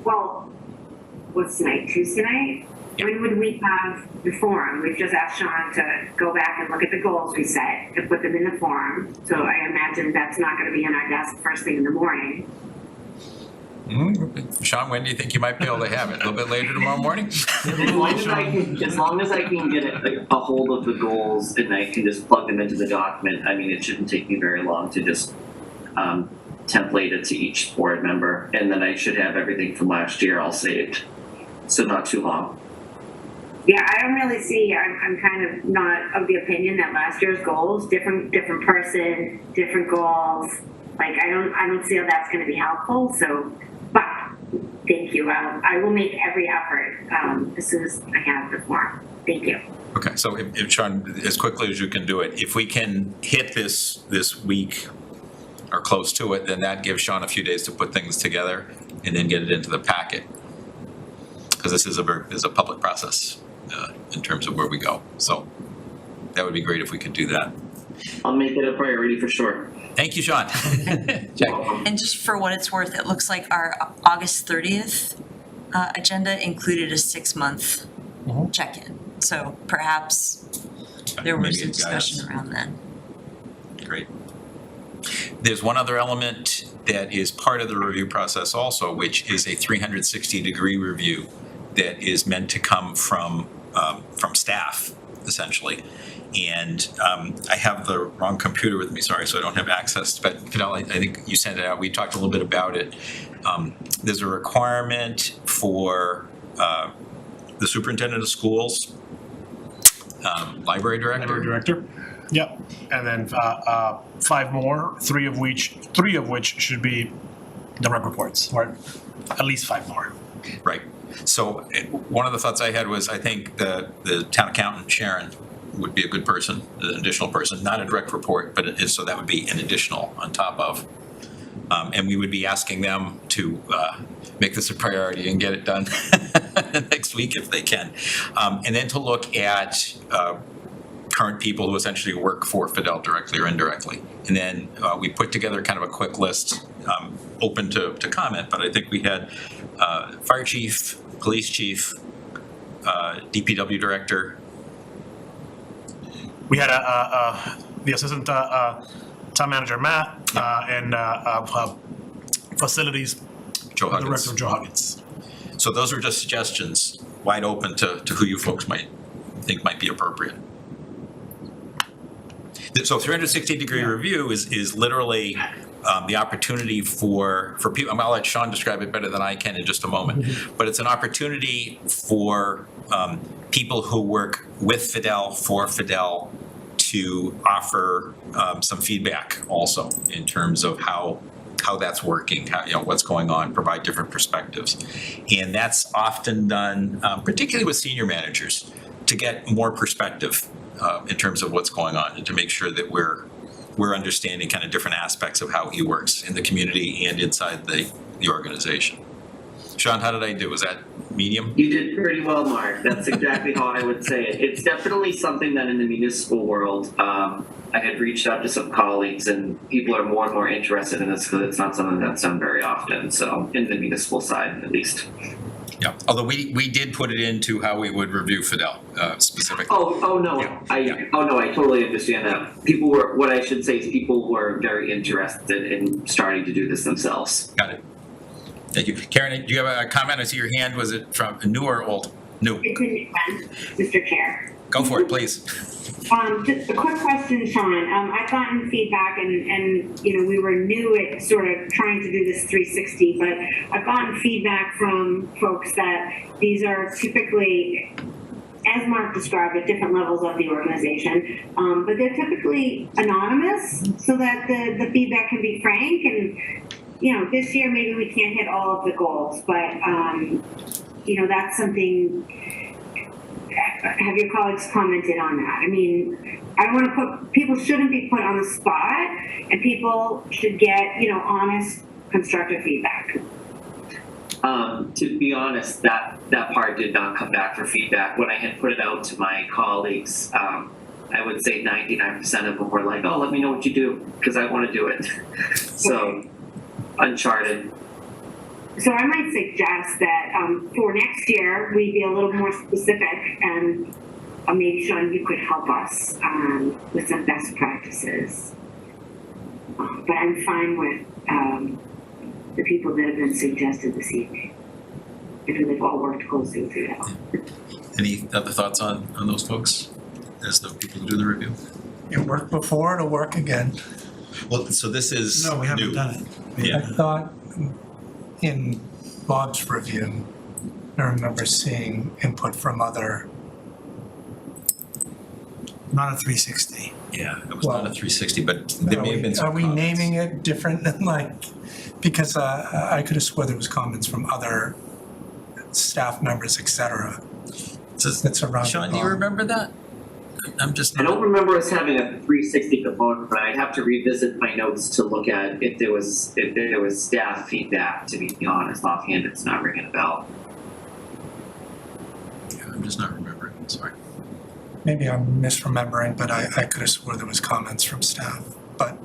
Well, what's tonight, Tuesday night? Yeah. When would we have the forum? We've just asked Sean to go back and look at the goals we set, to put them in the forum. So I imagine that's not gonna be on our desk first thing in the morning. Sean, when do you think you might be able to have it? A little bit later tomorrow morning? As long as I can get a hold of the goals and I can just plug them into the document, I mean, it shouldn't take me very long to just template it to each board member, and then I should have everything from last year all saved. So not too long. Yeah, I don't really see, I'm kind of not of the opinion that last year's goals, different person, different goals. Like, I don't see how that's gonna be helpful, so, but, thank you. I will make every effort, as soon as I have the form. Thank you. Okay, so if Sean, as quickly as you can do it, if we can hit this week or close to it, then that gives Sean a few days to put things together and then get it into the packet. Because this is a public process in terms of where we go. So that would be great if we could do that. I'll make it a priority for sure. Thank you, Sean. Jack. And just for what it's worth, it looks like our August 30th agenda included a 6-month check-in. So perhaps there was Maybe a it got us. discussion around then. Great. There's one other element that is part of the review process also, which is a 360-degree review that is meant to come from staff, essentially. And I have the wrong computer with me, sorry, so I don't have access. But Fidel, I think you sent it out. We talked a little bit about it. There's a requirement for the superintendent of schools, library director. Yep, and then 5 more, three of which should be direct reports, or at least 5 more. Right. So one of the thoughts I had was, I think the town accountant, Sharon, would be a good person, an additional person, not a direct report, but it is, so that would be an additional on top of. And we would be asking them to make this a priority and get it done next week if they can. And then to look at current people who essentially work for Fidel directly or indirectly. And then we put together kind of a quick list, open to comment, but I think we had fire chief, police chief, DPW director. We had the assistant town manager, Matt, and facilities Joe Huggins. director, Joe Huggins. So those are just suggestions, wide open to who you folks might think might be appropriate. So 360-degree review is literally the opportunity for people. I'll let Sean describe it better than I can in just a moment. But it's an opportunity for people who work with Fidel, for Fidel, to offer some feedback also in terms of how that's working, how, what's going on, provide different perspectives. And that's often done, particularly with senior managers, to get more perspective in terms of what's going on and to make sure that we're understanding kind of different aspects of how he works in the community and inside the organization. Sean, how did I do? Was that medium? You did pretty well, Mark. That's exactly how I would say it. It's definitely something that in the municipal world, I had reached out to some colleagues and people are more and more interested in this because it's not something that's done very often. So in the municipal side, at least. Yeah, although we did put it into how we would review Fidel specifically. Oh no, Yeah. I totally understand that. People were, what I should say is people were very interested in starting to do this themselves. Got it. Thank you. Karen, do you have a comment? I see your hand. Was it from new or old? New. It's a new one, Mr. Chair. Go for it, please. Just a quick question, Sean. I've gotten feedback and we were new at sort of trying to do this 360, but I've gotten feedback from folks that these are typically, as Mark described, at different levels of the organization, but they're typically anonymous so that the feedback can be frank. And, this year maybe we can't hit all of the goals, but, that's something. Have your colleagues commented on that? I mean, I want to people shouldn't be put on the spot, and people should get, honest, constructive feedback. To be honest, that part did not come back for feedback. When I had put it out to my colleagues, I would say 99% of them were like, oh, let me know what you do, because I want to do it. So, uncharted. So I might suggest that for next year, we be a little more specific, and maybe, Sean, you could help us with some best practices. But I'm fine with the people that have been suggested this evening, because they've all worked closely with you. Any other thoughts on those folks as the people who do the review? It worked before, it'll work again. Well, so this is No, we haven't new. done it. Yeah. I thought in Bob's review, I remember seeing input from other, Not a 360. Yeah, it was Well, not a 360, but there may have been some are we comments. naming it different than because I could have swore there was comments from other staff members, et cetera. That's around. Sean, do you remember that? I'm just. I don't remember us having a 360 component, but I'd have to revisit my notes to look at if there was staff feedback. To be honest, offhand, it's not ringing a bell. Yeah, I'm just not remembering. Sorry. Maybe I'm misremembering, but I could have swore there was comments from staff. But,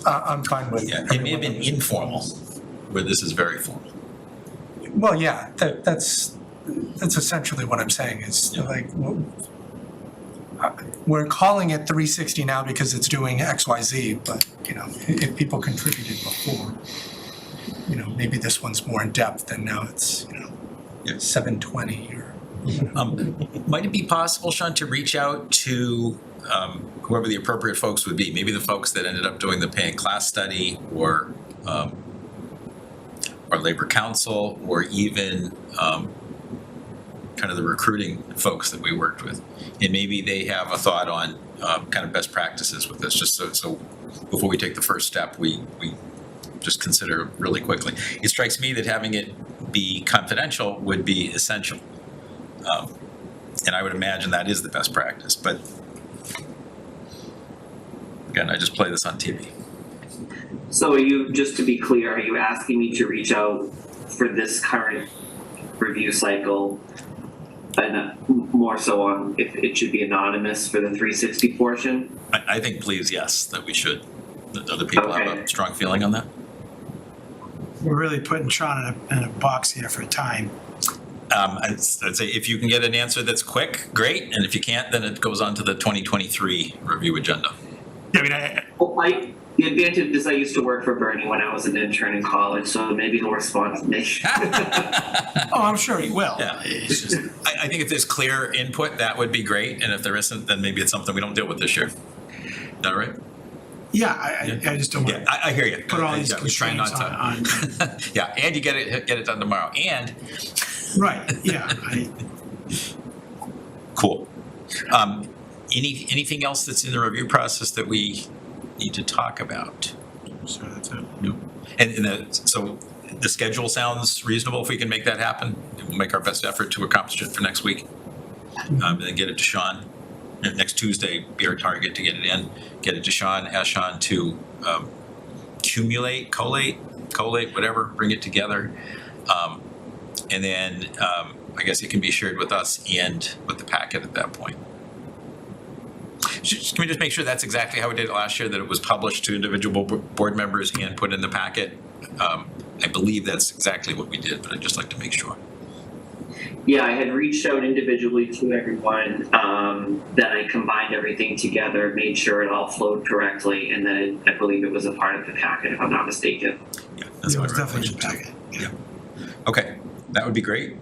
I'm fine with. Yeah, it may have been everyone. informal, where this is very formal. Well, yeah, that's essentially what I'm saying is we're calling it 360 now because it's doing XYZ, but if people contributed before, maybe this one's more in depth and now it's 720 or. Might it be possible, Sean, to reach out to whoever the appropriate folks would be? Maybe the folks that ended up doing the paying class study, or labor council, or even kind of the recruiting folks that we worked with. And maybe they have a thought on kind of best practices with this, just so before we take the first step, we just consider really quickly. It strikes me that having it be confidential would be essential. And I would imagine that is the best practice, but again, I just play this on TV. So are you, just to be clear, are you asking me to reach out for this current review cycle and more so on if it should be anonymous for the 360 portion? I think please, yes, that we should. Do other people have a Okay. strong feeling on that? We're really putting Sean in a box here for time. I'd say if you can get an answer that's quick, great, and if you can't, then it goes on to the 2023 review agenda. Yeah, I mean, Well, the advantage is I used to work for Bernie when I was an intern in college, so maybe he'll respond to me. Oh, I'm sure he will. Yeah. It's just, I think if there's clear input, that would be great, and if there isn't, then maybe it's something we don't deal with this year. Is that all right? yeah, I just don't Yeah, want I hear you. to put all these Yeah, we're trying constraints not on. Yeah, and you get it done tomorrow, and, Right, yeah. cool. Anything else that's in the review process that we need to talk about? so that's it. No. And so the schedule sounds reasonable if we can make that happen. We'll make our best effort to accomplish it for next week. And then get it to Sean. Next Tuesday, be our target to get it in. Get it to Sean, ask Sean to collate, whatever, bring it together. And then I guess it can be shared with us and with the packet at that point. Can we just make sure that's exactly how we did it last year, that it was published to individual board members and put in the packet? I believe that's exactly what we did, but I'd just like to make sure. Yeah, I had reached out individually to everyone, then I combined everything together, made sure it all flowed correctly, and then I believe it was a part of the packet, if I'm not mistaken. Yeah, that's It my was definitely in the recollection. packet. Yeah. Okay, that would be great.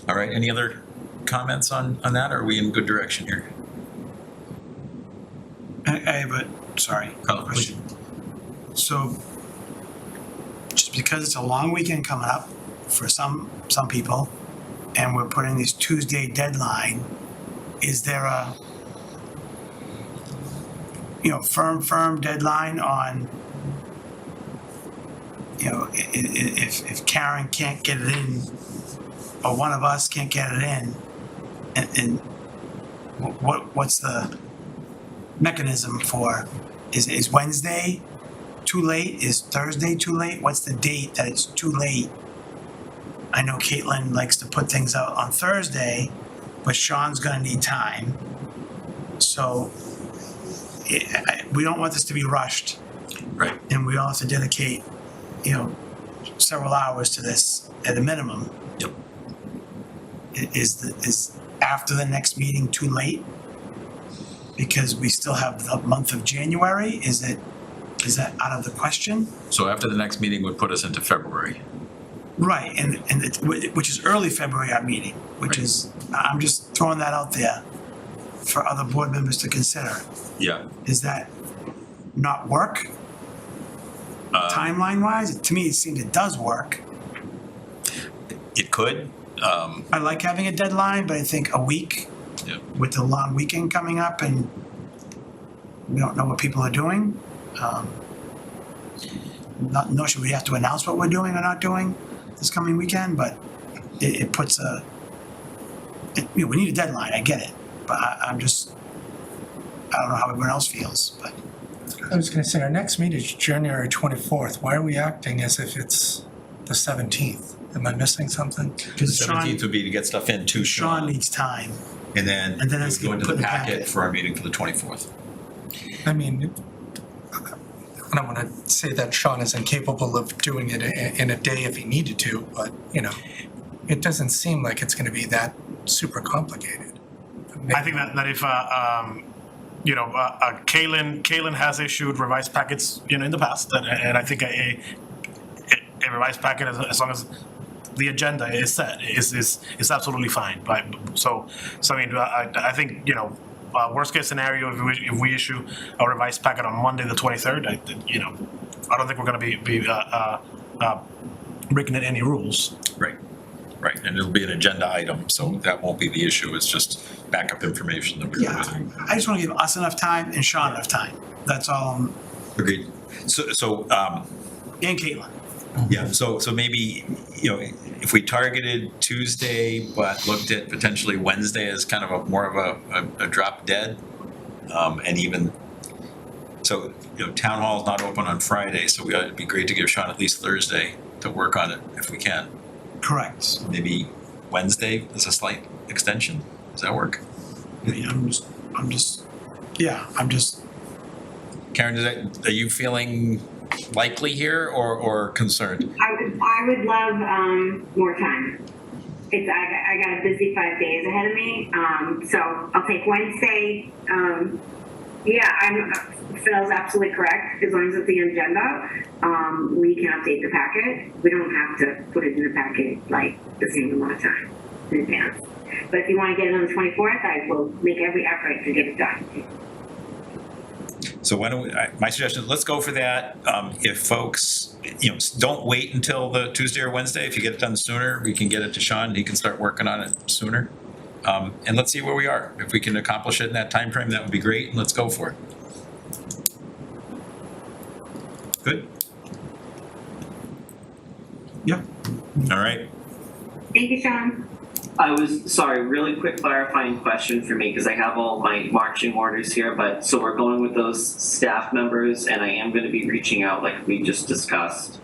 All right, any other comments on that, or are we in good direction here? I have a, sorry, Oh, question. So, just because it's a long weekend coming up for some people, and we're putting this Tuesday deadline, is there a, firm deadline on, if Karen can't get it in, or one of us can't get it in, and what's the mechanism for, is Wednesday too late? Is Thursday too late? What's the date that it's too late? I know Caitlin likes to put things out on Thursday, but Sean's gonna need time. So we don't want this to be rushed, Right. and we all have to dedicate, several hours to this at a minimum. Yep. Is after the next meeting too late? Because we still have the month of January? Is that out of the question? So after the next meeting would put us into February. Right, which is early February, our meeting, which is, I'm just throwing that out there for other board members to consider. Yeah. Is that not work, timeline wise? To me, it seems it does work. It could. I like having a deadline, but I think a week Yeah. with the long weekend coming up and we don't know what people are doing. Nor should we have to announce what we're doing or not doing this coming weekend, but it puts we need a deadline, I get it. But I don't know how everyone else feels, but. I was gonna say, our next meeting is January 24th. Why are we acting as if it's the 17th? Am I missing something? Because Sean, 17th would be to get stuff in to Sean Sean, needs time. and then and then it it's would go into put the in the packet packet. for our meeting for the 24th. I mean, I don't wanna say that Sean is incapable of doing it in a day if he needed to, but, it doesn't seem like it's gonna be that super complicated. I think that if Kaylin has issued revised packets, in the past, and I think a revised packet, as long as the agenda is set, is absolutely fine. But so I mean, I think worst case scenario, if we issue a revised packet on Monday the 23rd, I don't think we're going to be breaking any rules. Right, and it'll be an agenda item, so that won't be the issue. It's just backup information that we're Yeah, I just want to give us enough time and Sean enough time. That's all. Agreed. So And Caitlin. Yeah, so maybe, if we targeted Tuesday, but looked at potentially Wednesday as kind of more of a drop dead. And even, so, town hall's not open on Friday, so it'd be great to give Sean at least Thursday to work on it if we can. Correct. Maybe Wednesday is a slight extension. Does that work? I'm just, Karen, are you feeling likely here or concerned? I would love, more time. I got a busy 5 days ahead of me, so I'll take Wednesday. Phil's absolutely correct. As long as it's the agenda, we can update the packet. We don't have to put it in the packet like the same amount of time in advance. But if you want to get it on the 24th, I will make every effort to get it done. So why don't my suggestion is let's go for that. If folks, don't wait until the Tuesday or Wednesday. If you get it done sooner, we can get it to Sean and he can start working on it sooner. And let's see where we are. If we can accomplish it in that time frame, that would be great, and let's go for it. Good? Yeah. All right. Thank you, Sean. Really quick clarifying question for me, because I have all my marching orders here, but so we're going with those staff members, and I am going to be reaching out like we just discussed.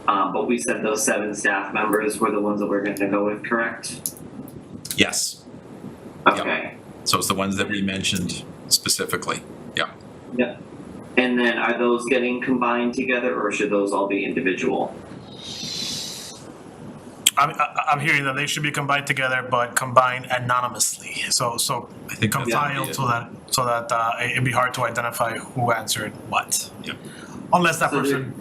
But we said those 7 staff members were the ones that we're going to go with, correct? Yes. Okay. So it's the ones that we mentioned specifically. Yeah. Yep. And then are those getting combined together, or should those all be individual? I'm hearing that they should be combined together, but combined anonymously. So I think that's compiled so that it'd be hard to identify who answered what. Yeah. Unless that person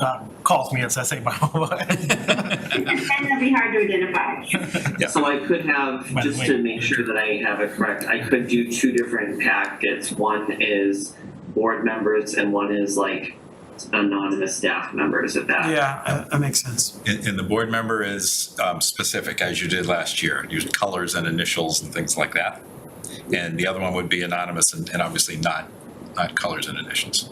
calls me and says, "Hey, by the way." And that'll be hard to identify. Yeah. So I could have, just to make sure that I have it correct, I could do 2 different packets. One is board members and one is like anonymous staff members of that. yeah, that makes sense. And the board member is specific, as you did last year. Used colors and initials and things like that. And the other one would be anonymous and obviously not colors and initials.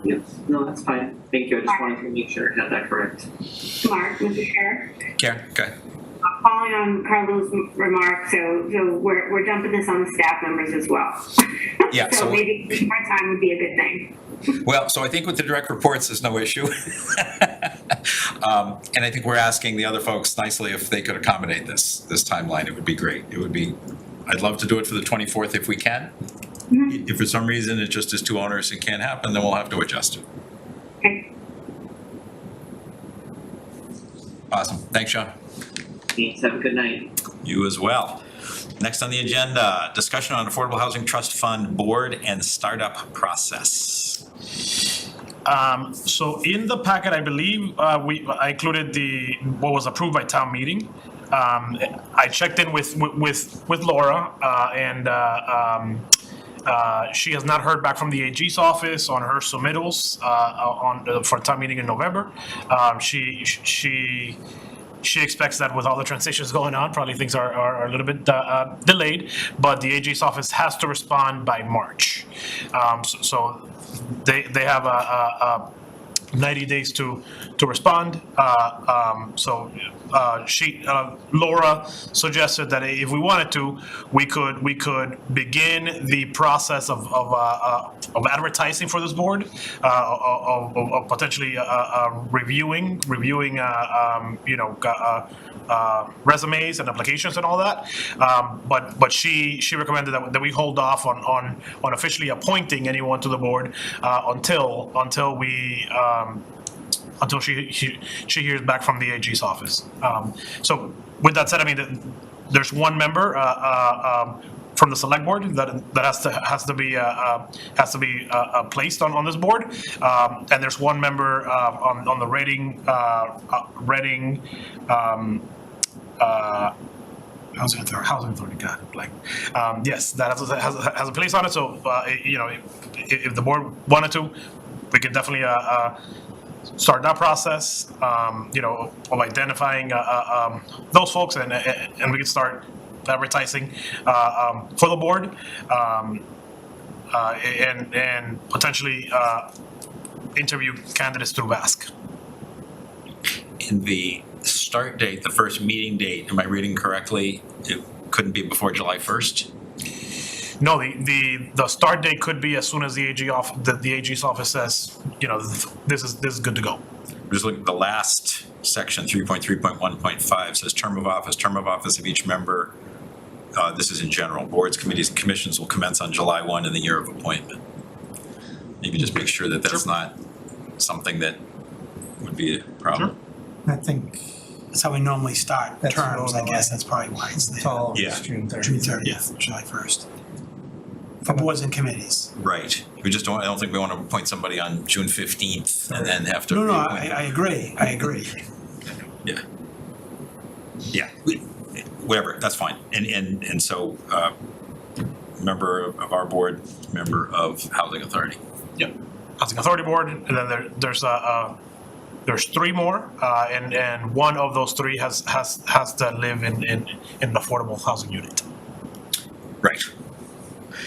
Yep. No, that's fine. Thank you. I just wanted to make sure I had that correct. Mark, Mr. Chair. Karen, okay. Following on Carlos' remark, so we're dumping this on the staff members as well. Yeah, So so- maybe more time would be a good thing. Well, so I think with the direct reports, there's no issue. And I think we're asking the other folks nicely if they could accommodate this timeline. It would be great. I'd love to do it for the 24th if we can. If for some reason it just is too onerous and can't happen, then we'll have to adjust it. Okay. Awesome. Thanks, Sean. Thanks. Have a good night. You as well. Next on the agenda, discussion on Affordable Housing Trust Fund Board and Startup Process. So in the packet, I believe I included what was approved by town meeting. I checked in with Laura, and she has not heard back from the AG's office on her submittals for town meeting in November. She expects that with all the transitions going on, probably things are a little bit delayed, but the AG's office has to respond by March. So they have a 90 days to respond. Laura suggested that if we wanted to, we could begin the process of advertising for this board, of potentially reviewing resumes and applications and all that. But she recommended that we hold off on officially appointing anyone to the board until she hears back from the AG's office. So with that said, I mean, there's one member from the select board that has to be placed on this board, and there's one member on the Reading Housing Authority. God, blank. Yes, that has a place on it. So if the board wanted to, we could definitely start that process. Of identifying those folks, and we could start advertising for the board, and potentially interview candidates through VASC. In the start date, the first meeting date, am I reading correctly? It couldn't be before July 1st? No, the start date could be as soon as the AG's office says, you know, this is good to go. Just look at the last section, 3.3.1.5 says term of office of each member. This is in general. Boards, committees, and commissions will commence on July 1 in the year of appointment. Maybe just make sure that that's not something that would be a problem. I think That's how we normally start That's terms, I normally- guess, that's probably why it's it's there. all Yeah. June 30th. June 30th, July 1st. For boards and committees. Right. We just don't, I don't think we want to appoint somebody on June 15th and then have to. No, reappoint I them. agree, I agree. Yeah, whatever, that's fine. And so, member of our board, member of Housing Authority. Yep. Housing Authority Board, and then there's three more, and one of those three has to live in an affordable housing unit. Right.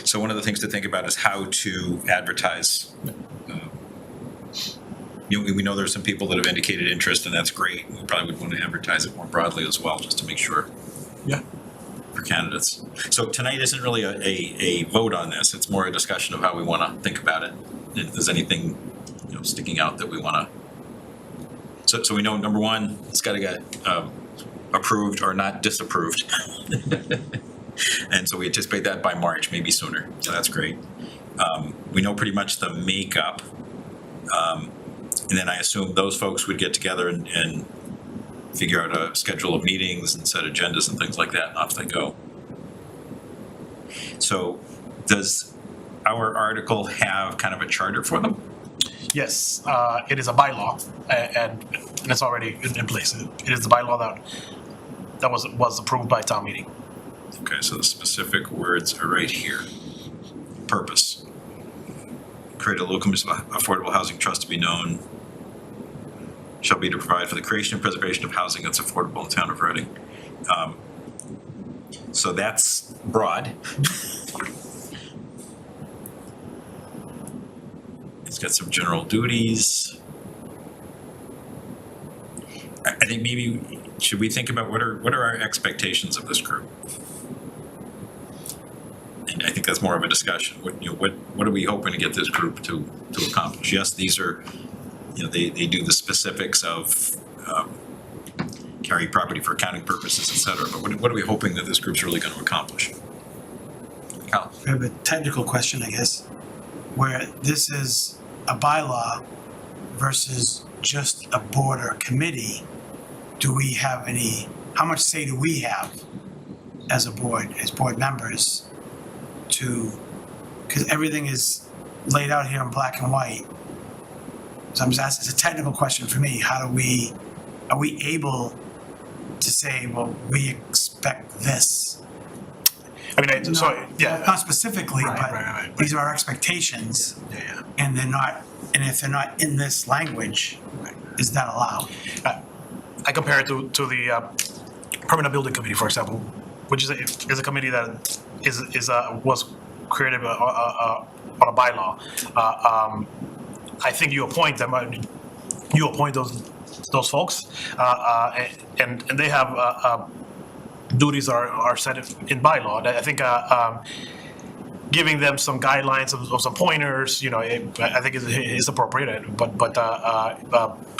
So one of the things to think about is how to advertise. We know there's some people that have indicated interest, and that's great. We probably would want to advertise it more broadly as well, just to make sure. Yeah. For candidates. So tonight isn't really a vote on this. It's more a discussion of how we want to think about it. If there's anything, sticking out that we want to. So we know, number one, it's got to get approved or not disapproved. And so we anticipate that by March, maybe sooner. So that's great. We know pretty much the makeup. And then I assume those folks would get together and figure out a schedule of meetings and set agendas and things like that, and off they go. So does our article have kind of a charter for them? Yes, it is a bylaw, and it's already in place. It is the bylaw that was approved by town meeting. Okay, so the specific words are right here. Purpose. Create a local affordable housing trust to be known shall be to provide for the creation and preservation of housing that's affordable in the town of Reading. So that's broad. It's got some general duties. I think maybe, should we think about what are our expectations of this group? And I think that's more of a discussion. What are we hoping to get this group to accomplish? Yes, these are, they do the specifics of carry property for accounting purposes, et cetera, but what are we hoping that this group's really going to accomplish? Cal? I have a technical question, I guess, where this is a bylaw versus just a board or a committee. Do we have how much say do we have as a board, as board members because everything is laid out here in black and white. So I'm just asking, it's a technical question for me. Are we able to say, well, we expect this? I mean, Not specifically, but right. these are our expectations. Yeah. And if they're not in this language, is that allowed? I compare it to the Permanent Building Committee, for example, which is a committee that was created on a bylaw. I think you appoint them. You appoint those folks, and they have duties are set in bylaw. I think giving them some guidelines of some pointers, I think is appropriate. But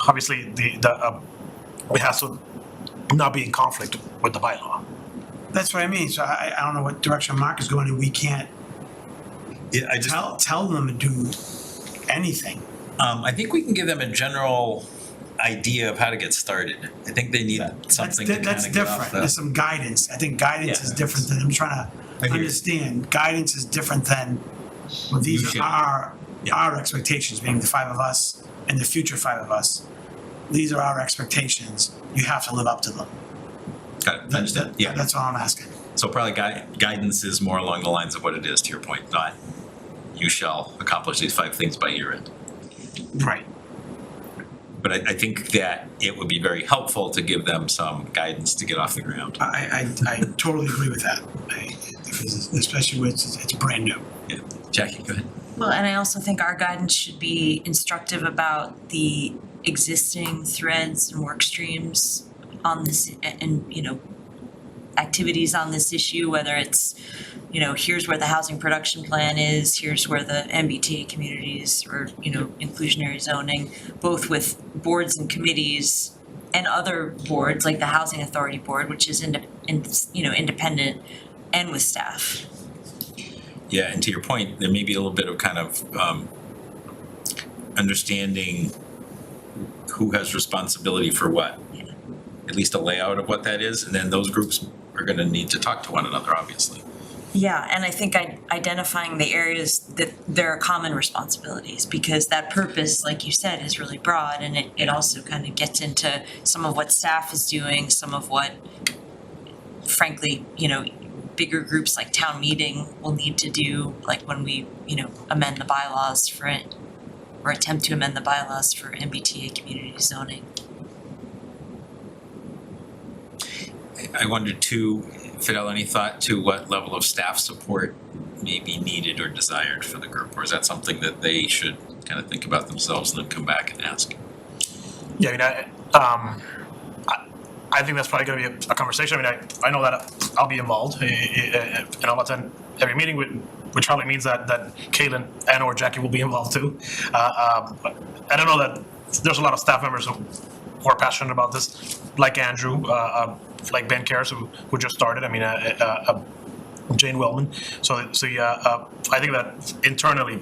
obviously it has to not be in conflict with the bylaw. That's what I mean. So I don't know what direction Mark is going, and we can't tell them to do anything. I think we can give them a general idea of how to get started. I think they need something to kind of That's get off different. the. There's some guidance. I think guidance is different than, I'm trying to understand. Guidance is different than, well, these are our expectations, being the five of us and the future five of us. These are our expectations. You have to live up to them. Got it. Understood. Yeah. That's all I'm asking. So probably guidance is more along the lines of what it is, to your point, not you shall accomplish these 5 things by year end. Right. But I think that it would be very helpful to give them some guidance to get off the ground. I totally agree with that. Especially when it's brand new. Yeah. Jackie, go ahead. Well, and I also think our guidance should be instructive about the existing threads and work streams on this and, you know, activities on this issue, whether it's, you know, here's where the housing production plan is, here's where the MBTA communities or, you know, inclusionary zoning, both with boards and committees and other boards like the Housing Authority Board, which is independent, and with staff. Yeah, and to your point, there may be a little bit of kind of understanding who has responsibility for what. At least a layout of what that is, and then those groups are gonna need to talk to one another, obviously. Yeah, and I think identifying the areas that there are common responsibilities, because that purpose, like you said, is really broad, and it also kind of gets into some of what staff is doing, some of what, frankly, you know, bigger groups like town meeting will need to do, like when we, you know, amend the bylaws for it, or attempt to amend the bylaws for MBTA community zoning. I wondered too, Fidel, any thought to what level of staff support may be needed or desired for the group? Or is that something that they should kind of think about themselves and then come back and ask? Yeah, I think that's probably gonna be a conversation. I know that I'll be involved and I'll attend every meeting, which probably means that Caitlin and or Jackie will be involved too. But I don't know that there's a lot of staff members who are passionate about this, like Andrew, like Ben Karras, who just started. Jane Wellman. So yeah, I think that internally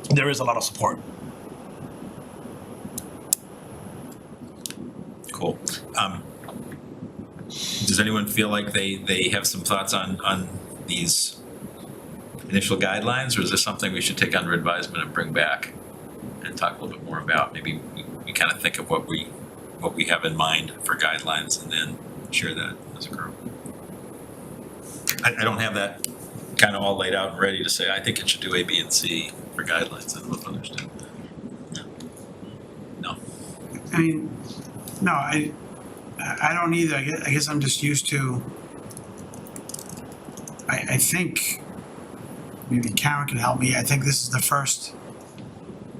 there is a lot of support. Cool. Does anyone feel like they have some thoughts on these initial guidelines, or is this something we should take under advisement and bring back and talk a little bit more about? Maybe we kind of think of what we have in mind for guidelines and then share that as a group. I don't have that kind of all laid out and ready to say, I think it should do A, B, and C for guidelines. I don't know if others do. No. I mean, no, I don't either. I guess I'm just used to, I think, maybe Karen can help me. I think this is the first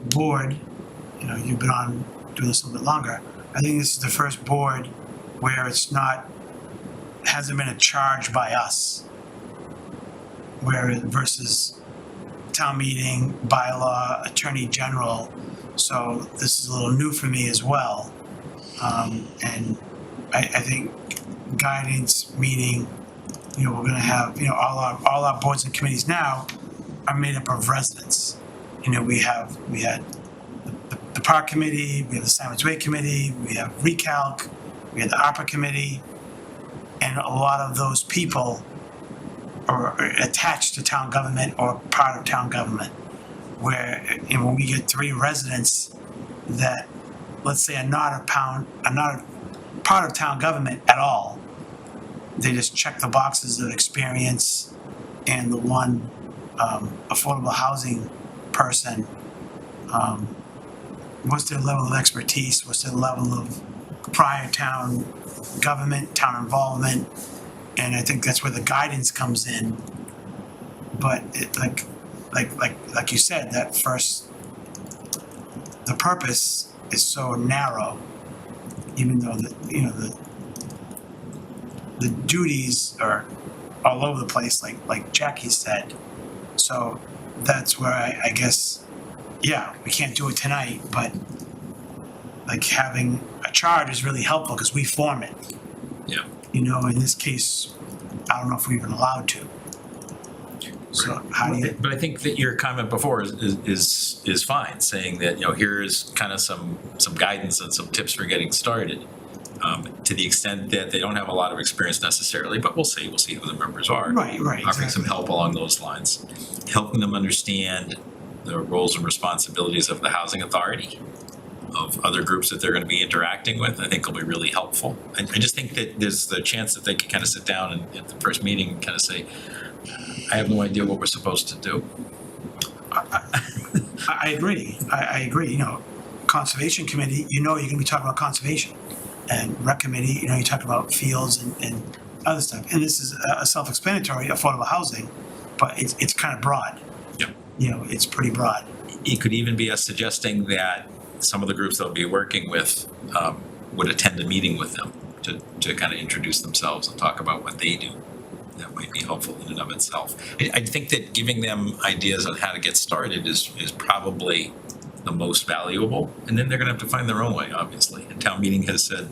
board, you know, you've been on doing this a little bit longer. I think this is the first board where hasn't been a charge by us. Versus town meeting, bylaw, attorney general. So this is a little new for me as well. And I think guidance, meaning, you know, we're gonna have, you know, all our boards and committees now are made up of residents. You know, we had the park committee, we have the Simon's Way committee, we have Recalc, we have the ARPA committee, and a lot of those people are attached to town government or part of town government. And when we get 3 residents that, let's say, are not a part of town government at all, they just check the boxes of experience and the one affordable housing person. What's their level of expertise? What's their level of prior town government, town involvement? And I think that's where the guidance comes in. But like you said, that first, the purpose is so narrow, even though the duties are all over the place, like Jackie said. So that's where I guess, yeah, we can't do it tonight, but like having a charge is really helpful because we form it. Yeah. You know, in this case, I don't know if we're even allowed to. So how do you? But I think that your comment before is fine, saying that, you know, here's kind of some guidance and some tips for getting started. To the extent that they don't have a lot of experience necessarily, but we'll see who the members are. Right, Offering some help along those lines, helping them understand the roles and responsibilities of the housing authority, of other groups that they're going to be interacting with, I think will be really helpful. I just think that there's the chance that they could kind of sit down and at the first meeting and kind of say, I have no idea what we're supposed to do. I agree. I agree. You know, conservation committee, you know, you're going to be talking about conservation, and rec committee, you know, you talk about fields and other stuff. And this is a self-explanatory, affordable housing, but it's kind of broad. Yep. it's pretty broad. It could even be us suggesting that some of the groups they'll be working with would attend a meeting with them to kind of introduce themselves and talk about what they do. That might be helpful in and of itself. I think that giving them ideas on how to get started is probably the most valuable, and then they're gonna have to find their own way, obviously. And town meeting has said,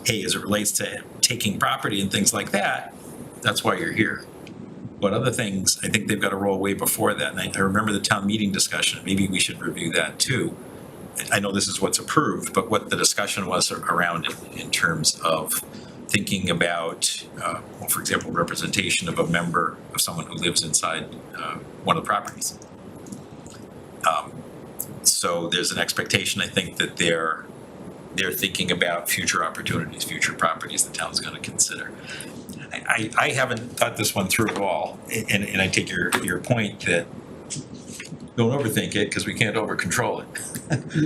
hey, as it relates to taking property and things like that, that's why you're here. But other things, I think they've got to roll way before that. And I remember the town meeting discussion, maybe we should review that too. I know this is what's approved, but what the discussion was around it in terms of thinking about, well, for example, representation of a member of someone who lives inside one of the properties. So there's an expectation, I think, that they're thinking about future opportunities, future properties the town's going to consider. I haven't thought this one through at all, and I take your point that don't overthink it because we can't over control it.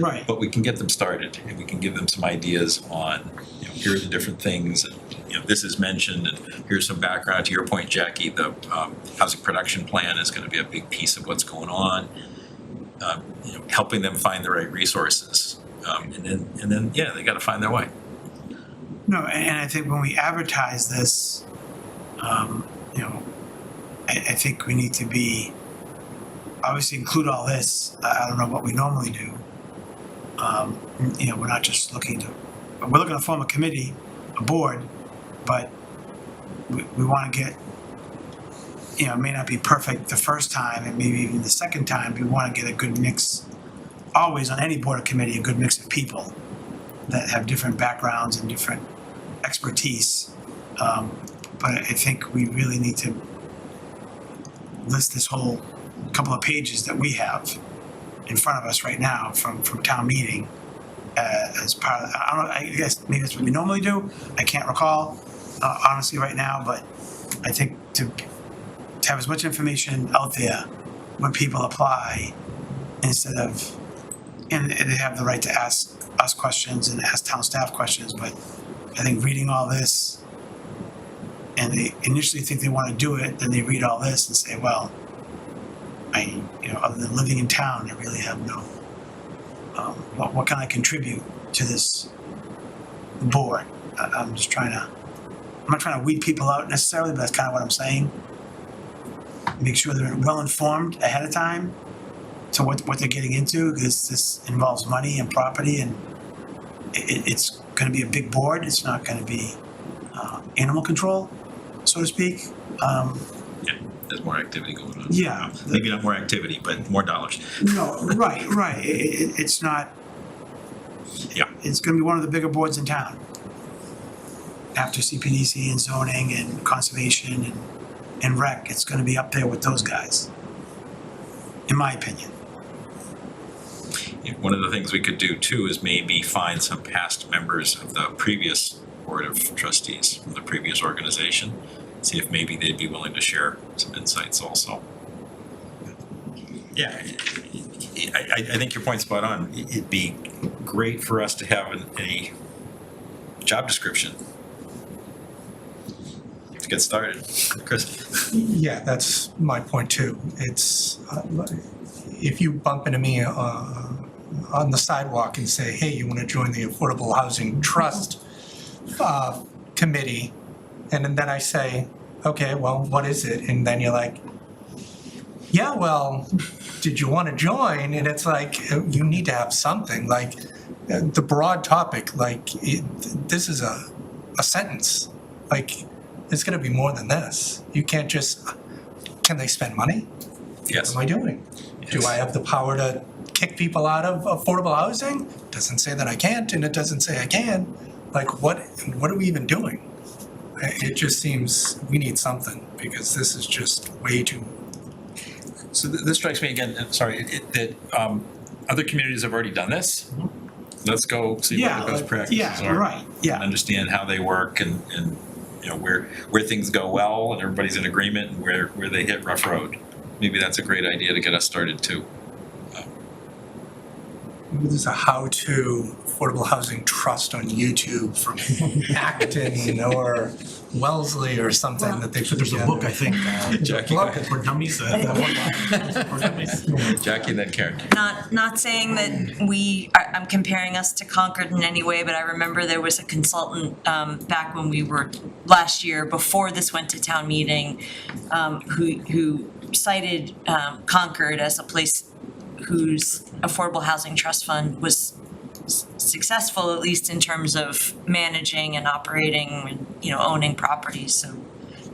Right. But we can get them started, and we can give them some ideas on, here are the different things, and this is mentioned, and here's some background. To your point, Jackie, the housing production plan is going to be a big piece of what's going on. Helping them find the right resources, and then they got to find their way. No, and I think when we advertise this, I think we need to be, obviously include all this. I don't know what we normally do. We're not just looking to, we're looking to form a committee, a board, but we want to get, it may not be perfect the first time and maybe even the second time, but we want to get a good mix, always on any board or committee, a good mix of people that have different backgrounds and different expertise. But I think we really need to list this whole couple of pages that we have in front of us right now from town meeting as part of, I guess maybe that's what we normally do. I can't recall honestly right now, but I think to have as much information out there when people apply instead of, and they have the right to ask us questions and ask town staff questions, but I think reading all this and they initially think they want to do it, then they read all this and say, well, other than living in town, I really have no, what can I contribute to this board? I'm not trying to weed people out necessarily, but that's kind of what I'm saying. Make sure they're well informed ahead of time to what they're getting into, because this involves money and property, and it's going to be a big board. It's not going to be animal control, so to speak. There's more activity going on. Yeah. Maybe not more activity, but more dollars. No, right. It's not. Yeah. It's going to be one of the bigger boards in town. After CPDC and zoning and conservation and rec, it's going to be up there with those guys, in my opinion. One of the things we could do too is maybe find some past members of the previous board of trustees from the previous organization, see if maybe they'd be willing to share some insights also. Yeah, I think your point's spot on. It'd be great for us to have a job description to get started. Chris? Yeah, that's my point too. It's, if you bump into me on the sidewalk and say, hey, you want to join the Affordable Housing Trust committee, and then I say, okay, well, what is it? And then you're like, yeah, well, did you want to join? And it's like, you need to have something, like the broad topic, like this is a sentence, like it's going to be more than this. You can't just, can they spend money? Yes. What am I doing? Yes. Do I have the power to kick people out of affordable housing? Doesn't say that I can't, and it doesn't say I can. Like, what are we even doing? It just seems we need something, because this is just way too. So this strikes me again, that other communities have already done this. Let's go see what the best practices are. Right. Yeah. And understand how they work and where things go well and everybody's in agreement, and where they hit rough road. Maybe that's a great idea to get us started too. there's a how-to affordable housing trust on YouTube from Acton or Wellesley or something that they put There's a together. book, I think, Jackie, for dummies, that one, for dummies. Jackie and then Karen. Not saying that I'm comparing us to Concord in any way, but I remember there was a consultant back when we were last year, before this went to town meeting, who cited Concord as a place whose affordable housing trust fund was successful, at least in terms of managing and operating and, owning properties, so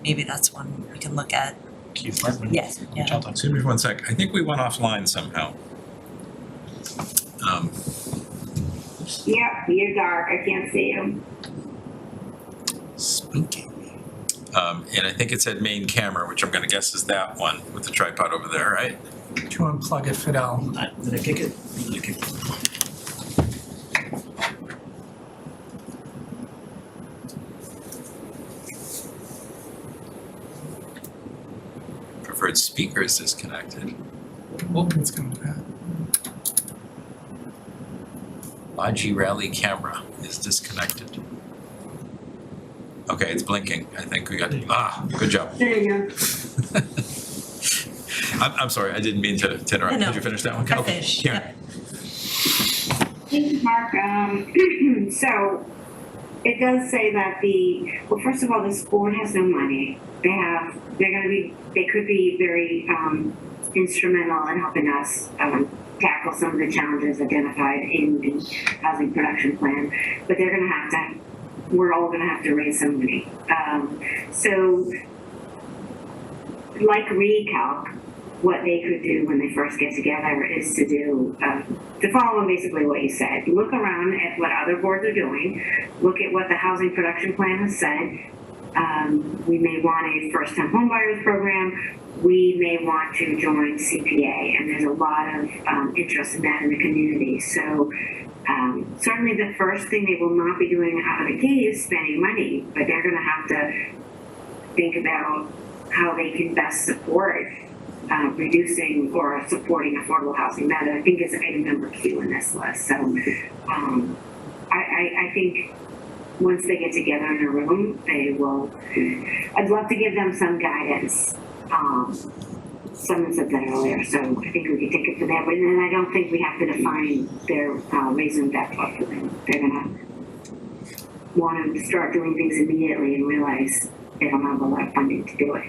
maybe that's one we can look at. Keith Redmond. Yes, yeah. Child tax. Excuse me for 1 sec. I think we went offline somehow. Yep, you're dark, I can't see you. Spooky. And I think it said main camera, which I'm gonna guess is that one with the tripod over there, right? Do you unplug it, Fidel? Did I kick it? Did I kick it? Preferred speaker is disconnected. Oh, it's coming back. Logi Rally camera is disconnected. Okay, it's blinking. I think we got, good job. There you go. I'm sorry, I didn't mean to interrupt. No, Did you finish that one? I Okay, finished, Karen. yeah. Thank you, Mark. So it does say that first of all, this board has no money. They could be very instrumental in helping us tackle some of the challenges identified in the housing production plan, but we're all gonna have to raise some money. So like ReCalc, what they could do when they first get together is to follow on basically what you said. Look around at what other boards are doing. Look at what the housing production plan has said. We may want a first-time homebuyers program. We may want to join CPA, and there's a lot of interest in that in the community. So certainly the first thing they will not be doing out of the gate is spending money, but they're going to have to think about how they can best support reducing or supporting affordable housing. That I think is item number 2 in this list. So I think once they get together in a room, I'd love to give them some guidance. Someone said that earlier, so I think we can take it to that. But then I don't think we have to define their raising debt for them. They're gonna want to start doing things immediately and realize they don't have a lot of funding to do it.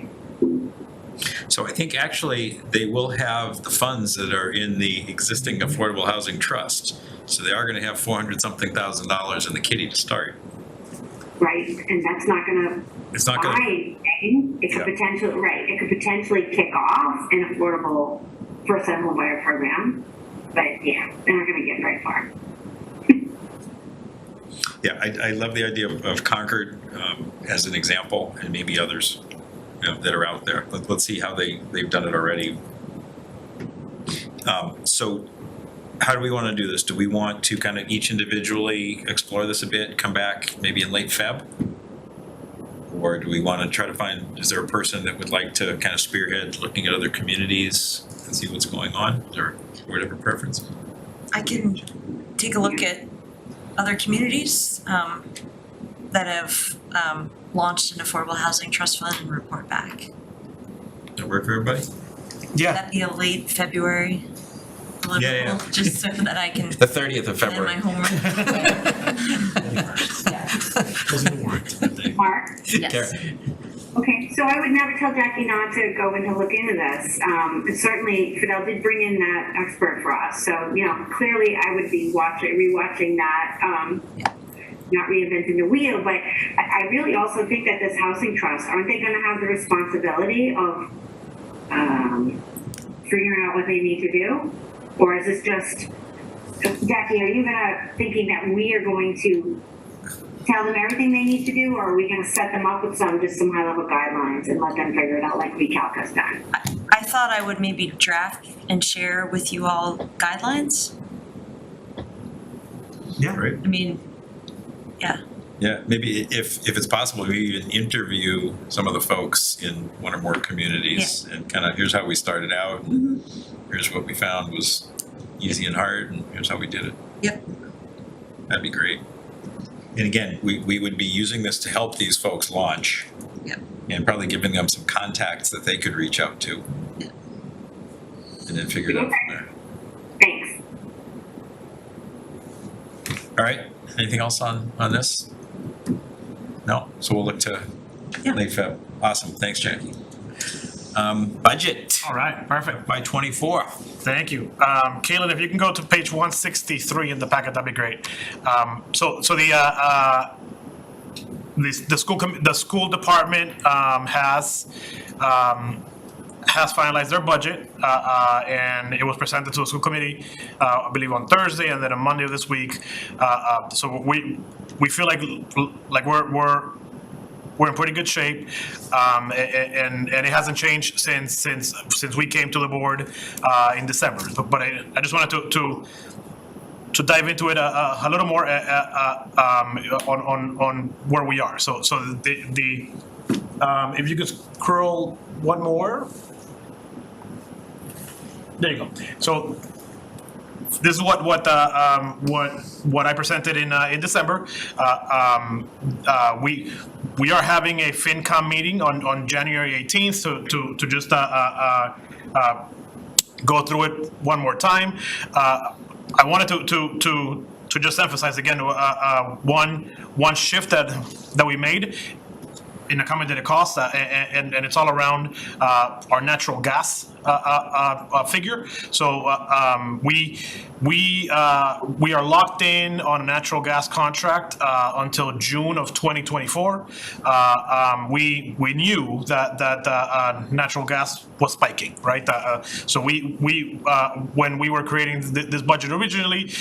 So I think actually they will have the funds that are in the existing affordable housing trust. So they are gonna have $400-something thousand in the kitty to start. Right, and that's not gonna It's not gonna, buy anything. It could potentially kick off an affordable first-time homebuyer program, but yeah, they're not gonna get very far. yeah, I love the idea of Concord as an example, and maybe others that are out there. Let's see how they've done it already. So how do we want to do this? Do we want to kind of each individually explore this a bit, come back maybe in late Feb? Or do we want to try to find, is there a person that would like to kind of spearhead looking at other communities and see what's going on? Is there whatever preference? I can take a look at other communities that have launched an affordable housing trust fund and report back. Does that work for everybody? Yeah. That'd be a late February deliverable, Yeah. just so that I can The 30th of plan my February. homework. Closing the warrant. Mark? Yes. Karen? Okay, so I would never tell Jackie not to go in to look into this. And certainly Fidel did bring in that expert for us. So, clearly I would be rewatching that, not reinventing the wheel. But I really also think that this housing trust, aren't they going to have the responsibility of figuring out what they need to do? Or is this just, Jackie, are you thinking that we are going to tell them everything they need to do, or are we going to set them up with some high-level guidelines and let them figure it out like ReCalc has done? I thought I would maybe draft and share with you all guidelines. Yeah, right. I mean, yeah. Yeah, maybe if it's possible, we even interview some of the folks in one or more communities and kind of, here's how we started out. And here's what we found was, easy and hard, and here's how we did it. Yep. That'd be great. And again, we would be using this to help these folks launch. Yep. And probably giving them some contacts that they could reach out to. Yep. And then figure it out from there. Thanks. All right, anything else on this? No, so we'll look to Yeah. late Feb. Awesome, thanks, Jackie. Budget All right, perfect. by 24. Thank you. Caitlin, if you can go to page 163 in the packet, that'd be great. So the school department has finalized their budget, and it was presented to the school committee, I believe on Thursday, and then on Monday of this week. So we feel like we're in pretty good shape, and it hasn't changed since we came to the board in December. But I just wanted to dive into it a little more on where we are. So the if you could scroll one more. There you go. So this is what I presented in December. We are having a FinCom meeting on January 18th to just go through it one more time. I wanted to just emphasize again one shift that we made in accommodated costs, and it's all around our natural gas figure. So we are locked in on a natural gas contract until June of 2024. We knew that natural gas was spiking, right? So we when we were creating this budget originally,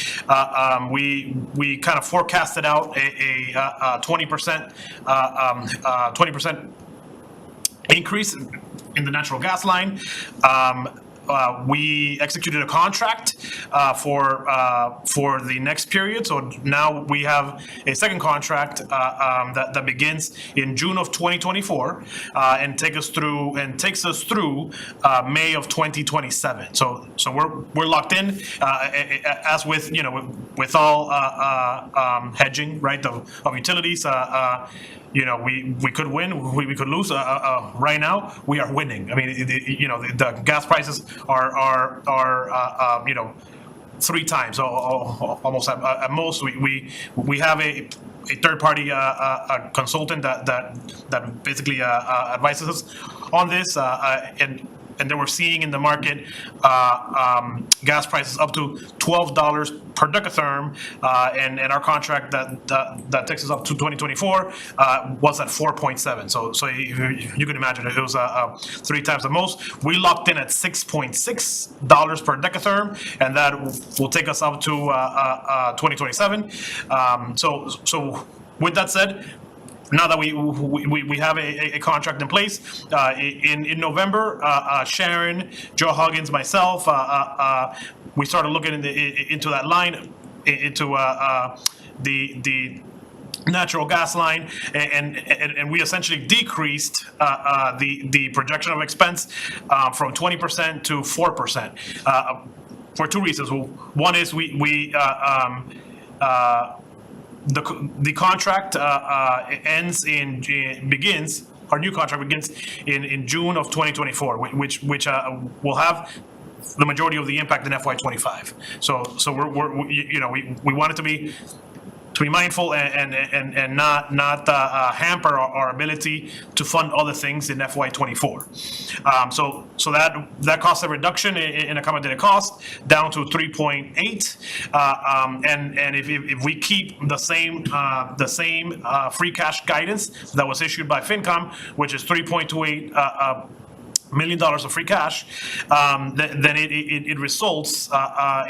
we kind of forecasted out a 20% increase in the natural gas line. We executed a contract for the next period. So now we have a second contract that begins in June of 2024 and takes us through May of 2027. So we're locked in, as with all hedging, right, of utilities. We could win, we could lose. Right now, we are winning. I mean, the gas prices are 3 times, almost at most. We have a third party consultant that basically advises us on this, and then we're seeing in the market gas prices up to $12 per decatherm, and our contract that takes us up to 2024 was at 4.7. So you can imagine it was 3 times the most. We locked in at $6.6 per decatherm, and that will take us up to 2027. So with that said, now that we have a contract in place, in November, Sharon, Joe Huggins, myself, we started looking into that line, into the natural gas line, and we essentially decreased the projection of expense from 20% to 4%, for 2 reasons. One is the contract begins. Our new contract begins in June of 2024, which will have the majority of the impact in FY25. So we wanted to be mindful and not hamper our ability to fund other things in FY24. So that cost a reduction in accommodated cost down to 3.8, and if we keep the same free cash guidance that was issued by FinCom, which is $3.28 million of free cash, then it results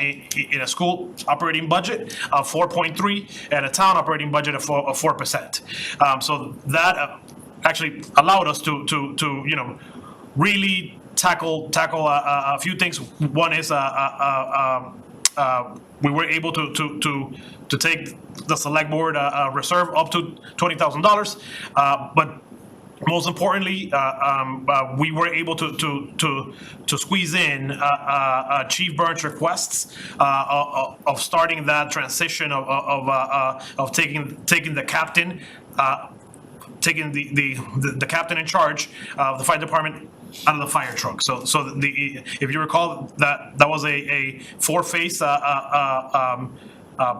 in a school operating budget of 4.3 and a town operating budget of 4%. So that actually allowed us to really tackle a few things. One is we were able to take the select board reserve up to $20,000, but most importantly, we were able to squeeze in Chief Burns' requests of starting that transition of taking the captain, taking the captain in charge of the fire department out of the fire truck. So if you recall, that was a four-phase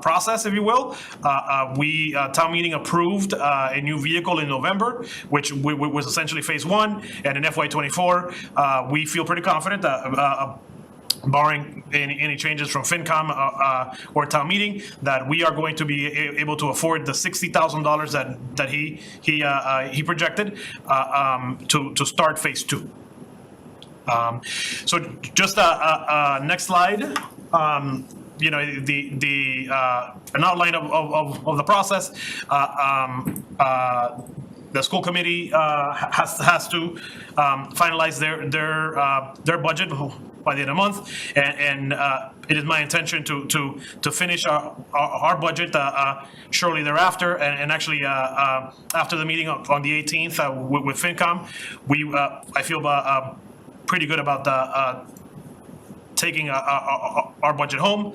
process, if you will. Town meeting approved a new vehicle in November, which was essentially phase one. And in FY24, we feel pretty confident that barring any changes from FinCom or town meeting, that we are going to be able to afford the $60,000 that he projected to start phase two. So just next slide. You know, an outline of the process. The school committee has to finalize their budget by the end of the month, and it is my intention to finish our budget shortly thereafter, and actually after the meeting on the 18th with FinCom, I feel pretty good about taking our budget home.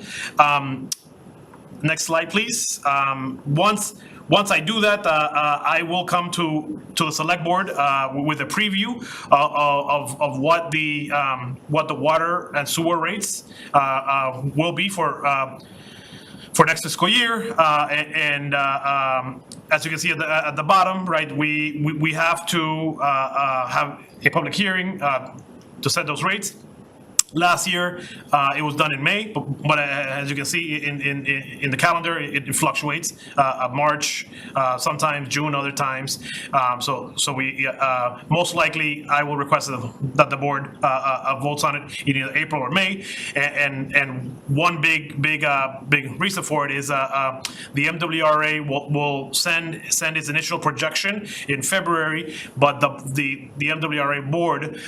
Next slide, please. Once I do that, I will come to the select board with a preview of what the water and sewer rates will be for next fiscal year. And as you can see at the bottom, right, we have to have a public hearing to set those rates. Last year, it was done in May, but as you can see in the calendar, it fluctuates. March, sometimes June, other times. So we most likely I will request that the board votes on it in either April or May. And one big reason for it is the MWRA will send its initial projection in February, but the MWRA board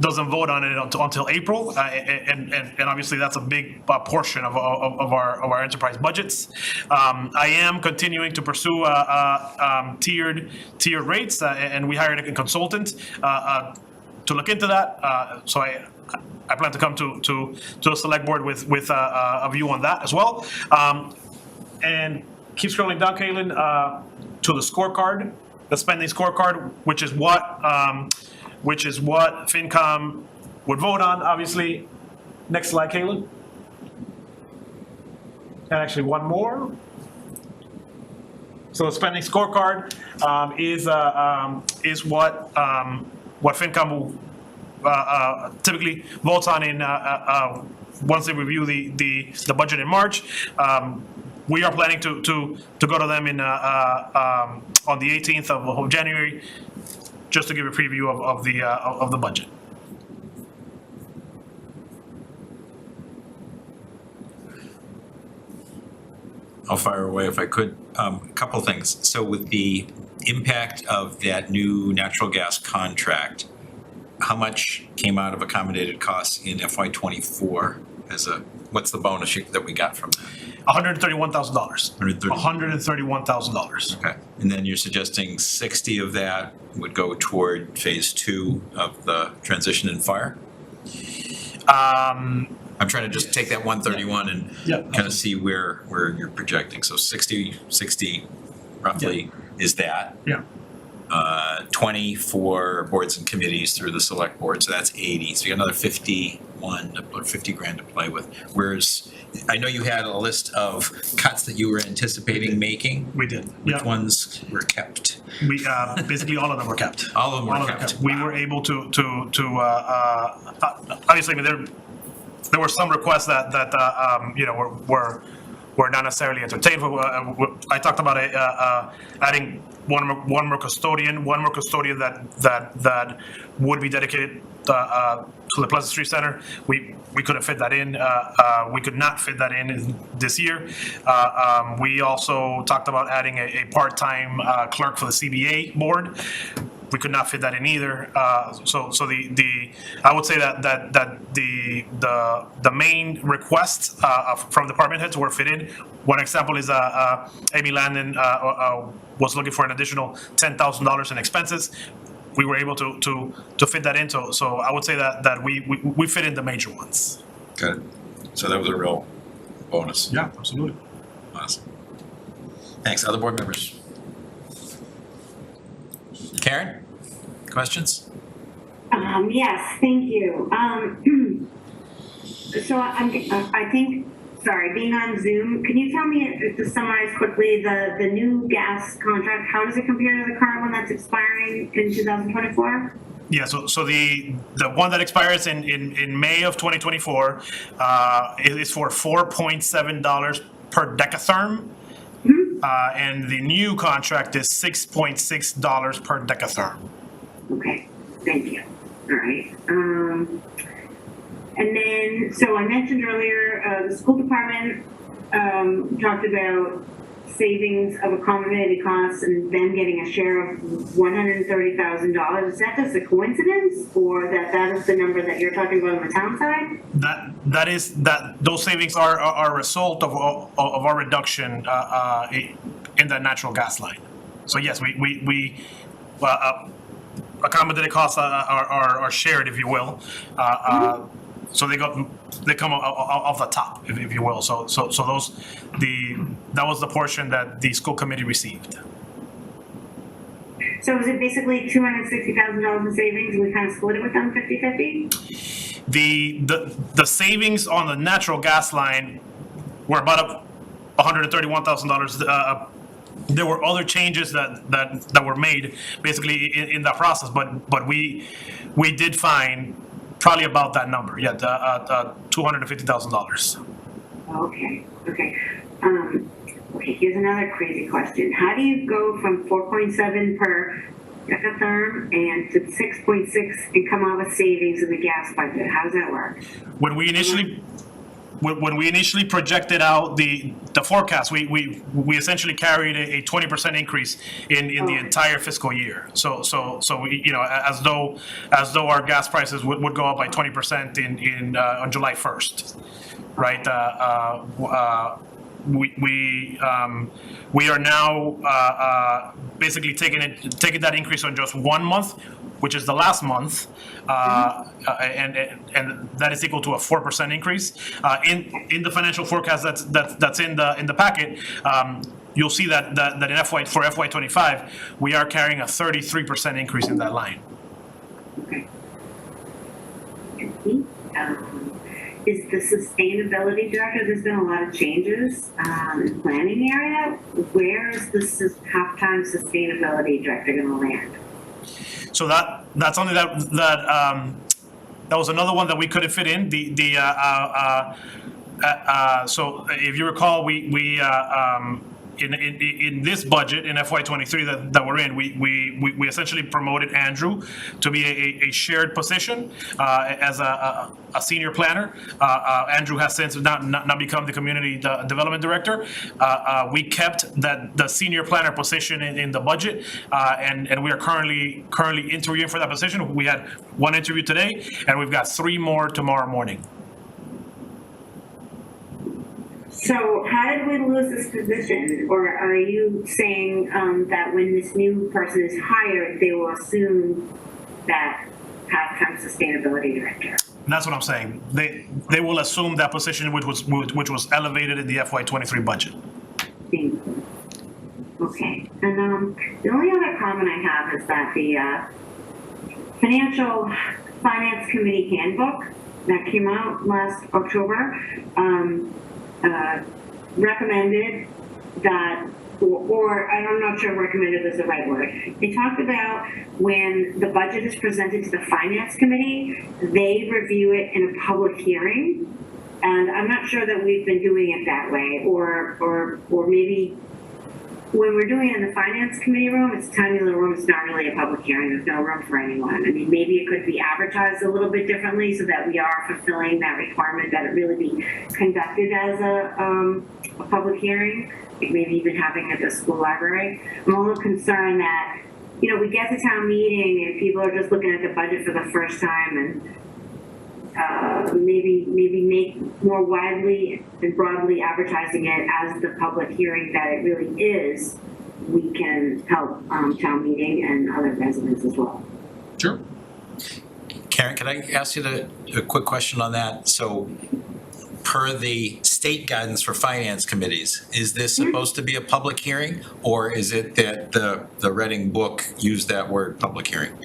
doesn't vote on it until April, and obviously that's a big portion of our enterprise budgets. I am continuing to pursue tiered rates, and we hired a consultant to look into that. So I plan to come to the select board with a view on that as well. And keep scrolling down, Caitlin, to the scorecard, the spending scorecard, which is what FinCom would vote on, obviously. Next slide, Caitlin. And actually one more. So the spending scorecard is what FinCom will typically votes on in once they review the budget in March. We are planning to go to them in on the 18th of January, just to give a preview of the budget. I'll fire away if I could. A couple things. So with the impact of that new natural gas contract, how much came out of accommodated costs in FY24 what's the bonus that we got from that? $131,000. $131,000. Okay. And then you're suggesting 60 of that would go toward phase two of the transition in fire? I'm trying to just take that 131 and kind of see where you're projecting. So 60 roughly is that. Yeah. 20 for boards and committees through the select board, so that's 80. So you got another 51 or 50 grand to play with. Whereas I know you had a list of cuts that you were anticipating making. We did. Which ones were kept? We basically all of them were kept. All of them were kept. We were able to obviously, I mean, there were some requests that were not necessarily entertained. I talked about adding one more custodian that would be dedicated to the Pleasant Street Center. We couldn't fit that in. We could not fit that in this year. We also talked about adding a part-time clerk for the CBA board. we could not fit that in either. So the I would say that the main requests from department heads were fit in. One example is Amy Landon was looking for an additional $10,000 in expenses. We were able to fit that in. So I would say that we fit in the major ones. Good. So that was a real bonus. Yeah, absolutely. Awesome. Thanks. Other board members? Karen, questions? Yes, thank you. So I think, sorry, being on Zoom, can you tell me, to summarize quickly, the new gas contract, how does it compare to the current one that's expiring in 2024? Yeah, so the one that expires in May of 2024 is for $4.7 per decatherm. And the new contract is $6.6 per decatherm. Okay, thank you. All right. And then, so I mentioned earlier, the school department talked about savings of accommodated costs and them getting a share of $130,000. Is that just a coincidence, or that is the number that you're talking about on the town side? Those savings are a result of our reduction in that natural gas line. So yes, we accommodated costs are shared, if you will. So they come off the top, if you will. So that was the portion that the school committee received. So is it basically $260,000 in savings, and we kind of split it with them 50-50? The savings on the natural gas line were about $131,000. There were other changes that were made basically in that process, but we did find probably about that number. Yeah, $250,000. Okay. Okay, here's another crazy question. How do you go from 4.7 per decatherm and to 6.6 and come out with savings in the gas budget? How does that work? When we initially projected out the forecast, we essentially carried a 20% increase in the entire fiscal year. So we, as though our gas prices would go up by 20% on July 1st, right? We are now basically taking that increase on just 1 month, which is the last month, and that is equal to a 4% increase. In the financial forecast that's in the packet, you'll see that in for FY25 we are carrying a 33% increase in that line. Okay. Is the sustainability director, there's been a lot of changes in the planning area. Where is the half-time sustainability director going to land? So that's something that was another one that we couldn't fit in. So if you recall, we in this budget in FY23 that we're in, we essentially promoted Andrew to be a shared position as a senior planner. Andrew has since not become the community development director. We kept the senior planner position in the budget, and we are currently interviewing for that position. We had 1 interview today, and we've got 3 more tomorrow morning. So how did we lose this position? Or are you saying that when this new person is hired, they will assume that half-time sustainability director? That's what I'm saying. They will assume that position which was elevated in the FY23 budget. Thank you. Okay. And the only other comment I have is that the Financial Finance Committee handbook that came out last October recommended that, or I'm not sure recommended is the right word. They talked about when the budget is presented to the Finance Committee, they review it in a public hearing. And I'm not sure that we've been doing it that way, or maybe when we're doing it in the Finance Committee room, it's a tiny little room, it's not really a public hearing, there's no room for anyone. I mean, maybe it could be advertised a little bit differently so that we are fulfilling that requirement that it really be conducted as a public hearing, maybe even having it at the school library. I'm a little concerned that you know, we get to town meeting and people are just looking at the budget for the first time and maybe make more widely and broadly advertising it as the public hearing that it really is, we can help town meeting and other residents as well. Sure. Karen, can I ask you a quick question on that? So per the state guidance for finance committees, is this supposed to be a public hearing? Or is it that the Reading book used that word public hearing?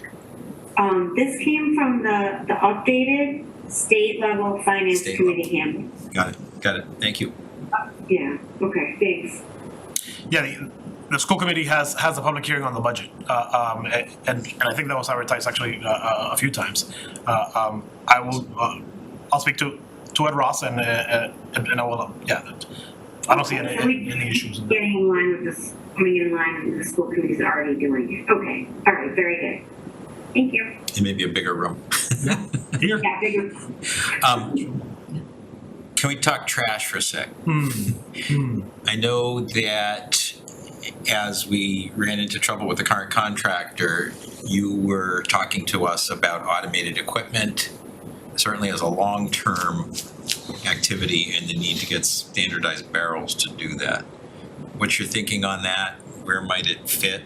This came from the updated state level finance State committee handbook. Got it. Thank you. Yeah, okay, thanks. Yeah, the school committee has a public hearing on the budget, and I think that was advertised actually a few times. I'll speak to Ed Ross and I will, I don't see any issues. Getting in line with this, coming in line with the school committee's already doing it. Okay, all right, very good. Thank you. It may be a bigger room. Here. Yeah, bigger. Can we talk trash for a sec? I know that as we ran into trouble with the current contractor, you were talking to us about automated equipment, certainly as a long-term activity and the need to get standardized barrels to do that. What's your thinking on that? Where might it fit?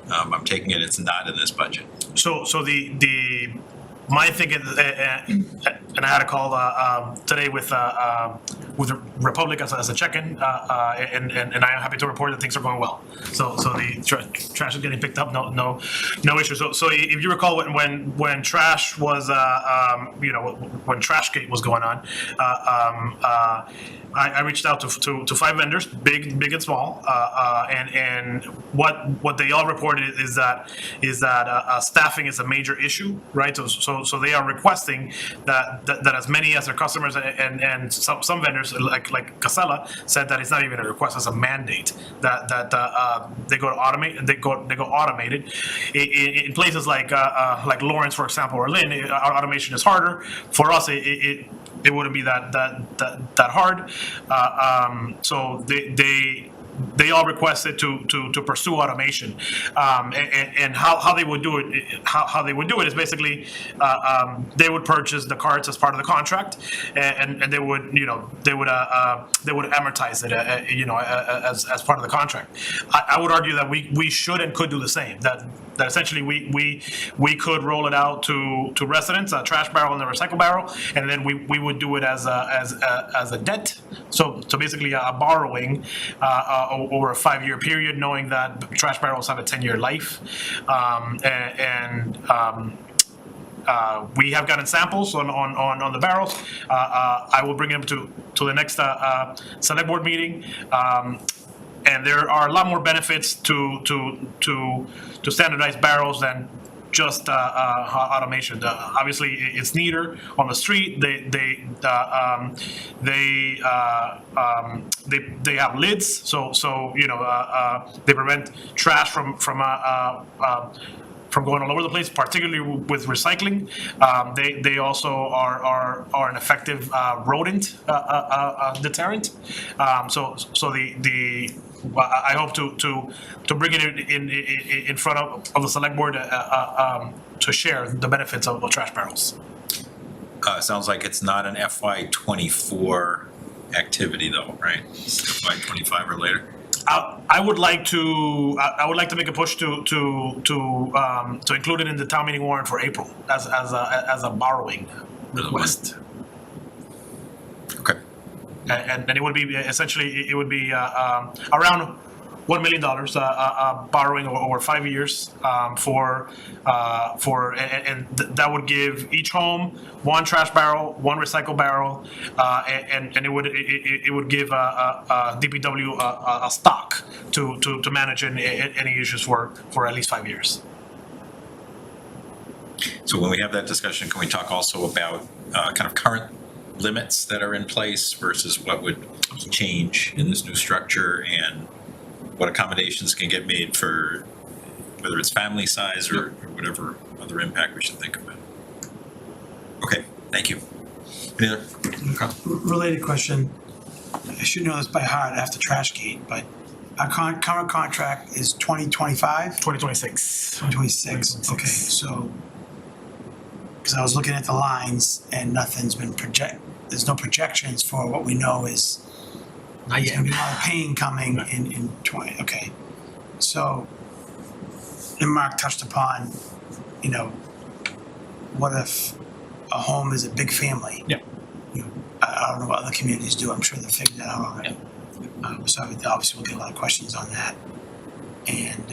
I'm taking it it's not in this budget. So my thinking, and I had a call today with Republic as a check-in, and I am happy to report that things are going well. So the trash is getting picked up, no issue. So if you recall when trash was when Trashgate was going on, I reached out to 5 vendors, big and small, and what they all reported is that staffing is a major issue, right? So they are requesting that as many as their customers and some vendors like Casella said that it's not even a request, it's a mandate that they go to automate, they go automated. In places like Lawrence, for example, or Lynn, automation is harder. For us, it wouldn't be that hard. So they all requested to pursue automation, and how they would do it. How they would do it is basically they would purchase the carts as part of the contract, and they would amortize it as part of the contract. I would argue that we should and could do the same. That essentially we could roll it out to residents, a trash barrel and a recycle barrel, and then we would do it as a debt. So basically a borrowing over a 5-year period, knowing that trash barrels have a 10-year life, we have gotten samples on the barrels. I will bring them to the next select board meeting. And there are a lot more benefits to standardized barrels than just automation. Obviously, it's neater on the street. They have lids, so they prevent trash from going all over the place, particularly with recycling. They also are an effective rodent deterrent. So I hope to bring it in front of the select board to share the benefits of trash barrels. Sounds like it's not an FY24 activity though, right? It's FY25 or later. I would like to make a push to include it in the town meeting warrant for April as a borrowing request. Okay. And it would be essentially around $1 million borrowing over 5 years and that would give each home 1 trash barrel, 1 recycle barrel, and it would give DPW a stock to manage any issues for at least 5 years. So when we have that discussion, can we talk also about kind of current limits that are in place versus what would change in this new structure, and what accommodations can get made for whether it's family size or whatever other impact we should think about? Okay, thank you. Any other? Related question. I should know this by heart after Trashgate, but our current contract is 2025? 2026. 2026, okay, so, because I was looking at the lines and nothing's been there's no projections for what we know is Not there's yet. gonna be a lot of pain coming in 20, okay. So, and Mark touched upon, you know, what if a home is a big family? Yeah. You know, I don't know what other communities do, I'm sure they've figured that out already. So obviously we'll get a lot of questions on that. And,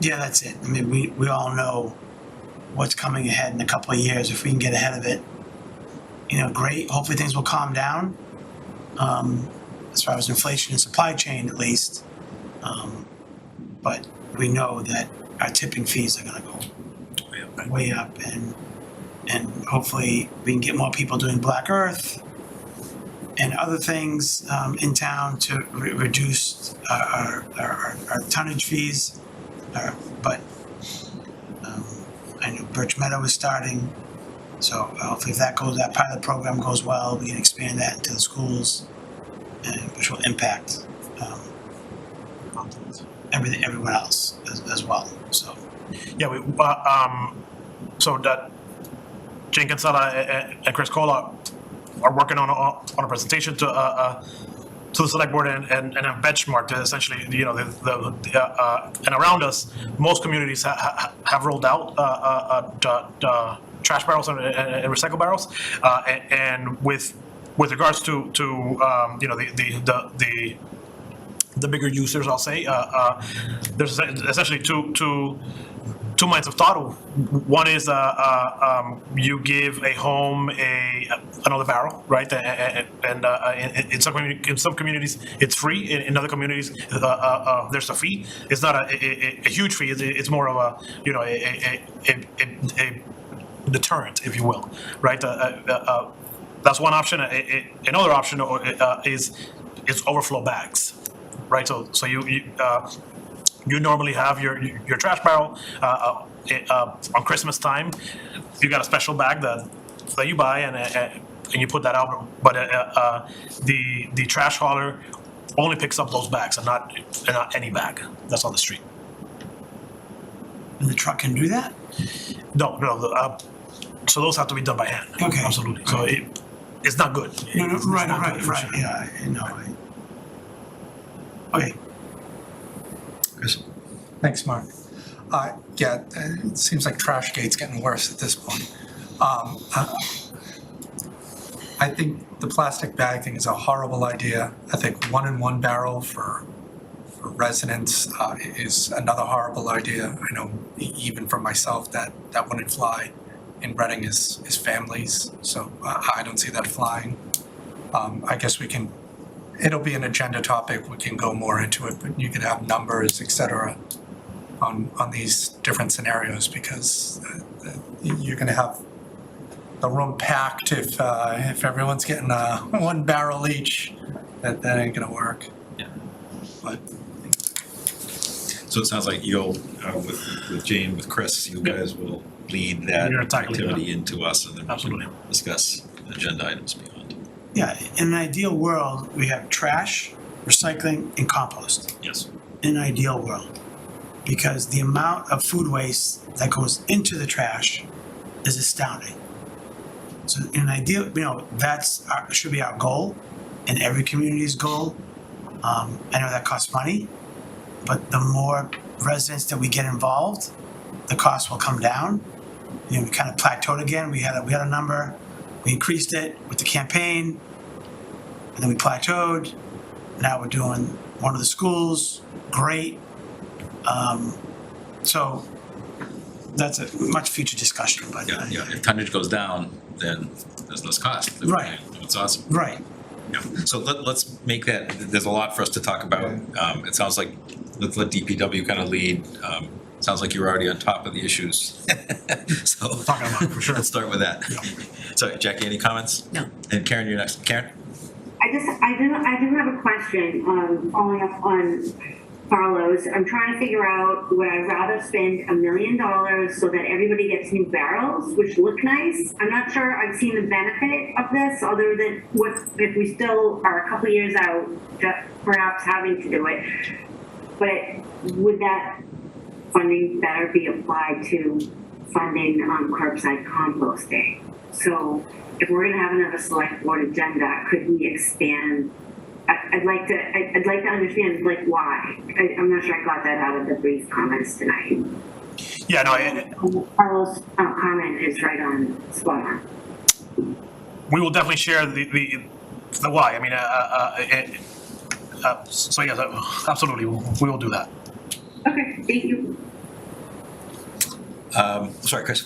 yeah, that's it. I mean, we all know what's coming ahead in a couple of years. If we can get ahead of it, you know, great. Hopefully things will calm down. As far as inflation and supply chain at least. But we know that our tipping fees are gonna go way up and hopefully we can get more people doing Black Earth and other things in town to reduce our tonnage fees. But I know Birch Meadow is starting, so hopefully if that pilot program goes well, we can expand that into the schools, and which will impact everyone else as well. So Yeah, so that Jane Kinsella and Chris Cola are working on a presentation to the select board and have benchmarked essentially, you know, and around us, most communities have rolled out trash barrels and recycle barrels, and with regards to you know the bigger users, I'll say, there's essentially two minds of thought. One is you give a home another barrel, right? And in some communities it's free. In other communities there's a fee. It's not a huge fee. It's more of a, you know, a deterrent, if you will, right? That's one option. Another option is overflow bags, right? So you normally have your trash barrel on Christmas time. You got a special bag that you buy and you put that out. But the trash hauler only picks up those bags and not any bag that's on the street. and the truck can do that? No. So those have to be done by hand. Okay. Absolutely. So it's not good. No, It's not right. good. Yeah, I know. Okay. Thanks, Mark. Yeah, it seems like Trashgate's getting worse at this point. I think the plastic bag thing is a horrible idea. I think 1 in 1 barrel for residents is another horrible idea. I know even for myself that wouldn't fly. In Reading is families, so I don't see that flying. I guess it'll be an agenda topic, we can go more into it, but you could have numbers, et cetera, on these different scenarios, because you're gonna have the room packed if everyone's getting 1 barrel each, that ain't gonna work. Yeah. But So it sounds like you'll, with Jane, with Chris, you guys will lead that You're tackling activity into us, and then we Absolutely. can discuss agenda items beyond. Yeah, in an ideal world, we have trash, recycling, and compost. Yes. In an ideal world. Because the amount of food waste that goes into the trash is astounding. So in an ideal, you know, should be our goal, and every community's goal. I know that costs money, but the more residents that we get involved, the cost will come down. You know, we kind of plateaued again. We had a number, we increased it with the campaign, and then we plateaued. Now we're doing one of the schools, great. So that's a much future discussion, but. Yeah, if tonnage goes down, then there's less cost. Right. It's awesome. Right. Yeah. So let's make that, there's a lot for us to talk about. It sounds like, let's let DPW kind of lead. Sounds like you're already on top of the issues. So Talking about it, for sure. let's start with that. So Jackie, any comments? No. And Karen, you're next. Karen? I do have a question, following up on Carlos, I'm trying to figure out, would I rather spend $1 million so that everybody gets new barrels, which look nice? I'm not sure I've seen the benefit of this, other than what, if we still are a couple of years out, perhaps having to do it. But would that funding better be applied to funding curbside composting? So if we're gonna have another select board agenda, could we expand? I'd like to understand, like, why. I'm not sure I got that out of the brief comments tonight. Yeah, no, Carlos' comment is right on, spot on. we will definitely share the why. I mean, so yes, absolutely, we will do that. Okay, thank you. Sorry, Chris.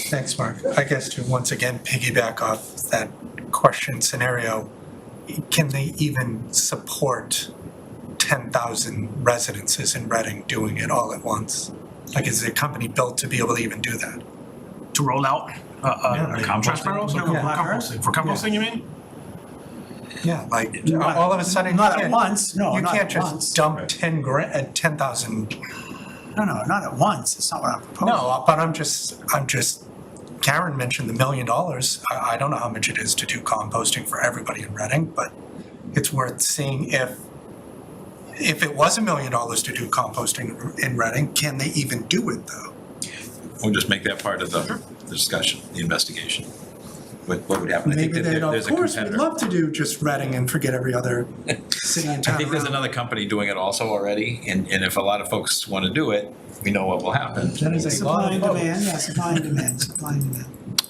Thanks, Mark. I guess to once again piggyback off that question scenario, can they even support 10,000 residences in Reading doing it all at once? Like, is the company built to be able to even do that? To roll out trash barrels or Yeah. composting? For composting, you mean? Yeah, like all of a sudden, Not you at can't- once, no, you not can't at just once. dump 10,000. No, not at once. It's not what I'm proposing. No, but I'm just. Karen mentioned the $1 million. I don't know how much it is to do composting for everybody in Reading, but it's worth seeing if it was $1 million to do composting in Reading, can they even do it though? We'll just make that part of the discussion, the investigation. What would happen? I think Maybe that they'd, there's of a course, would competitor. love to do just Reading and forget every other city and I town think there's around. another company doing it also already, and if a lot of folks want to do it, we know what will happen. That is a Supply lot and of demand, votes. yeah, supply and demand, supply and demand.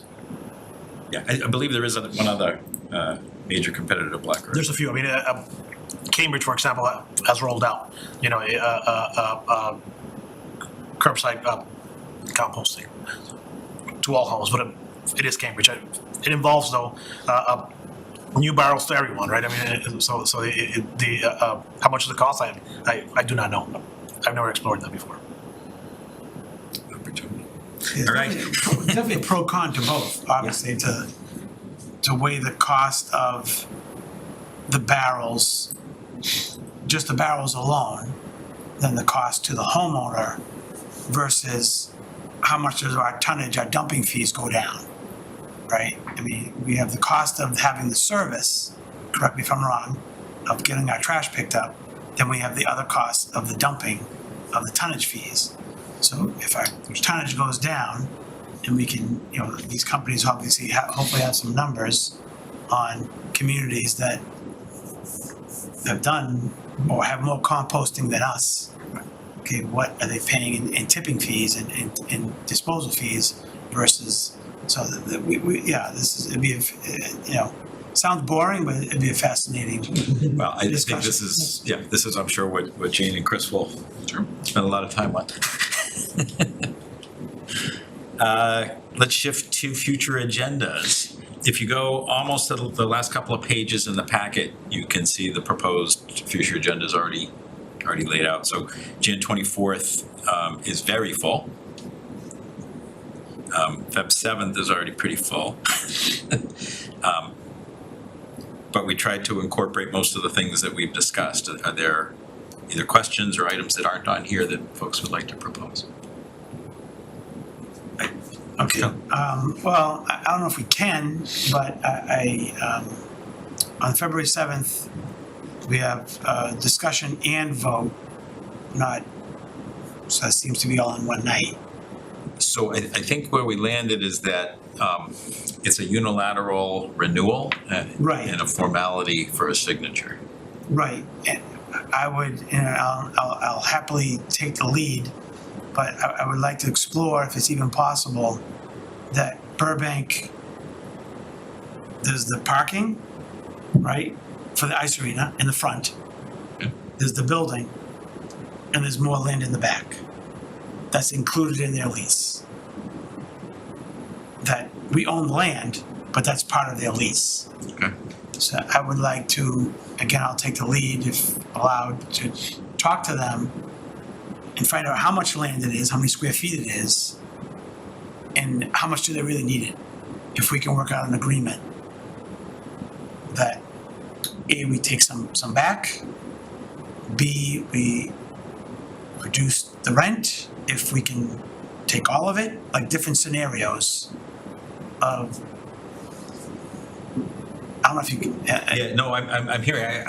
Yeah, I believe there is one other major competitor to Black Earth. There's a few. I mean, Cambridge, for example, has rolled out, curbside composting to all homes, but it is Cambridge. It involves, though, new barrels to everyone, right? I mean, how much does it cost? I do not know. I've never explored that before. Opportunity. Yeah, All right. Definitely a pro con to both, obviously, to weigh the cost of the barrels, just the barrels alone, than the cost to the homeowner versus how much does our tonnage, our dumping fees go down, right? I mean, we have the cost of having the service, correct me if I'm wrong, of getting our trash picked up, then we have the other cost of the dumping of the tonnage fees. So if our tonnage goes down, and we can, these companies obviously hopefully have some numbers on communities that have done or have more composting than us. Okay, what are they paying in tipping fees and disposal fees versus, so that it'd be, sounds boring, but it'd be a fascinating. Well, I think discussion. this is, I'm sure, what Jane and Chris will spend a lot of time on. Let's shift to future agendas. If you go almost to the last couple of pages in the packet, you can see the proposed future agendas already laid out. So Jan 24th is very full. Feb 7th is already pretty full. But we tried to incorporate most of the things that we've discussed. Are there either questions or items that aren't on here that folks would like to propose? Okay, well, I don't know if we can, but on February 7th, we have discussion and vote, so that seems to be all in one night. So I think where we landed is that it's a unilateral renewal Right. and a formality for a signature. Right, and I would, I'll happily take the lead, but I would like to explore, if it's even possible, that Burbank, there's the parking, right, for the ice arena in the front. Okay. There's the building, and there's more land in the back. That's included in their lease. That we own the land, but that's part of their lease. Okay. So I would like to, again, I'll take the lead if allowed, to talk to them and find out how much land it is, how many square feet it is, and how much do they really need it. If we can work out an agreement that A, we take some back, B, we reduce the rent, if we can take all of it, like different scenarios of, I don't know if you can, Yeah, no, I'm hearing,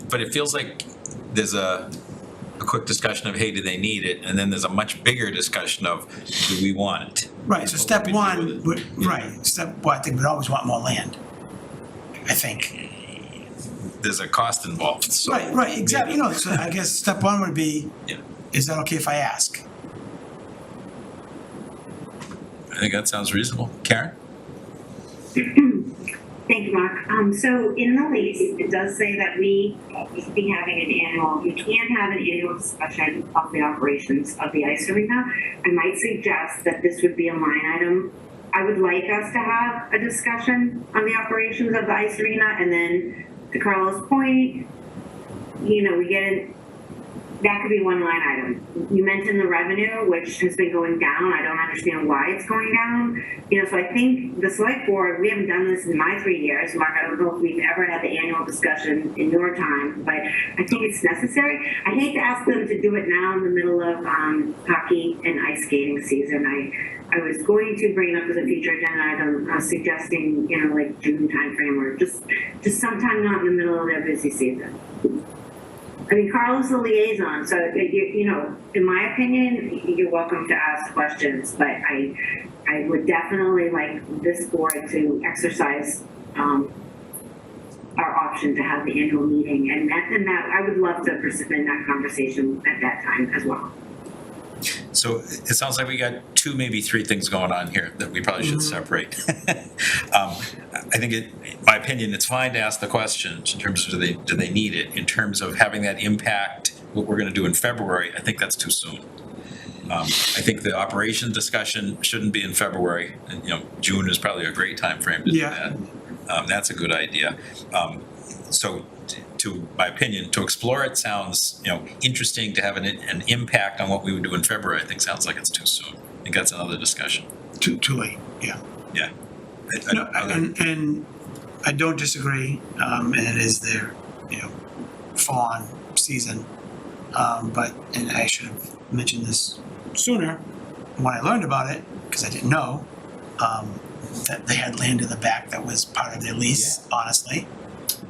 but it feels like there's a quick discussion of, hey, do they need it? And then there's a much bigger discussion of, do we want it? right, so step What we do one, with it. would- right, I think we'd always want more land, I think. There's a cost involved, so. Right, exactly, so I guess step one would be, Yeah. is that okay if I ask? I think that sounds reasonable. Karen? Thank you, Mark. So in the lease, it does say that we will be having we can have an annual discussion of the operations of the ice arena. I might suggest that this would be a line item. I would like us to have a discussion on the operations of the ice arena, and then to Carlos' point, we get in, that could be one line item. You mentioned the revenue, which has been going down. I don't understand why it's going down. So I think the select board, we haven't done this in my 3 years. Mark, I don't know if we've ever had the annual discussion in your time, but I think it's necessary. I hate to ask them to do it now in the middle of hockey and ice skating season. I was going to bring it up as a future agenda item, suggesting, like June timeframe, or just sometime not in the middle of their busy season. I mean, Carlos is the liaison, so in my opinion, you're welcome to ask questions, but I would definitely like this board to exercise our option to have the annual meeting, and that I would love to participate in that conversation at that time as well. So it sounds like we got 2, maybe 3 things going on here that we probably should separate. I think in my opinion, it's fine to ask the questions in terms of do they need it? In terms of having that impact, what we're gonna do in February, I think that's too soon. I think the operation discussion shouldn't be in February, and June is probably a great time frame to do Yeah. that. That's a good idea. So to my opinion, to explore it sounds, interesting. To have an impact on what we would do in February, I think sounds like it's too soon. I think that's another discussion. Too late, yeah. Yeah. No, and I don't disagree, and it is their, full-on season. And I should have mentioned this sooner when I learned about it, because I didn't know, that they had land in the back that was part of their lease, honestly.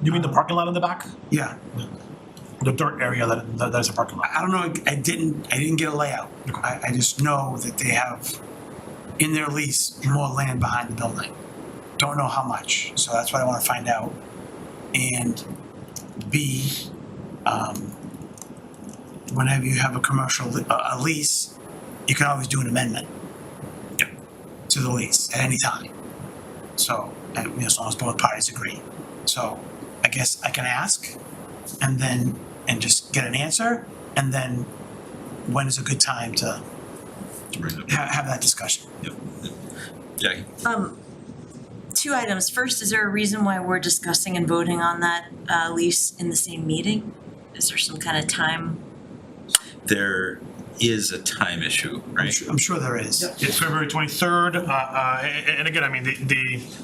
You mean the parking lot in the back? Yeah, The dirt area that is a parking lot? I don't know, I didn't get a layout. I just know that they have in their lease more land behind the building. Don't know how much, so that's what I want to find out. And B, whenever you have a commercial a lease, you can always do an amendment to the lease at any time. So, as long as both parties agree. So, I guess I can ask, and just get an answer, and then when is a good time to have that discussion? Jackie? 2 items. First, is there a reason why we're discussing and voting on that lease in the same meeting? Is there some kind of time? There is a time issue, right? I'm sure there is. It's February 23rd, and again, I mean,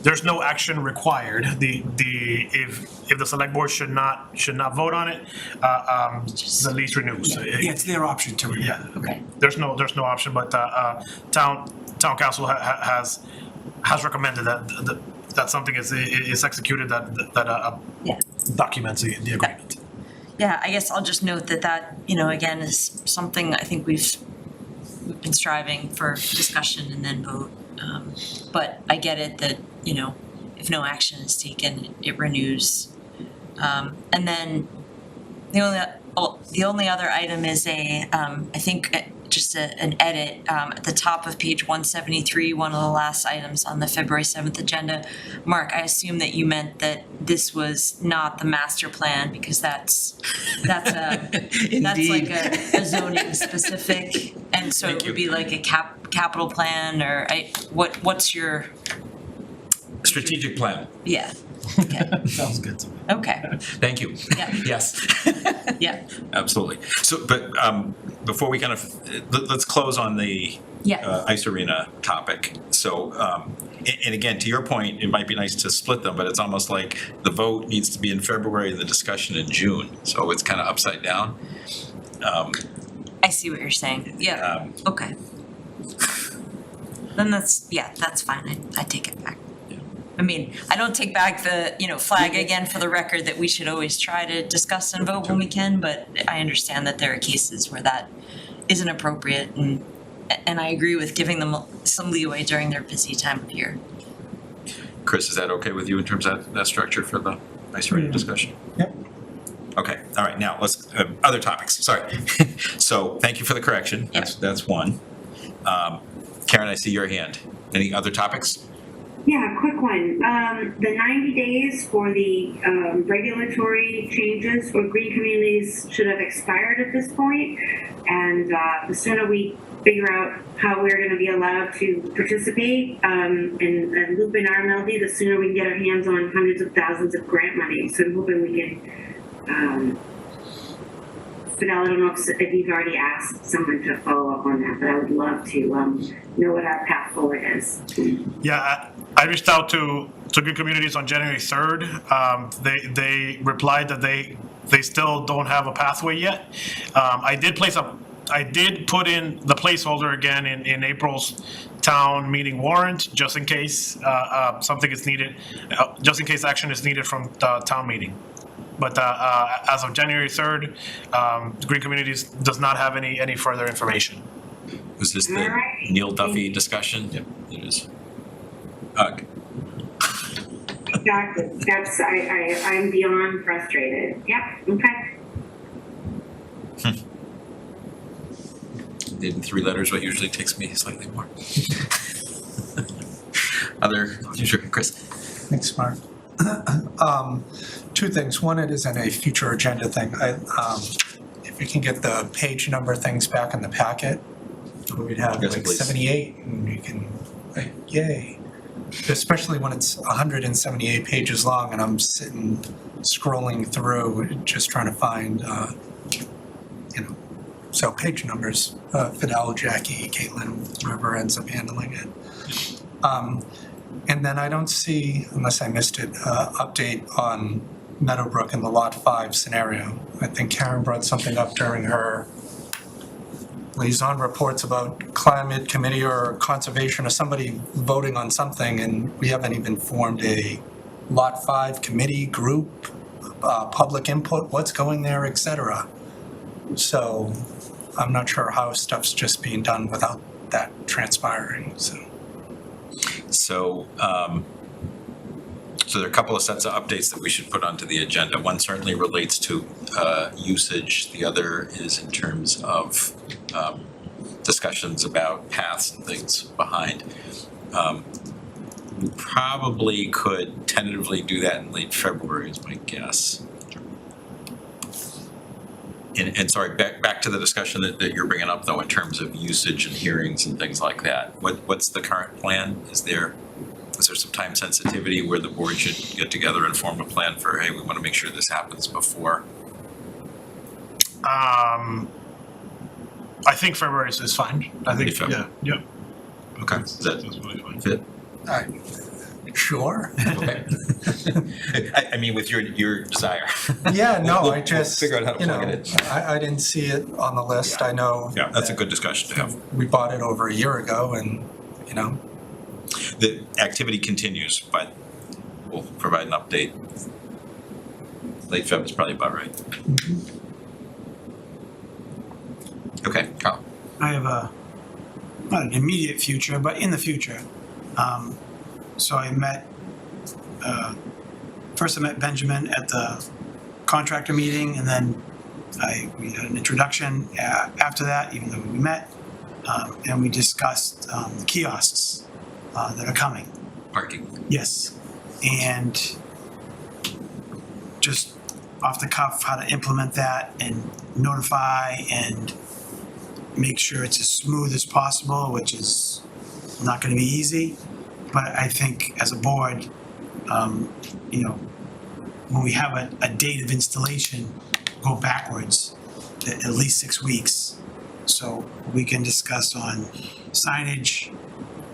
there's no action required. If the select board should not vote on it, the lease renews. Yeah, it's their option to renew. Yeah. Okay. There's no option, but town council has recommended that something is executed that Yeah. documents the agreement. Yeah, I guess I'll just note that, again, is something I think we've been striving for discussion and then vote. But I get it that, if no action is taken, it renews. And then the only other item is I think just an edit at the top of page 173, one of the last items on the February 7th agenda. Mark, I assume that you meant that this was not the master plan, because that's like a zoning specific, and so Thank it would you. be like a capital plan, or what's your, Strategic plan. yeah, okay, Sounds good to me. okay, Thank you. Yeah. Yes. yeah, Absolutely. So, but before we kind of, let's close on the yeah, ice arena topic. So, and again, to your point, it might be nice to split them, but it's almost like the vote needs to be in February and the discussion in June. So it's kind of upside down. I see what you're saying. Yeah, okay. Then that's fine. I take it back. I mean, I don't take back the, flag again for the record that we should always try to discuss and vote when we can, but I understand that there are cases where that isn't appropriate, and I agree with giving them some leeway during their busy time of year. Chris, is that okay with you in terms of that structure for the ice rating discussion? Yep. Okay, all right, now let's, other topics, sorry. So, thank you for the correction, that's one. Karen, I see your hand. Any other topics? Yeah, quick one. The 90 days for the regulatory changes for green communities should have expired at this point. And the sooner we figure out how we're going to be allowed to participate and loop in RMLD, the sooner we can get our hands on hundreds of thousands of grant money. So I'm hoping we can, Fidel, I don't know if you've already asked someone to follow up on that, but I would love to know what our path forward is. Yeah, I reached out to Green Communities on January 3rd. They replied that they still don't have a pathway yet. I did put in the placeholder again in April's town meeting warrant, just in case something is needed, just in case action is needed from the town meeting. But as of January 3rd, Green Communities does not have any further information. Was this the Neil Duffy discussion? Yep, it is. Exactly. That's I'm beyond frustrated. Yep. Okay. In 3 letters, what usually takes me slightly more. Other, sure, Chris. Thanks, Mark. 2 things. One, it isn't a future agenda thing. If we can get the page number things back in the packet, we'd have Yes, like please. 78, and we can, like, yay. Especially when it's 178 pages long, and I'm sitting scrolling through, just trying to find, so page numbers. Fidel, Jackie, Caitlin, whoever ends up handling it. And then I don't see, unless I missed it, update on Meadowbrook and the Lot 5 scenario. I think Karen brought something up during her liaison reports about climate committee or conservation or somebody voting on something, and we haven't even formed a Lot 5 committee group, public input, what's going there, et cetera. So I'm not sure how stuff's just being done without that transpiring, so. So there are a couple of sets of updates that we should put onto the agenda. One certainly relates to usage. The other is in terms of discussions about paths and things behind. We probably could tentatively do that in late February is my guess. And sorry, back to the discussion that you're bringing up though, in terms of usage and hearings and things like that. What's the current plan? Is there some time sensitivity where the board should get together and form a plan for, hey, we want to make sure this happens before? I think February is fine. I think, February. yeah. Okay, does that really fine. fit? Sure. Okay. I mean, with your desire. Yeah, no, We'll I just, figure out how to plug it in. I didn't see it on the list. I know. Yeah, that's a good discussion to have. We bought it over a year ago, and, The activity continues, but we'll provide an update. Late Feb is probably about right. Okay, Carl. I have not an immediate future, but in the future. So I met, first I met Benjamin at the contractor meeting, and then we had an introduction after that, even though we met, and we discussed the kiosks that are coming. Parking. Yes, and just off the cuff, how to implement that and notify and make sure it's as smooth as possible, which is not going to be easy. But I think as a board, when we have a date of installation, go backwards at least 6 weeks. So we can discuss on signage.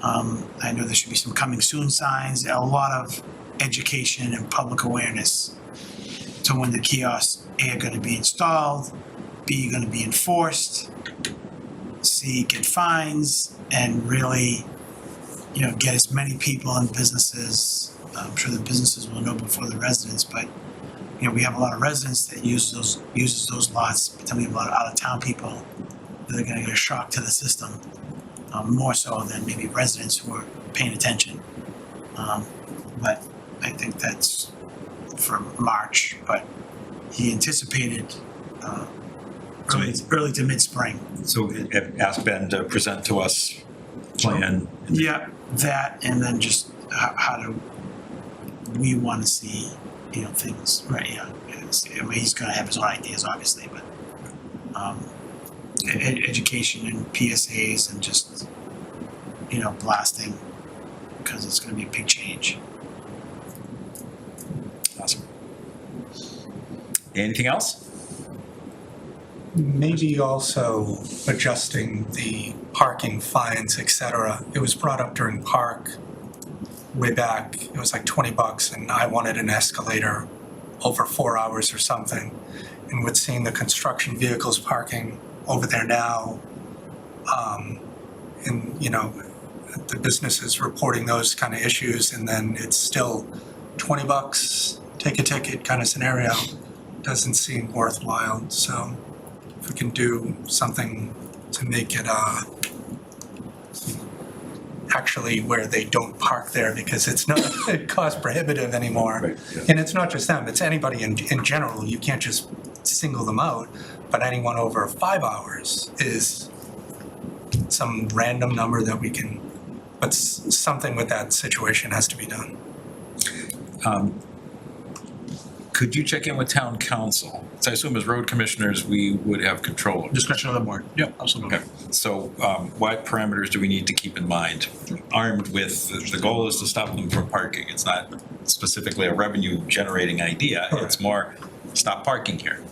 I know there should be some coming soon signs, a lot of education and public awareness to when the kiosks A, are going to be installed, B, going to be enforced, get fines and really, get as many people and businesses. I'm sure the businesses will know before the residents, but we have a lot of residents that uses those lots, particularly a lot of out-of-town people that are going to get a shock to the system, more so than maybe residents who are paying attention. But I think that's for March, but he anticipated early to mid-spring. So ask Ben to present to us plan. Yeah, that, and then just how do we want to see, things, right? Yeah, I mean, he's going to have his own ideas, obviously, but education and PSAs and just, blasting, because it's going to be a big change. Awesome. Anything else? Maybe also adjusting the parking fines, et cetera. It was brought up during park way back. It was like $20 and I wanted an escalator over 4 hours or something. And with seeing the construction vehicles parking over there now, and the businesses reporting those kind of issues, and then it's still $20, take a ticket kind of scenario, doesn't seem worthwhile. So if we can do something to make it actually where they don't park there, because it's not cost prohibitive anymore. Right, yeah. And it's not just them, it's anybody in general. You can't just single them out, but anyone over 5 hours is some random number that we can, but something with that situation has to be done. Could you check in with town council? So I assume as road commissioners, we would have control. Discretion of the board. Yep, absolutely. Okay, so what parameters do we need to keep in mind? Armed with, the goal is to stop them from parking. It's not specifically a revenue generating idea. It's more, stop parking here.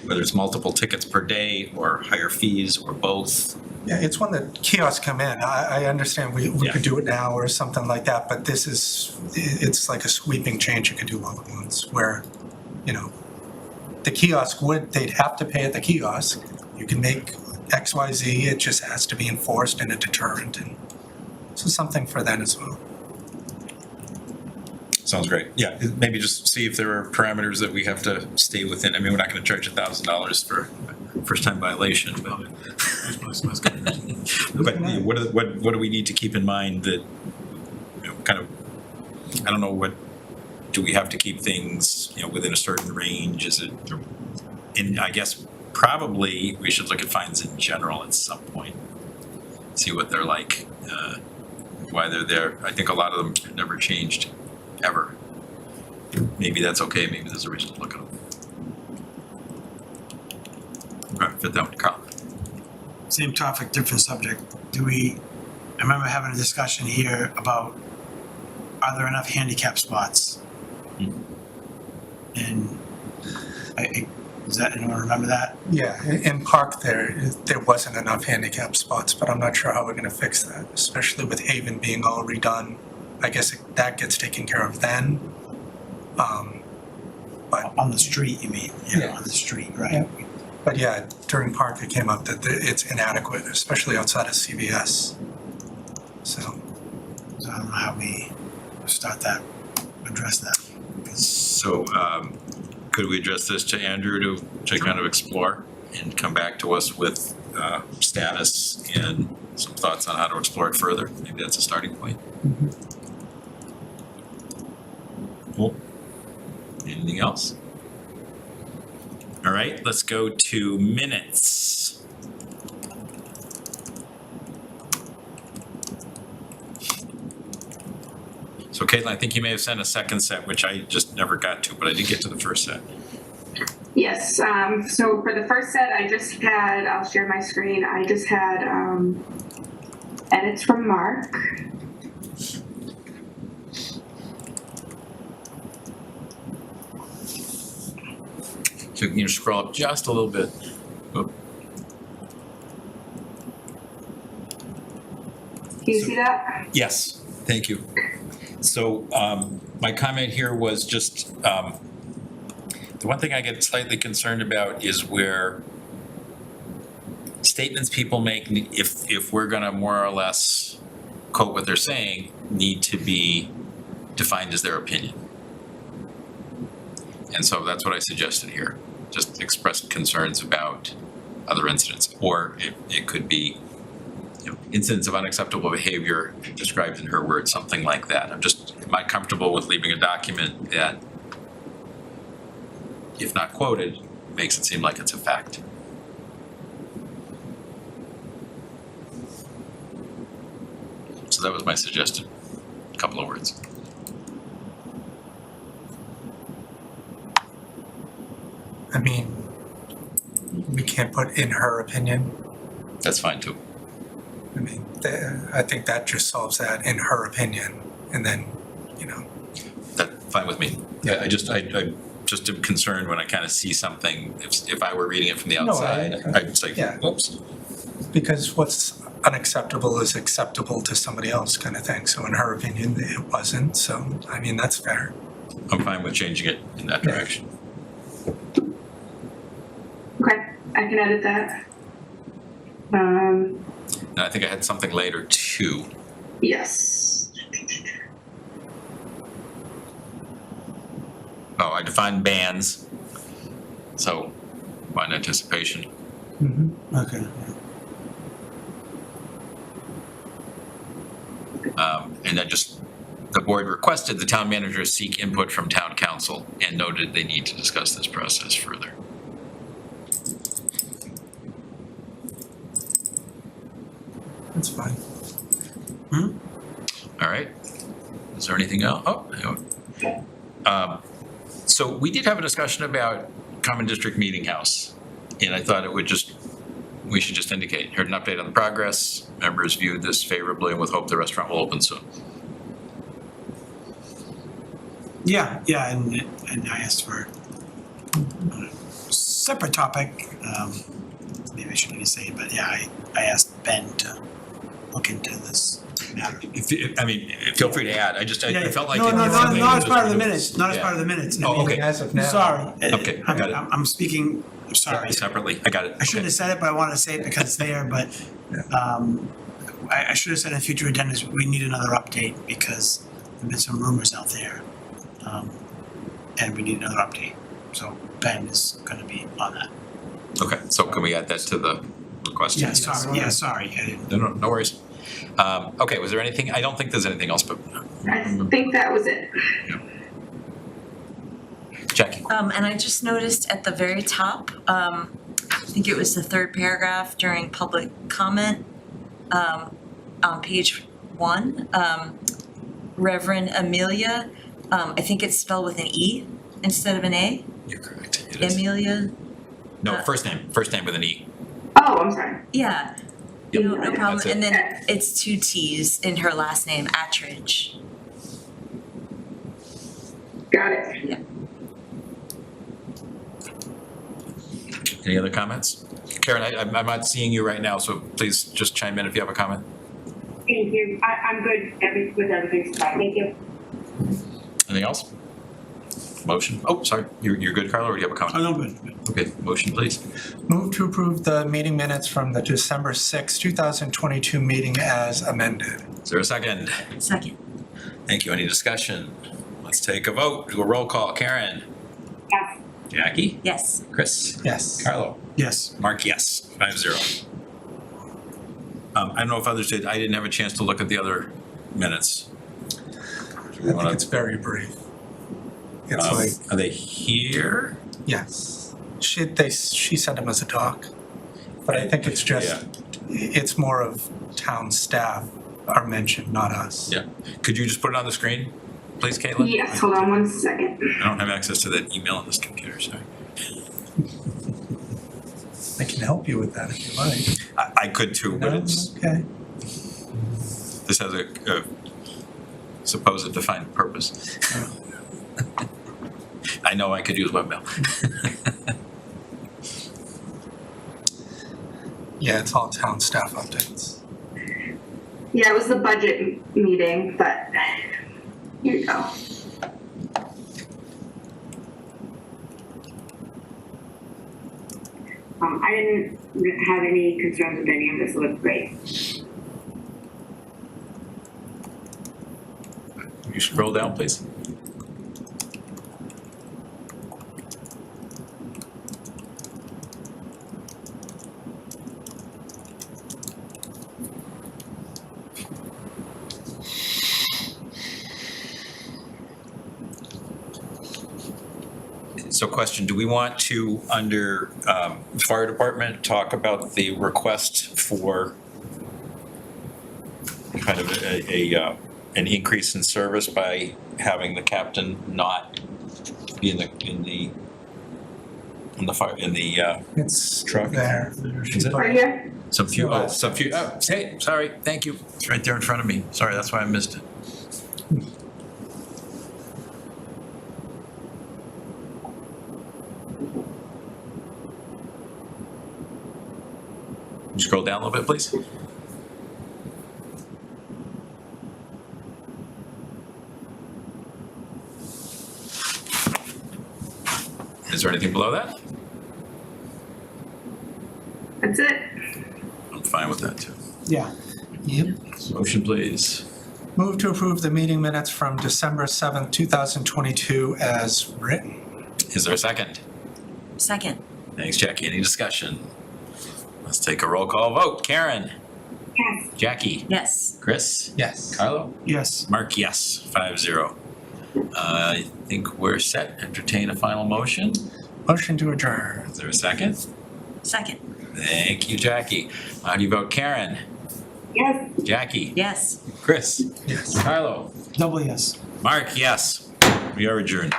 Whether it's multiple tickets per day or higher fees or both. Yeah, it's when the kiosks come in. I understand we could do it now or something like that, but it's like a sweeping change you could do all at once where, the kiosk they'd have to pay at the kiosk. You can make X, Y, Z, it just has to be enforced and a deterrent, and so something for them as well. Sounds great. Yeah, maybe just see if there are parameters that we have to stay within. I mean, we're not gonna charge $1,000 for first time violation, but what do we need to keep in mind that, kind of, I don't know, do we have to keep things, within a certain range? Is it, and I guess probably we should look at fines in general at some point. See what they're like, why they're there. I think a lot of them never changed, ever. Maybe that's okay, maybe there's a reason to look at them. Okay, fit that one, Carl. Same topic, different subject. I remember having a discussion here about, are there enough handicap spots? And does anyone remember that? Yeah, in park there wasn't enough handicap spots, but I'm not sure how we're gonna fix that, especially with Haven being all redone. I guess that gets taken care of then. But On the street, you mean? Yeah, on the street, right? Yeah. But yeah, during park it came up that it's inadequate, especially outside of CVS. So I don't know how we address that. So, could we address this to Andrew to kind of explore and come back to us with status and some thoughts on how to explore it further? Maybe that's a starting point. Cool. Anything else? All right, let's go to minutes. So Caitlin, I think you may have sent a second set, which I just never got to, but I did get to the first set. Yes, so for the first set, I'll share my screen. I just had edits from Mark. So you can scroll up just a little bit. Oh, Can you see that? yes, thank you. So my comment here was just, the one thing I get slightly concerned about is where statements people make, if we're gonna more or less quote what they're saying, need to be defined as their opinion. And so that's what I suggested here, just express concerns about other incidents, or it could be, you know, incidents of unacceptable behavior described in her words, something like that. Am I comfortable with leaving a document that, if not quoted, makes it seem like it's a fact? So that was my suggested couple of words. I mean, we can't put in her opinion. That's fine too. I mean, I think that just solves that, in her opinion, and then, you know. That's fine with me. Yeah, I just am concerned when I kind of see something, if I were reading it from the No, outside, I'd say, yeah. whoops. Because what's unacceptable is acceptable to somebody else, kind of thing. So in her opinion, it wasn't. So, I mean, that's fair. I'm fine with changing it in that direction. Okay, I can edit that. And I think I had something later too. Yes. Oh, I defined bands. So, by anticipation. Okay. And then just, the board requested the town manager seek input from town council and noted they need to discuss this process further. That's fine. All right. Is there anything else? Oh, hang on. So we did have a discussion about Common District Meeting House, and I thought we should just indicate, heard an update on the progress. Members viewed this favorably and with hope the restaurant will open soon. Yeah, and I asked for a separate topic, maybe I shouldn't even say it, but yeah, I asked Ben to look into this matter. Feel free to add. I felt like. No, it was something not that as was- part of the minutes, not as Yeah. part of the minutes. Oh, okay. As of now. Sorry. Okay, I got it. I'm speaking, I'm sorry. Separately, I got it. I shouldn't have said it, but I wanted to say it because it's there, but I should have said in future agendas, we need another update because there've been some rumors out there. And we need another update. So Ben is gonna be on that. Okay, so can we add that to the request? Yeah, sorry. I didn't. No worries. Okay, was there anything? I don't think there's anything else, but I think that was it. Jackie. And I just noticed at the very top, I think it was the third paragraph during public comment, on page 1, Reverend Amelia, I think it's spelled with an E instead of an A. You're correct. It is. Amelia, No, first name with an E. Oh, I'm sorry. yeah, Yep, no problem. that's it. And then it's 2 T's in her last name, Attridge. Got it. Yeah. Any other comments? Karen, I'm not seeing you right now, so please just chime in if you have a comment. Thank you. I'm good with everything. Thank you. Anything else? Motion? Oh, sorry. You're good, Carla, or do you have a comment? Oh, no, good. Okay, motion, please. Move to approve the meeting minutes from the December 6, 2022 meeting as amended. Is there a second? Second. Thank you. Any discussion? Let's take a vote. Do a roll call. Karen? Yes. Jackie? Yes. Chris? Yes. Carlo? Yes. Mark, yes. 5-0. I don't know if others did. I didn't have a chance to look at the other minutes. I think it's very brief. It's like, Are they here? yes. She sent him as a doc. But I think it's just, it's more of town staff are mentioned, not us. Yeah. Could you just put it on the screen, please, Caitlin? Yes, hold on 1 second. I don't have access to that email on this computer, sorry. I can help you with that if you like. I could too, but it's, Okay. this has a supposed defined purpose. I know I could use webmail. Yeah, it's all town staff updates. Yeah, it was the budget meeting, but here you go. I didn't have any concerns with any of this. It looks great. You scroll down, please. So question, do we want to, under fire department, talk about the request for kind of an increase in service by having the captain not be in the fire, It's truck? there. Is it? Right here? Some few, hey, sorry, thank you. It's right there in front of me. Sorry, that's why I missed it. Can you scroll down a little bit, please? Is there anything below that? That's it. I'm fine with that too. Yeah. Yep. Motion, please. Move to approve the meeting minutes from December 7th, 2022 as written. Is there a second? Second. Thanks, Jackie. Any discussion? Let's take a roll call vote. Karen? Yes. Jackie? Yes. Chris? Yes. Carlo? Yes. Mark, yes, 5-0. I think we're set. Entertain a final motion. Motion to adjourn. Is there a second? Second. Thank you, Jackie. How do you vote? Karen? Yes. Jackie? Yes. Chris? Yes. Carlo? Double yes. Mark, yes. We are adjourned.